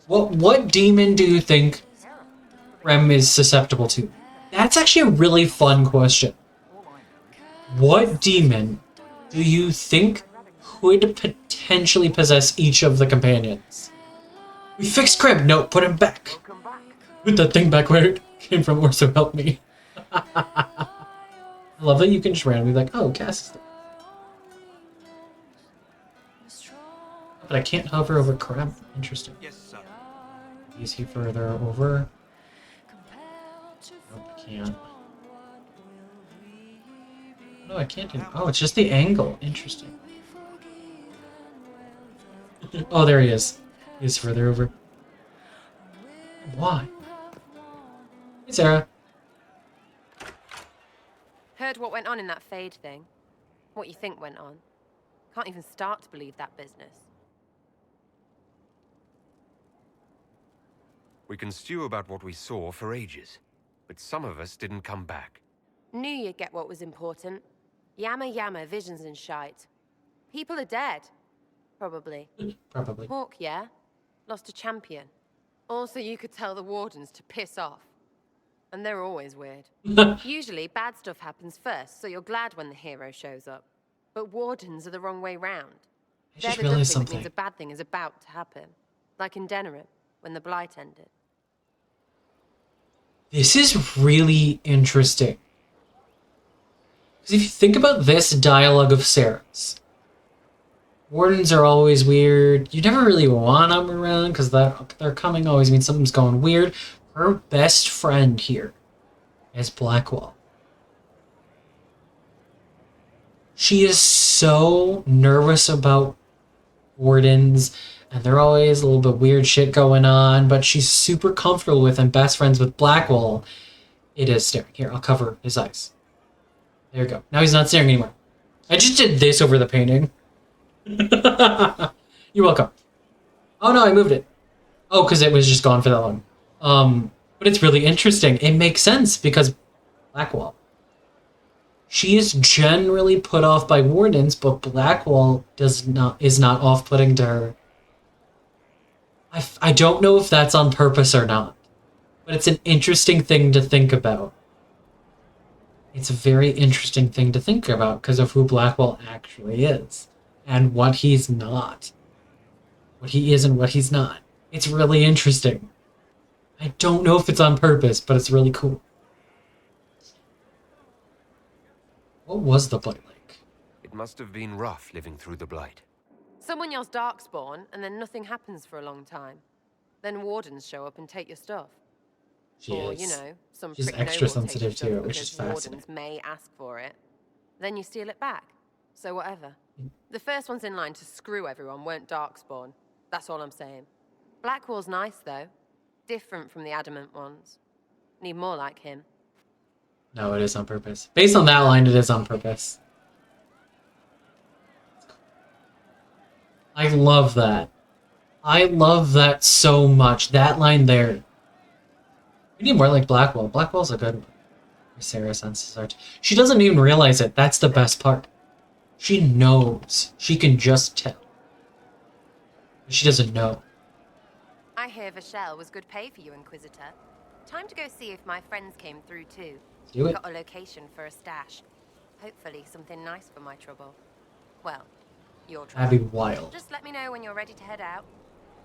What demon do you think Rem is susceptible to? That's actually a really fun question. What demon do you think could potentially possess each of the companions? We fixed Crib. No, put him back. Put that thing back where it came from, or so help me. I love that you can just randomly be like, oh, Cass is there. But I can't hover over Crab. Interesting. Is he further over? Nope, I can't. No, I can't do. Oh, it's just the angle. Interesting. Oh, there he is. He's further over. Why? Hey, Sarah.
Heard what went on in that Fade thing? What you think went on? Can't even start to believe that business.
We can stew about what we saw for ages, but some of us didn't come back.
Knew you'd get what was important. Yammer yammer, visions and shite. People are dead. Probably.
Probably.
Hawk, yeah? Lost a champion. Also, you could tell the wardens to piss off. And they're always weird. Usually, bad stuff happens first, so you're glad when the hero shows up. But wardens are the wrong way round.
I
They're
just
the good
realized
thing that
something.
means a bad thing is about to happen. Like in Denerim, when the Blight ended.
This is really interesting. Because if you think about this dialogue of Sarah's, wardens are always weird. You never really want them around because they're coming always means something's going weird. Her best friend here as Blackwall. She is so nervous about wardens, and they're always a little bit weird shit going on, but she's super comfortable with and best friends with Blackwall. It is staring. Here, I'll cover his eyes. There you go. Now he's not staring anymore. I just did this over the painting. You're welcome. Oh no, I moved it. Oh, because it was just gone for that long. But it's really interesting. It makes sense because Blackwall. She is generally put off by wardens, but Blackwall is not off-putting to her. I don't know if that's on purpose or not, but it's an interesting thing to think about. It's a very interesting thing to think about because of who Blackwall actually is and what he's not. What he is and what he's not. It's really interesting. I don't know if it's on purpose, but it's really cool. What was the Blight like?
It must have been rough living through the Blight.
Someone yells Darkspawn, and then nothing happens for a long time. Then wardens show up and take your stuff. Or, you know, some
She's
prick
extra
noble takes
sensitive
your stuff
to it, which is
because
fascinating.
wardens may ask for it. Then you steal it back. So whatever. The first ones in line to screw everyone weren't Darkspawn. That's all I'm saying. Blackwall's nice, though. Different from the adamant ones. Need more like him.
No, it is on purpose. Based on that line, it is on purpose. I love that. I love that so much. That line there. We need more like Blackwall. Blackwall's a good one. Sarah senses art. She doesn't even realize it. That's the best part. She knows. She can just tell. But she doesn't know.
I hear Vashel was good pay for you, Inquisitor. Time to go see if my friends came through too.
Do it.
Got a location for a stash. Hopefully something nice for my trouble. Well, your trouble.
That'd be wild.
Just let me know when you're ready to head out.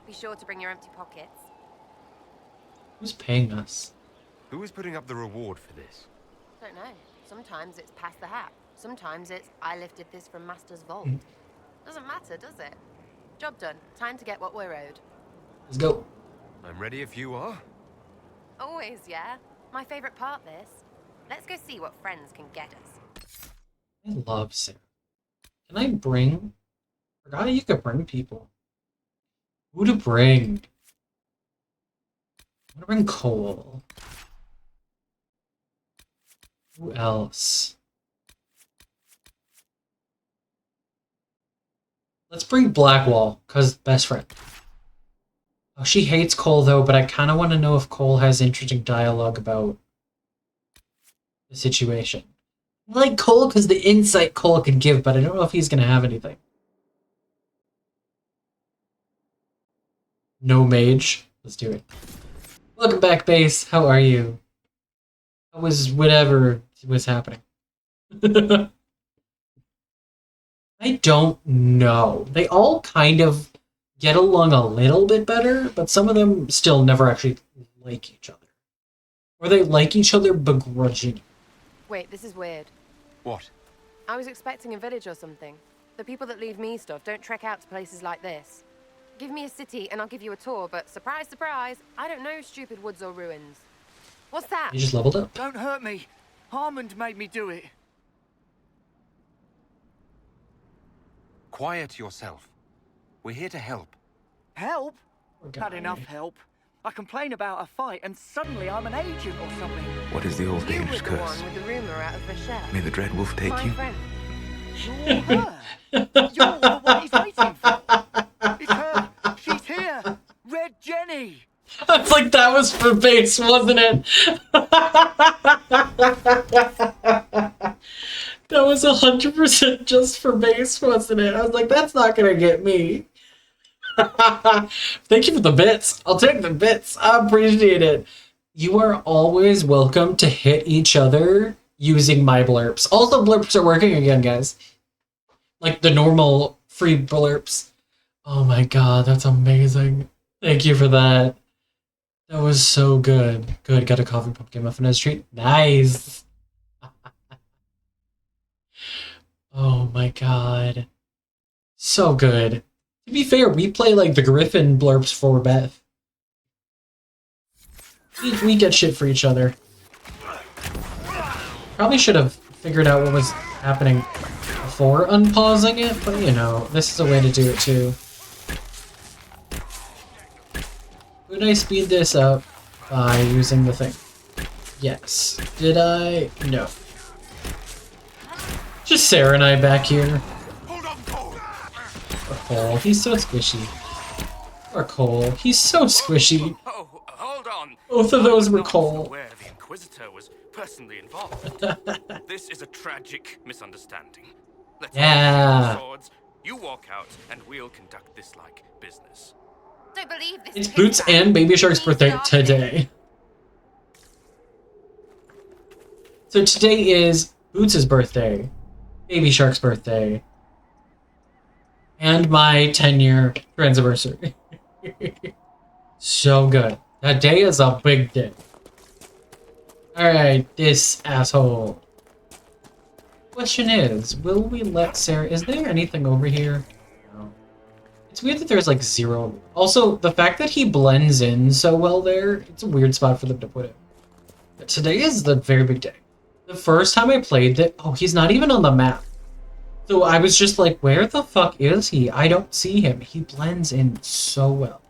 Be sure to bring your empty pockets.
Who's paying us?
Who is putting up the reward for this?
Don't know. Sometimes it's pass the hat. Sometimes it's I lifted this from Master's vault. Doesn't matter, does it? Job done. Time to get what we're owed.
Let's go.
I'm ready if you are.
Always, yeah. My favorite part, this. Let's go see what friends can get us.
I love Sarah. Can I bring? Forgot you could bring people. Who to bring? I'm gonna bring Cole. Who else? Let's bring Blackwall, cause best friend. Oh, she hates Cole though, but I kind of want to know if Cole has interesting dialogue about the situation. I like Cole because the insight Cole can give, but I don't know if he's gonna have anything. No mage. Let's do it. Welcome back, base. How are you? How was whatever was happening? I don't know. They all kind of get along a little bit better, but some of them still never actually like each other. Or they like each other begrudgingly.
Wait, this is weird.
What?
I was expecting a village or something. The people that leave me stuff don't trek out to places like this. Give me a city and I'll give you a tour, but surprise, surprise, I don't know stupid woods or ruins. What's that?
You just leveled up.
Don't hurt me. Harmond made me do it.
Quiet yourself. We're here to help.
Help? Had enough help. I complain about a fight and suddenly I'm an agent or something.
What is the old
You
Dalish
were the
curse?
one with the rumor out of Vashel.
May the Dread Wolf take
My
you?
friend.
You're her. You're the one he's waiting for. It's her. She's here. Red Jenny.
I was like, that was for base, wasn't it? That was 100% just for base, wasn't it? I was like, that's not gonna get me. Thank you for the bits. I'll take the bits. I appreciate it. You are always welcome to hit each other using my blurps. Also, blurps are working again, guys. Like the normal free blurps. Oh my god, that's amazing. Thank you for that. That was so good. Good, got a coffee pumpkin muffin as a treat. Nice. Oh my god. So good. To be fair, we play like the Griffin blurps for Beth. We get shit for each other. Probably should have figured out what was happening before unpausing it, but you know, this is a way to do it too. Could I speed this up by using the thing? Yes. Did I? No. Just Sarah and I back here. Or Cole, he's so squishy. Or Cole, he's so squishy.
Oh, hold on.
Both of those were Cole.
Aware the Inquisitor was personally involved. This is a tragic misunderstanding. Let's
Yeah.
swords. You walk out, and we'll conduct this like business.
Don't believe this.
It's Boots and Baby Shark's birthday today. So today is Boots' birthday, Baby Shark's birthday, and my 10-year anniversary. So good. That day is a big day. Alright, this asshole. Question is, will we let Sarah... Is there anything over here? No. It's weird that there's like zero... Also, the fact that he blends in so well there, it's a weird spot for them to put it. But today is the very big day. The first time I played that... Oh, he's not even on the map. So I was just like, where the fuck is he? I don't see him. He blends in so well.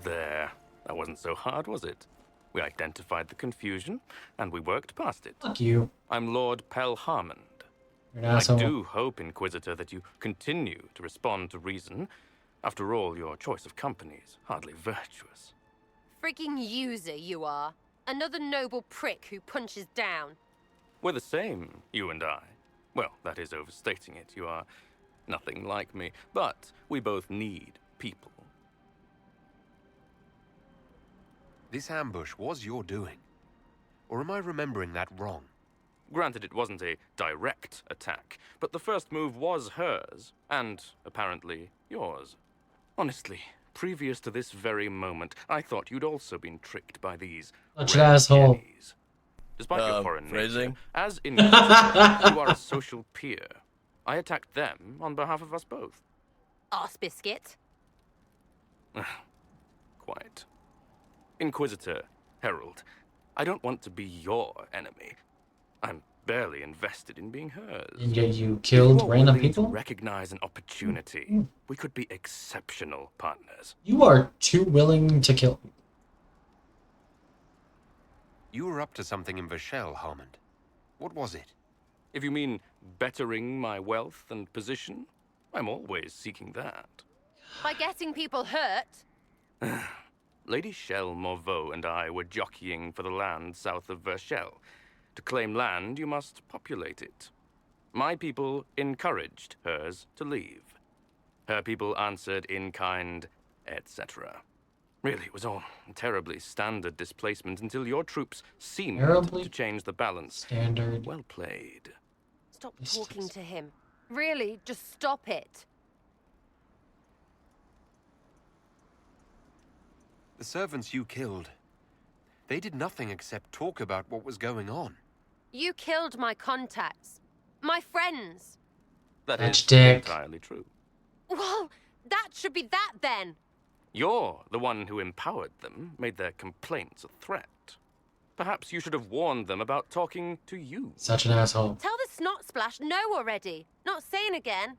There. That wasn't so hard, was it? We identified the confusion, and we worked past it.
Fuck you.
I'm Lord Pel Harmond.
You're an asshole.
I do hope, Inquisitor, that you continue to respond to reason. After all, your choice of company is hardly virtuous.
Freaking user you are. Another noble prick who punches down.
We're the same, you and I. Well, that is overstating it. You are nothing like me. But we both need people.
This ambush was your doing. Or am I remembering that wrong?
Granted, it wasn't a direct attack, but the first move was hers, and apparently yours. Honestly, previous to this very moment, I thought you'd also been tricked by these
Such an asshole.
jennies. Despite your foreign
phrasing?
nature, as Inquisitor, you are a social peer. I attacked them on behalf of us both.
Arse biscuit.
Quite. Inquisitor, Herald, I don't want to be your enemy. I'm barely invested in being hers.
And yet you killed random people?
To recognize an opportunity, we could be exceptional partners.
You are too willing to kill people.
You were up to something in Vashel, Harmond. What was it?
If you mean bettering my wealth and position, I'm always seeking that.
By getting people hurt?
Lady Shell Morveau and I were jockeying for the land south of Vashel. To claim land, you must populate it. My people encouraged hers to leave. Her people answered in kind, etc. Really, it was all terribly standard displacement until your troops seemed to change the balance.
Standard.
Well played.
Stop talking to him. Really, just stop it.
The servants you killed, they did nothing except talk about what was going on.
You killed my contacts. My friends.
That
That's
is
dick.
entirely true.
Well, that should be that then.
You're the one who empowered them, made their complaints a threat. Perhaps you should have warned them about talking to you.
Such an asshole.
Tell the snot splash no already. Not saying again.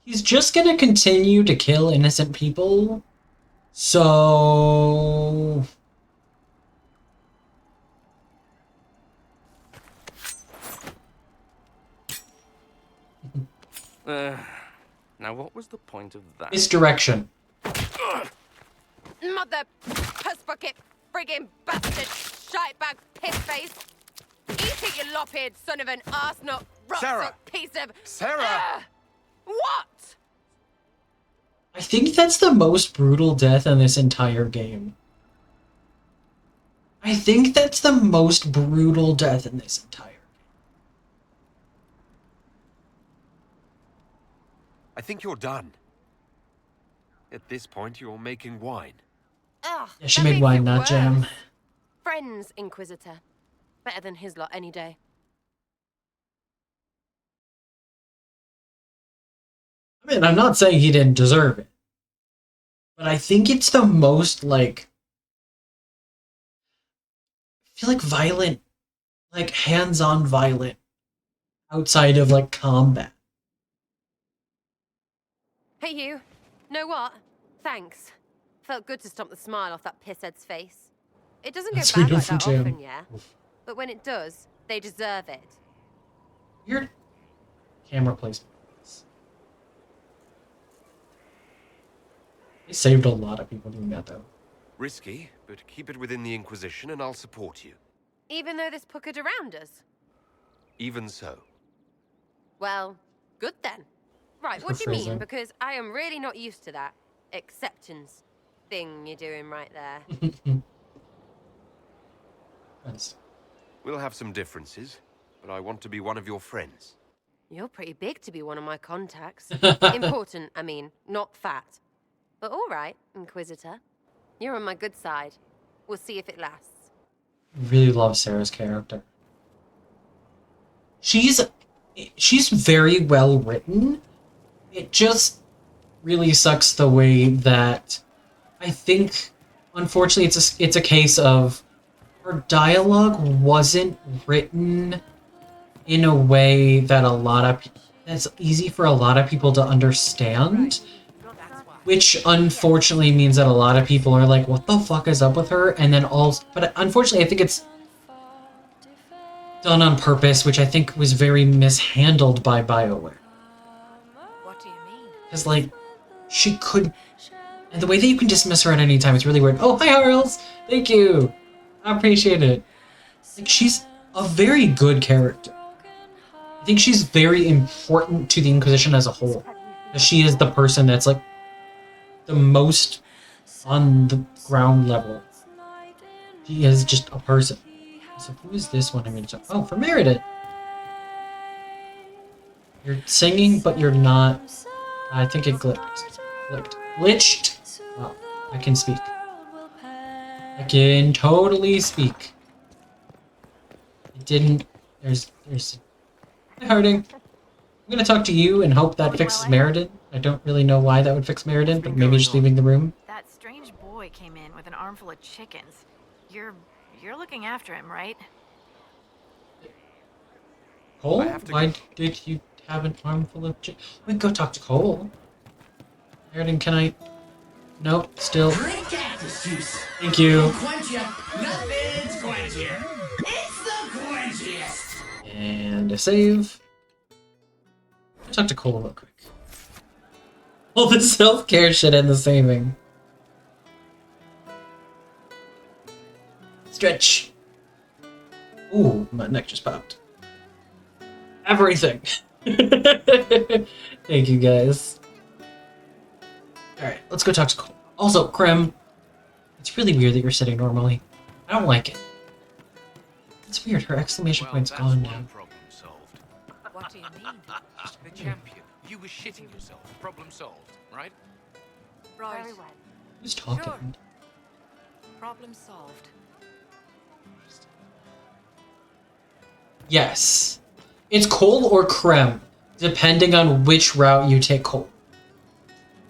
He's just gonna continue to kill innocent people. So...
Now what was the point of that?
Misdirection.
Mother puss bucket friggin' bastard shitebag piss face. Eat it, you lop-eared son of an arsenal
Sarah!
piece of...
Sarah!
What?
I think that's the most brutal death in this entire game. I think that's the most brutal death in this entire game.
I think you're done. At this point, you're making wine.
Ugh,
Yeah, she
that
made
makes
wine,
it
not
worse.
jam.
Friends, Inquisitor. Better than his lot any day.
I mean, I'm not saying he didn't deserve it. But I think it's the most, like... I feel like violent, like hands-on violent, outside of, like, combat.
Hey, you. Know what? Thanks. Felt good to stomp the smile off that pisshead's face. It doesn't
That's
get bad
real
like
from
that
Jim.
often, yeah? But when it does, they deserve it.
Weird camera placement. They saved a lot of people doing that, though.
Risky, but keep it within the Inquisition and I'll support you.
Even though this puckered around us?
Even so.
Well, good then. Right, what do you mean? Because I am really not used to that acceptance thing you're doing right there.
Nice.
We'll have some differences, but I want to be one of your friends.
You're pretty big to be one of my contacts. Important, I mean, not fat. But all right, Inquisitor. You're on my good side. We'll see if it lasts.
I really love Sarah's character. She's very well written. It just really sucks the way that I think, unfortunately, it's a case of her dialogue wasn't written in a way that that's easy for a lot of people to understand. Which unfortunately means that a lot of people are like, what the fuck is up with her? And then but unfortunately I think it's done on purpose, which I think was very mishandled by BioWare.
What do you mean?
Because, like, she could... And the way that you can dismiss her at any time, it's really weird. Oh, hi, Harls! Thank you! I appreciate it. Like, she's a very good character. I think she's very important to the Inquisition as a whole. Because she is the person that's, like, the most on the ground level. She is just a person. So who is this one I'm going to talk? Oh, for Meredith! You're singing, but you're not... I think it glitched. Glitched! Wow, I can speak. I can totally speak. It didn't... There's... Hi, Harding. I'm gonna talk to you and hope that fixes Meriden. I don't really know why that would fix Meriden, but maybe just leaving the room.
That strange boy came in with an armful of chickens. You're looking after him, right?
Cole? Why did you have an armful of chickens? We can go talk to Cole. Meriden, can I... Nope, still.
Drink cactus juice.
Thank you.
Quench ya. Nothing's quenchier. It's the quenchiest.
And a save. I'll talk to Cole real quick. All the self-care shit and the saving. Stretch. Ooh, my neck just popped. Everything. Thank you, guys. Alright, let's go talk to Cole. Also, Krem, it's really weird that you're sitting normally. I don't like it. It's weird, her exclamation point's gone now.
Problem solved.
What do you mean?
The champion. You were shitting yourself. Problem solved, right?
Right.
Who's talking?
Sure. Problem solved.
Yes. It's Cole or Krem, depending on which route you take Cole.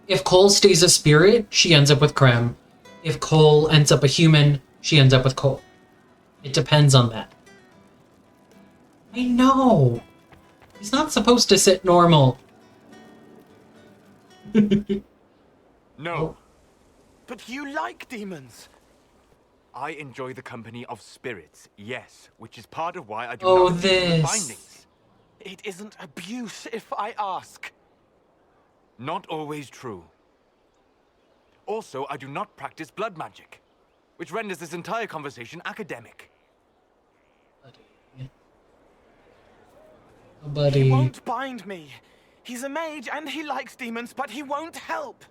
If Cole stays a spirit, she ends up with Krem. If Cole ends up a human, she ends up with Cole. It depends on that. I know. He's not supposed to sit normal.
No. But you like demons. I enjoy the company of spirits, yes, which is part of why I do not agree with the bindings. It isn't abuse, if I ask. Not always true. Also, I do not practice blood magic, which renders this entire conversation academic.
Buddy.
He won't bind me. He's a mage and he likes demons, but he won't help.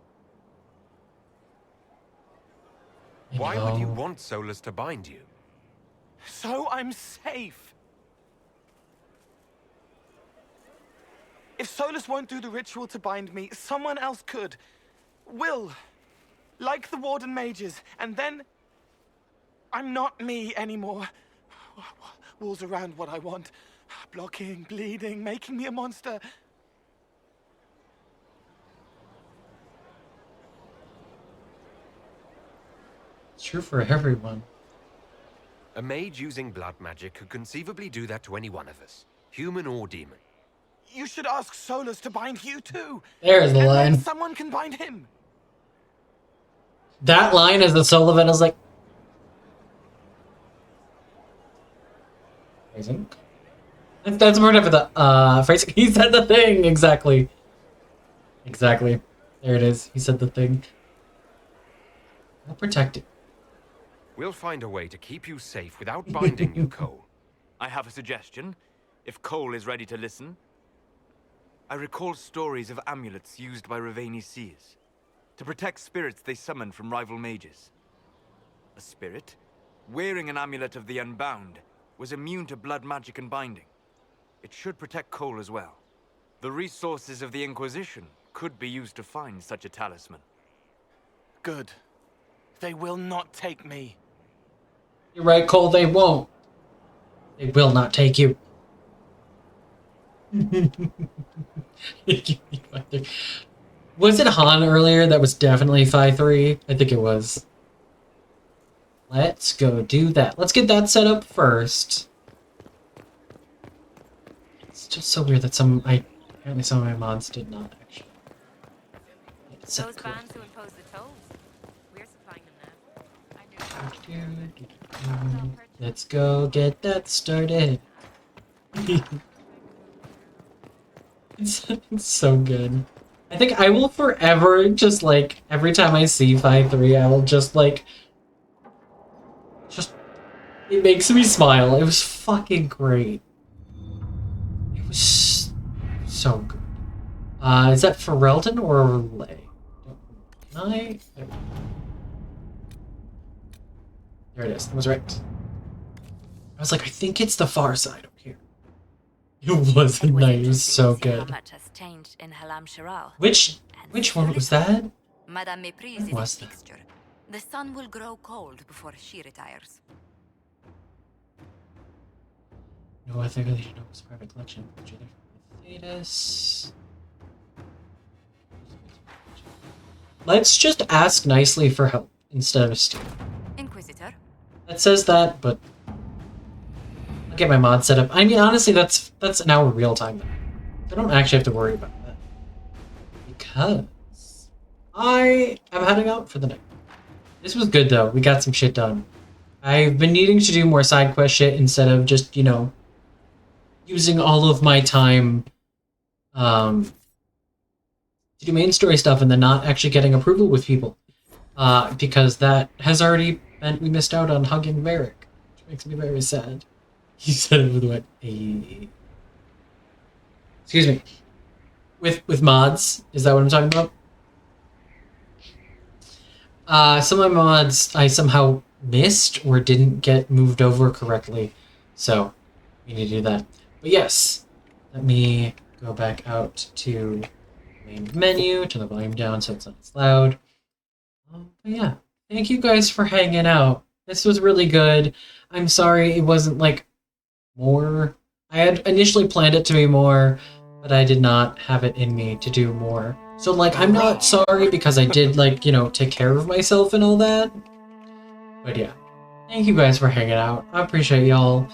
Why would you want Solus to bind you?
So I'm safe. If Solus won't do the ritual to bind me, someone else could. Will. Like the Warden mages. And then... I'm not me anymore. Walls around what I want. Blocking, bleeding, making me a monster.
true for everyone.
A mage using blood magic could conceivably do that to any one of us, human or demon.
You should ask Solus to bind you too.
There's the
and
line.
then someone can bind him.
That line as the soul event is like... Phrasing? That's more of the, phrasing. He said the thing! Exactly. Exactly. There it is. He said the thing. I'll protect it.
We'll find a way to keep you safe without binding you, Cole.
I have a suggestion, if Cole is ready to listen. I recall stories of amulets used by Raveni seers to protect spirits they summoned from rival mages. A spirit, wearing an amulet of the Unbound, was immune to blood magic and binding. It should protect Cole as well. The resources of the Inquisition could be used to find such a talisman.
Good. They will not take me.
You're right, Cole, they won't. They will not take you. Was it Han earlier that was definitely 5-3? I think it was. Let's go do that. Let's get that set up first. It's just so weird that apparently some of my mods did not actually.
Those bands who impose the tolls. We're supplying them now.
Let's go get that started. It's so good. I think I will forever just like every time I see 5-3, I will just like it makes me smile. It was fucking great. It was so good. Is that Ferelden or Lay? Can I? There it is. I was right. I was like, I think it's the far side up here. It was nice. It was so good.
Much has changed in Halam Shiral.
Which one was that?
Madame Méprise
When was
is a
that?
fixture. The sun will grow cold before she retires.
No, I think I need to know it's a private collection. Thetis. Let's just ask nicely for help instead of steal.
Inquisitor.
That says that, but I'll get my mod set up. I mean, honestly, that's an hour real time. I don't actually have to worry about that because I am heading out for the night. This was good though. We got some shit done. I've been needing to do more side quest shit instead of just, you know, using all of my time to do main story stuff and then not actually getting approval with people. Because that has already meant we missed out on hugging Varric, which makes me very sad. He said it with what? Excuse me. With mods, is that what I'm talking about? Some of my mods I somehow missed or didn't get moved over correctly, so we need to do that. But yes, let me go back out to the main menu, turn the volume down so it's not as loud. But yeah, thank you guys for hanging out. This was really good. I'm sorry it wasn't like more. I had initially planned it to be more, but I did not have it in me to do more. So like, I'm not sorry because I did like, you know, take care of myself and all that. But yeah, thank you guys for hanging out. I appreciate y'all.